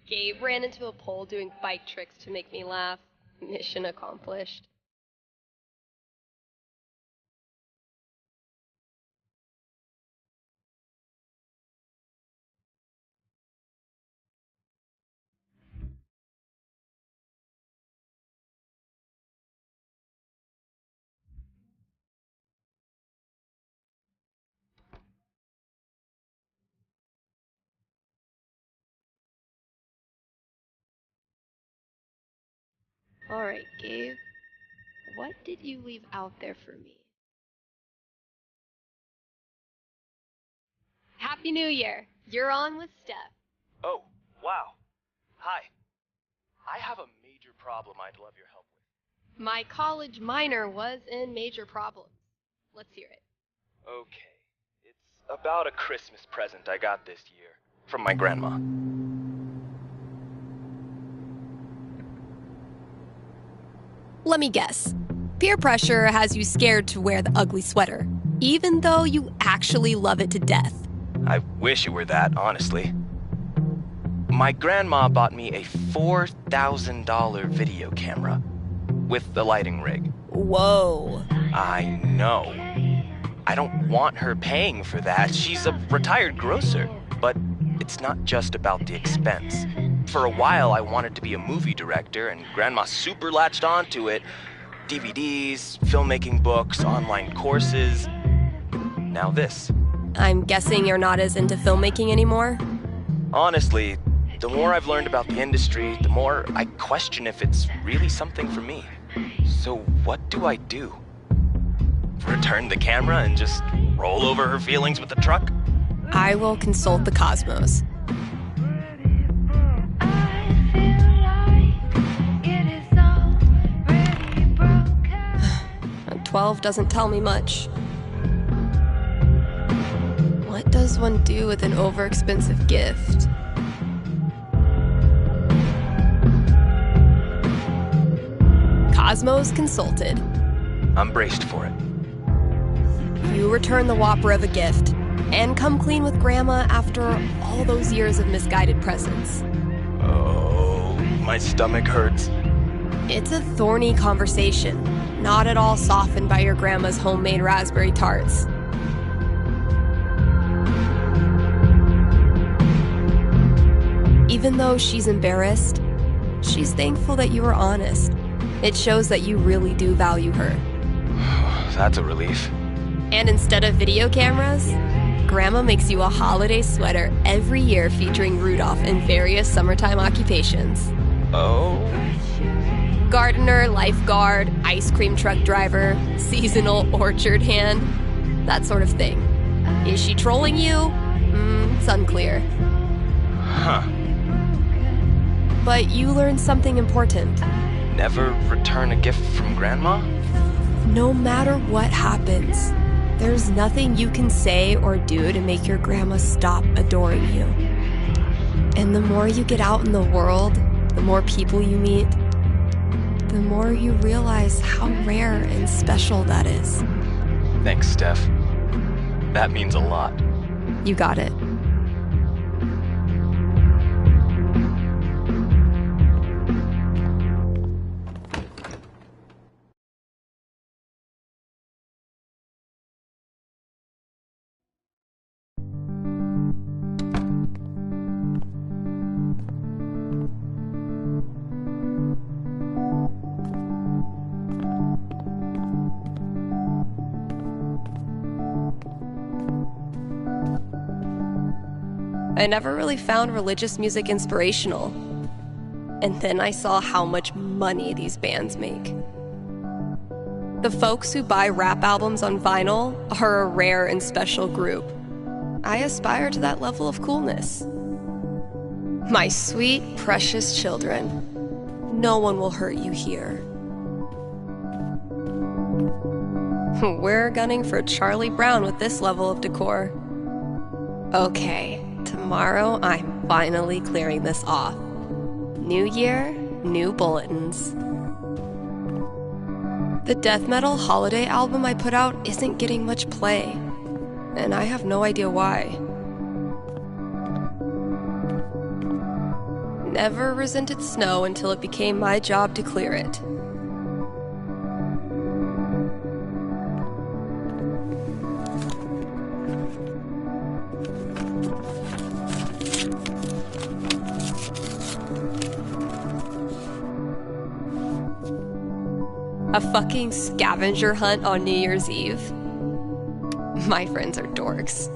Gabe ran into a pole doing bike tricks to make me laugh. Mission accomplished. Alright, Gabe. What did you leave out there for me? Happy New Year! You're on with Steph. Oh, wow. Hi. I have a major problem I'd love your help with. My college minor was in major problems. Let's hear it. Okay. It's about a Christmas present I got this year from my grandma. Let me guess. Peer pressure has you scared to wear the ugly sweater, even though you actually love it to death. I wish it were that, honestly. My grandma bought me a $4,000 video camera with the lighting rig. Whoa. I know. I don't want her paying for that. She's a retired grocer. But it's not just about the expense. For a while, I wanted to be a movie director, and Grandma super latched onto it. DVDs, filmmaking books, online courses. Now this. I'm guessing you're not as into filmmaking anymore? Honestly, the more I've learned about the industry, the more I question if it's really something for me. So what do I do? Return the camera and just roll over her feelings with the truck? I will consult the cosmos. 12 doesn't tell me much. What does one do with an overexpensive gift? Cosmos consulted. I'm braced for it. You return the whopper of a gift and come clean with Grandma after all those years of misguided presents. Oh, my stomach hurts. It's a thorny conversation, not at all softened by your grandma's homemade raspberry tarts. Even though she's embarrassed, she's thankful that you were honest. It shows that you really do value her. That's a relief. And instead of video cameras, Grandma makes you a holiday sweater every year featuring Rudolph in various summertime occupations. Oh? Gardener, lifeguard, ice cream truck driver, seasonal orchard hand, that sort of thing. Is she trolling you? It's unclear. Huh. But you learned something important. Never return a gift from Grandma? No matter what happens, there's nothing you can say or do to make your grandma stop adoring you. And the more you get out in the world, the more people you meet, the more you realize how rare and special that is. Thanks, Steph. That means a lot. You got it. I never really found religious music inspirational. And then I saw how much money these bands make. The folks who buy rap albums on vinyl are a rare and special group. I aspire to that level of coolness. My sweet, precious children, no one will hurt you here. We're gunning for Charlie Brown with this level of decor. Okay. Tomorrow, I'm finally clearing this off. New year, new bulletins. The death metal holiday album I put out isn't getting much play, and I have no idea why. Never resented snow until it became my job to clear it. A fucking scavenger hunt on New Year's Eve? My friends are dorks.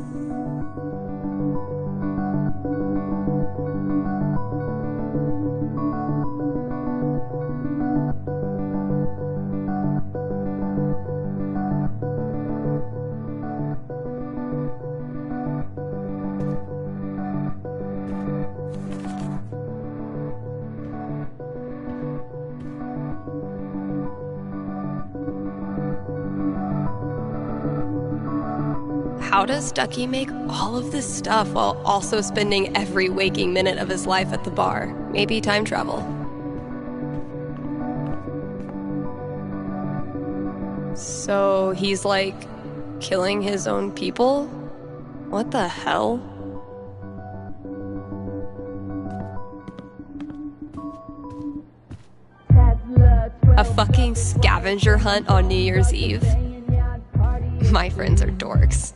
How does Ducky make all of this stuff while also spending every waking minute of his life at the bar? Maybe time travel. So he's like killing his own people? What the hell? A fucking scavenger hunt on New Year's Eve? My friends are dorks.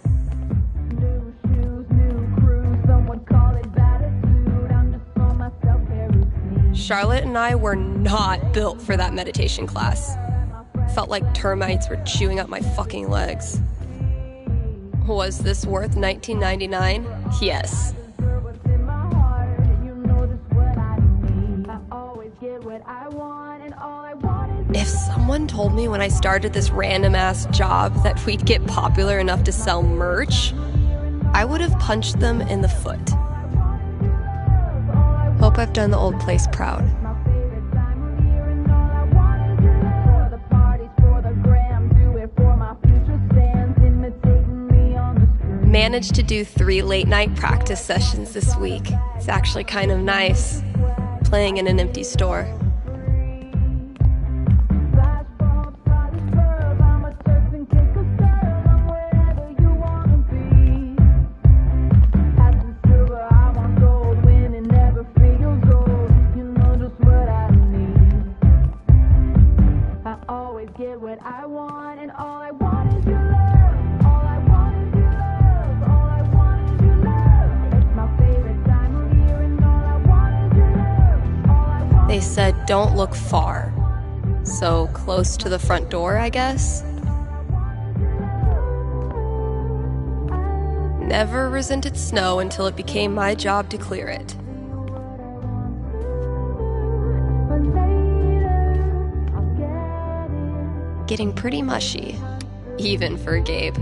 Charlotte and I were not built for that meditation class. Felt like termites were chewing up my fucking legs. Was this worth $19.99? Yes. If someone told me when I started this random-ass job that we'd get popular enough to sell merch, I would have punched them in the foot. Hope I've done the old place proud. Managed to do 3 late-night practice sessions this week. It's actually kind of nice, playing in an empty store. They said don't look far. So close to the front door, I guess? Never resented snow until it became my job to clear it. Getting pretty mushy, even for Gabe.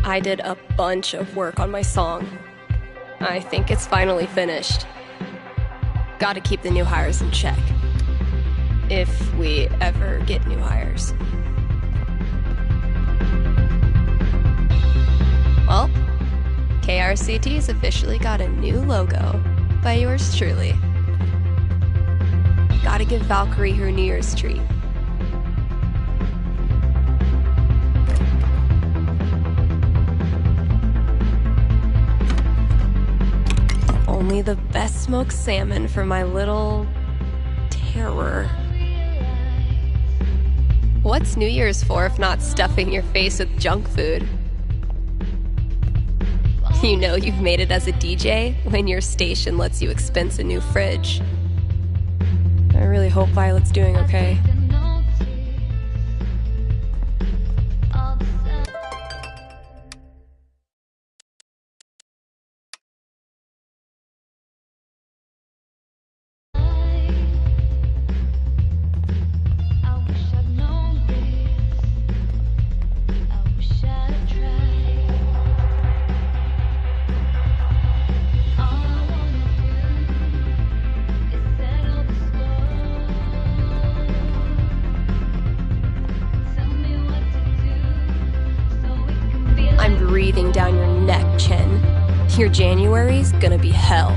I did a bunch of work on my song. I think it's finally finished. Gotta keep the new hires in check. If we ever get new hires. Well, KRCT's officially got a new logo by yours truly. Gotta give Valkyrie her New Year's treat. Only the best smoked salmon for my little terror. What's New Year's for if not stuffing your face with junk food? You know you've made it as a DJ when your station lets you expense a new fridge. I really hope Violet's doing okay. I'm breathing down your neck, Chen. Your January's gonna be hell.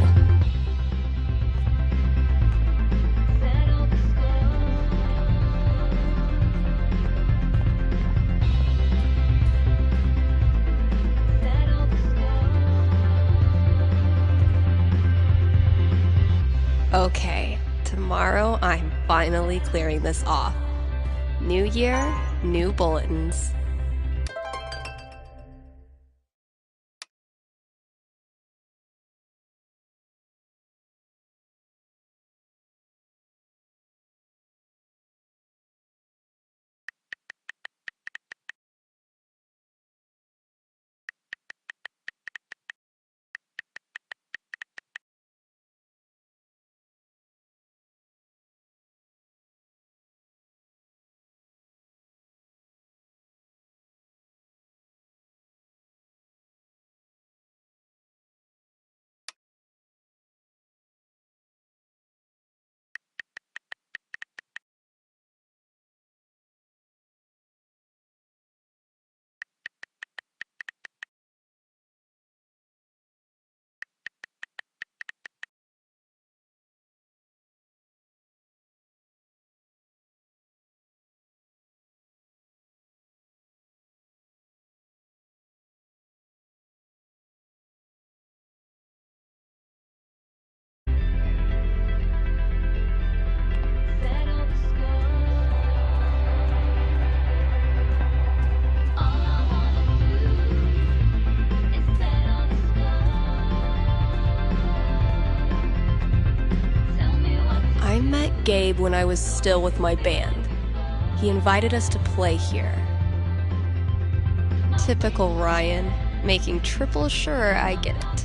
Okay, tomorrow I'm finally clearing this off. New year, new bulletins. I met Gabe when I was still with my band. He invited us to play here. Typical Ryan, making triple sure I get it.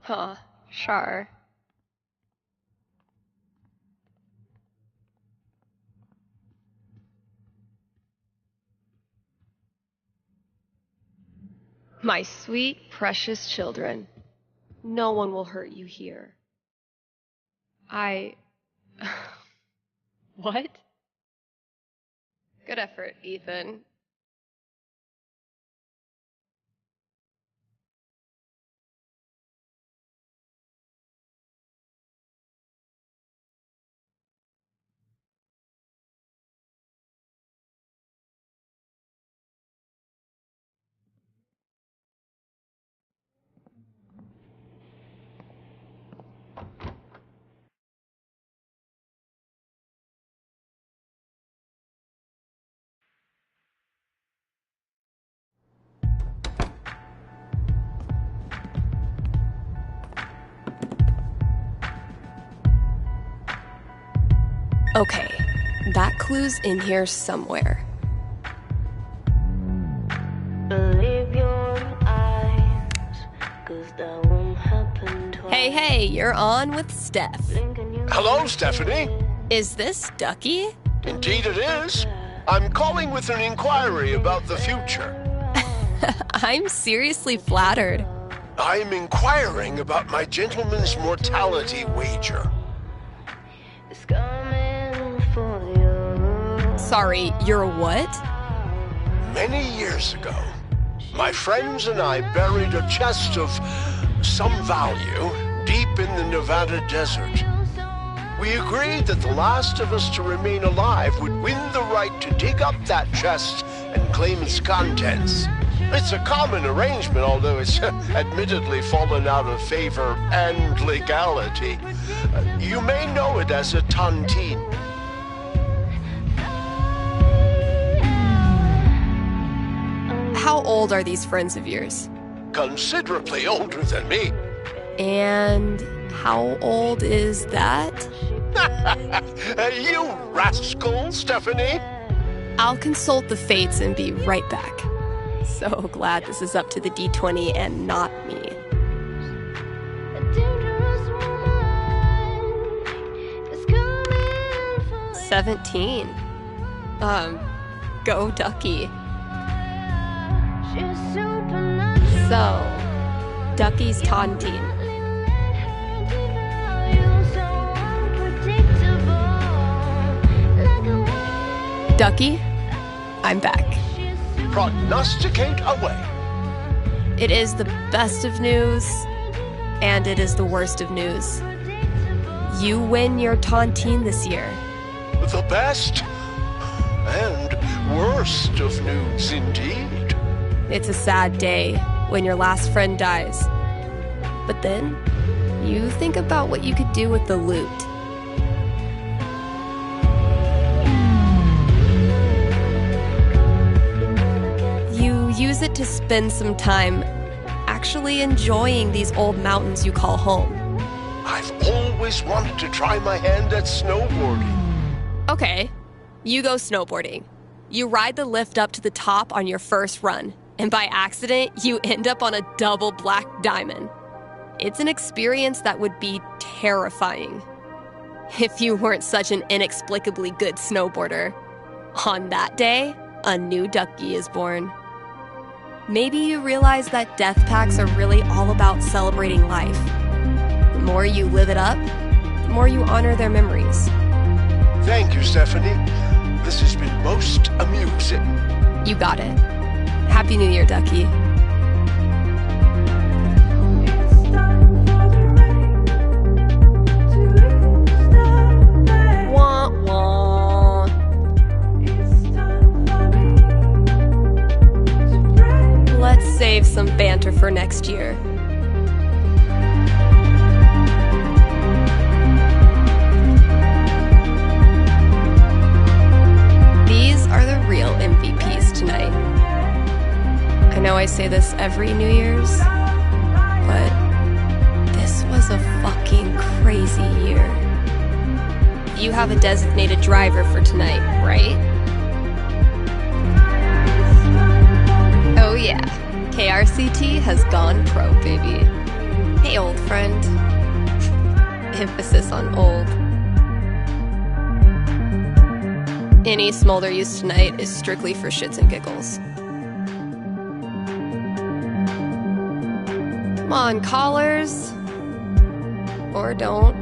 Huh, sure. My sweet, precious children, no one will hurt you here. What? Good effort, Ethan. Okay, that clue's in here somewhere. Believe your eyes, 'cause that won't happen twice. Hey, you're on with Steph. Hello, Stephanie. Is this Ducky? Indeed it is. I'm calling with an inquiry about the future. I'm seriously flattered. I'm inquiring about my gentleman's mortality wager. Sorry, you're what? Many years ago, my friends and I buried a chest of some value deep in the Nevada desert. We agreed that the last of us to remain alive would win the right to dig up that chest and claim its contents. It's a common arrangement, although it's admittedly fallen out of favor and legality. You may know it as a tontine. How old are these friends of yours? Considerably older than me. And how old is that? You rascal, Stephanie. I'll consult the fates and be right back. So glad this is up to the D20 and not me. "17. Go Ducky. So, Ducky's tontine. Ducky, I'm back. Prognosticate away. It is the best of news, and it is the worst of news. You win your tontine this year. The best and worst of news, indeed. It's a sad day when your last friend dies. But then, you think about what you could do with the loot. You use it to spend some time actually enjoying these old mountains you call home. I've always wanted to try my hand at snowboarding. Okay, you go snowboarding. You ride the lift up to the top on your first run, and by accident, you end up on a double black diamond. It's an experience that would be terrifying if you weren't such an inexplicably good snowboarder. On that day, a new Ducky is born. Maybe you realize that death packs are really all about celebrating life. The more you live it up, the more you honor their memories. Thank you, Stephanie. This has been most amusing. You got it. Happy New Year, Ducky. Wah, wah. Let's save some banter for next year. These are the real MVPs tonight. I know I say this every New Year's, but this was a fucking crazy year. You have a designated driver for tonight, right? Oh yeah, KRCT has gone pro, baby. Hey, old friend. Emphasis on old. Any smolder used tonight is strictly for shits and giggles. Come on, callers. Or don't.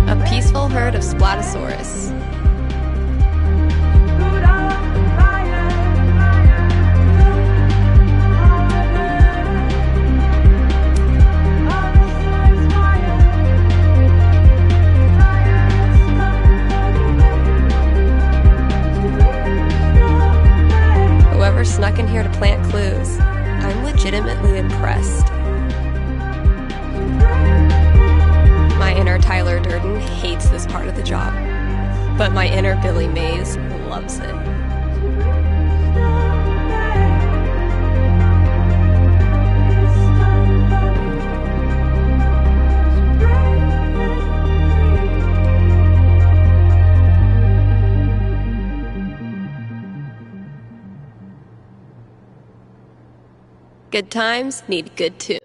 A peaceful herd of Splatosaurus. Whoever snuck in here to plant clues, I'm legitimately impressed. My inner Tyler Durden hates this part of the job, but my inner Billy Mays loves it. Good times need good tunes.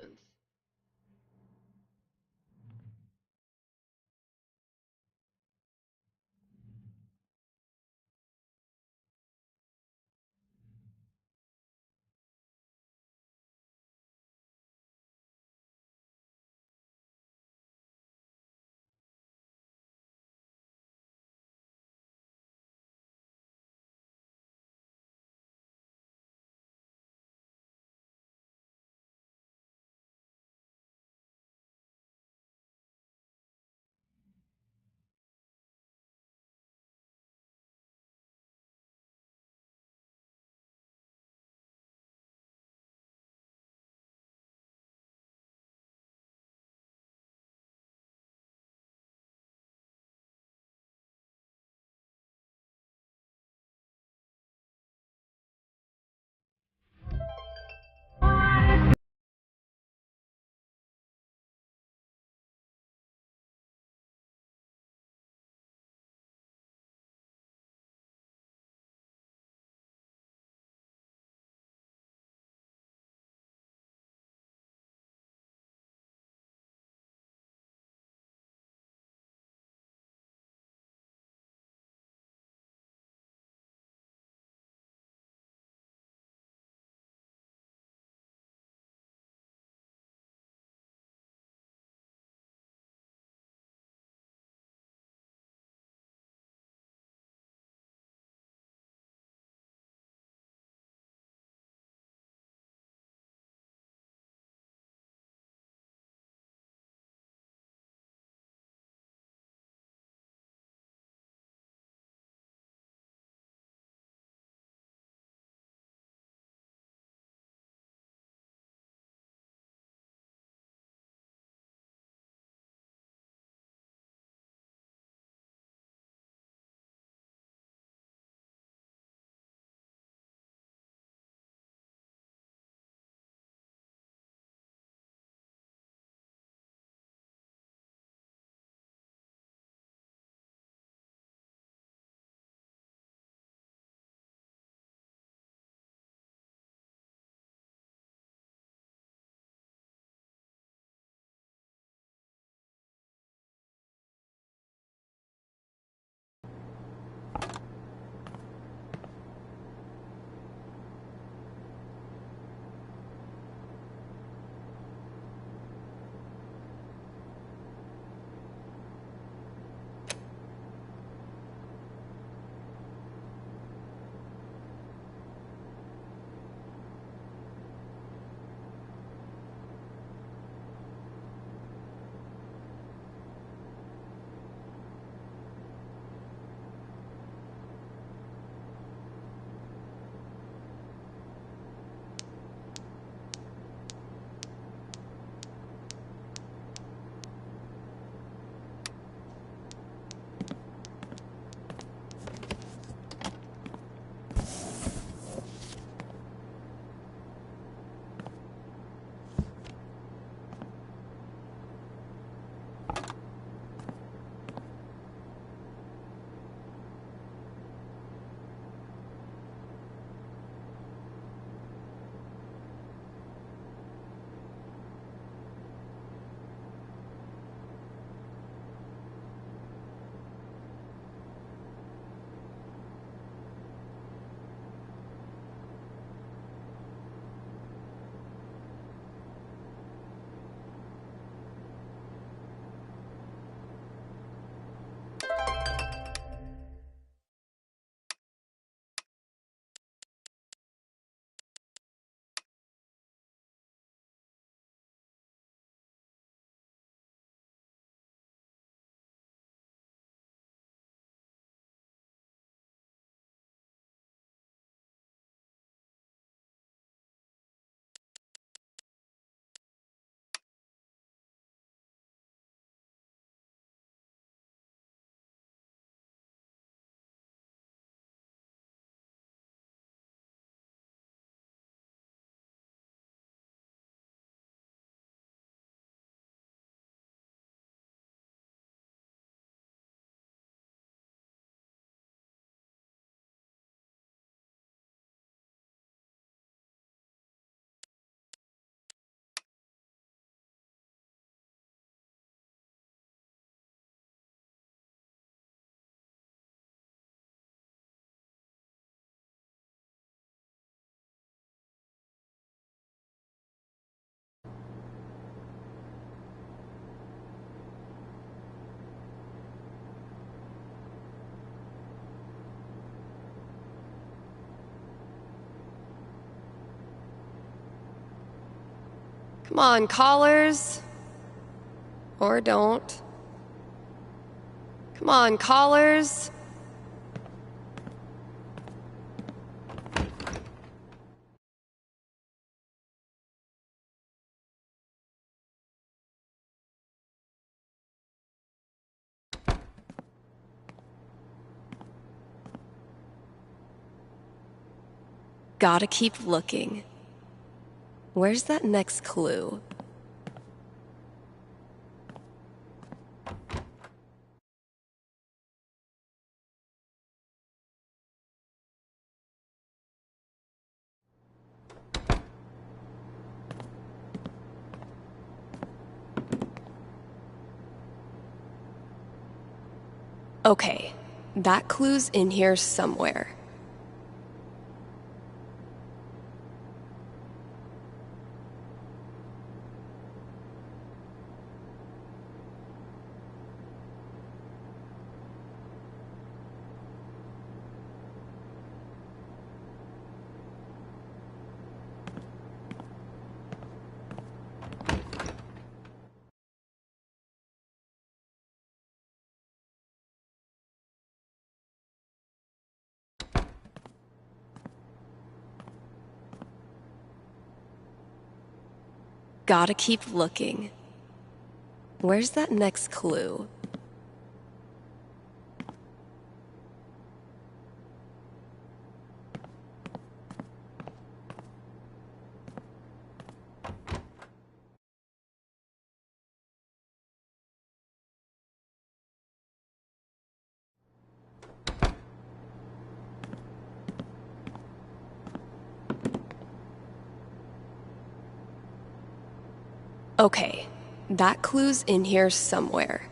Come on, callers. Or don't. Come on, callers. Gotta keep looking. Where's that next clue? Okay, that clue's in here somewhere. Gotta keep looking. Where's that next clue? Okay, that clue's in here somewhere.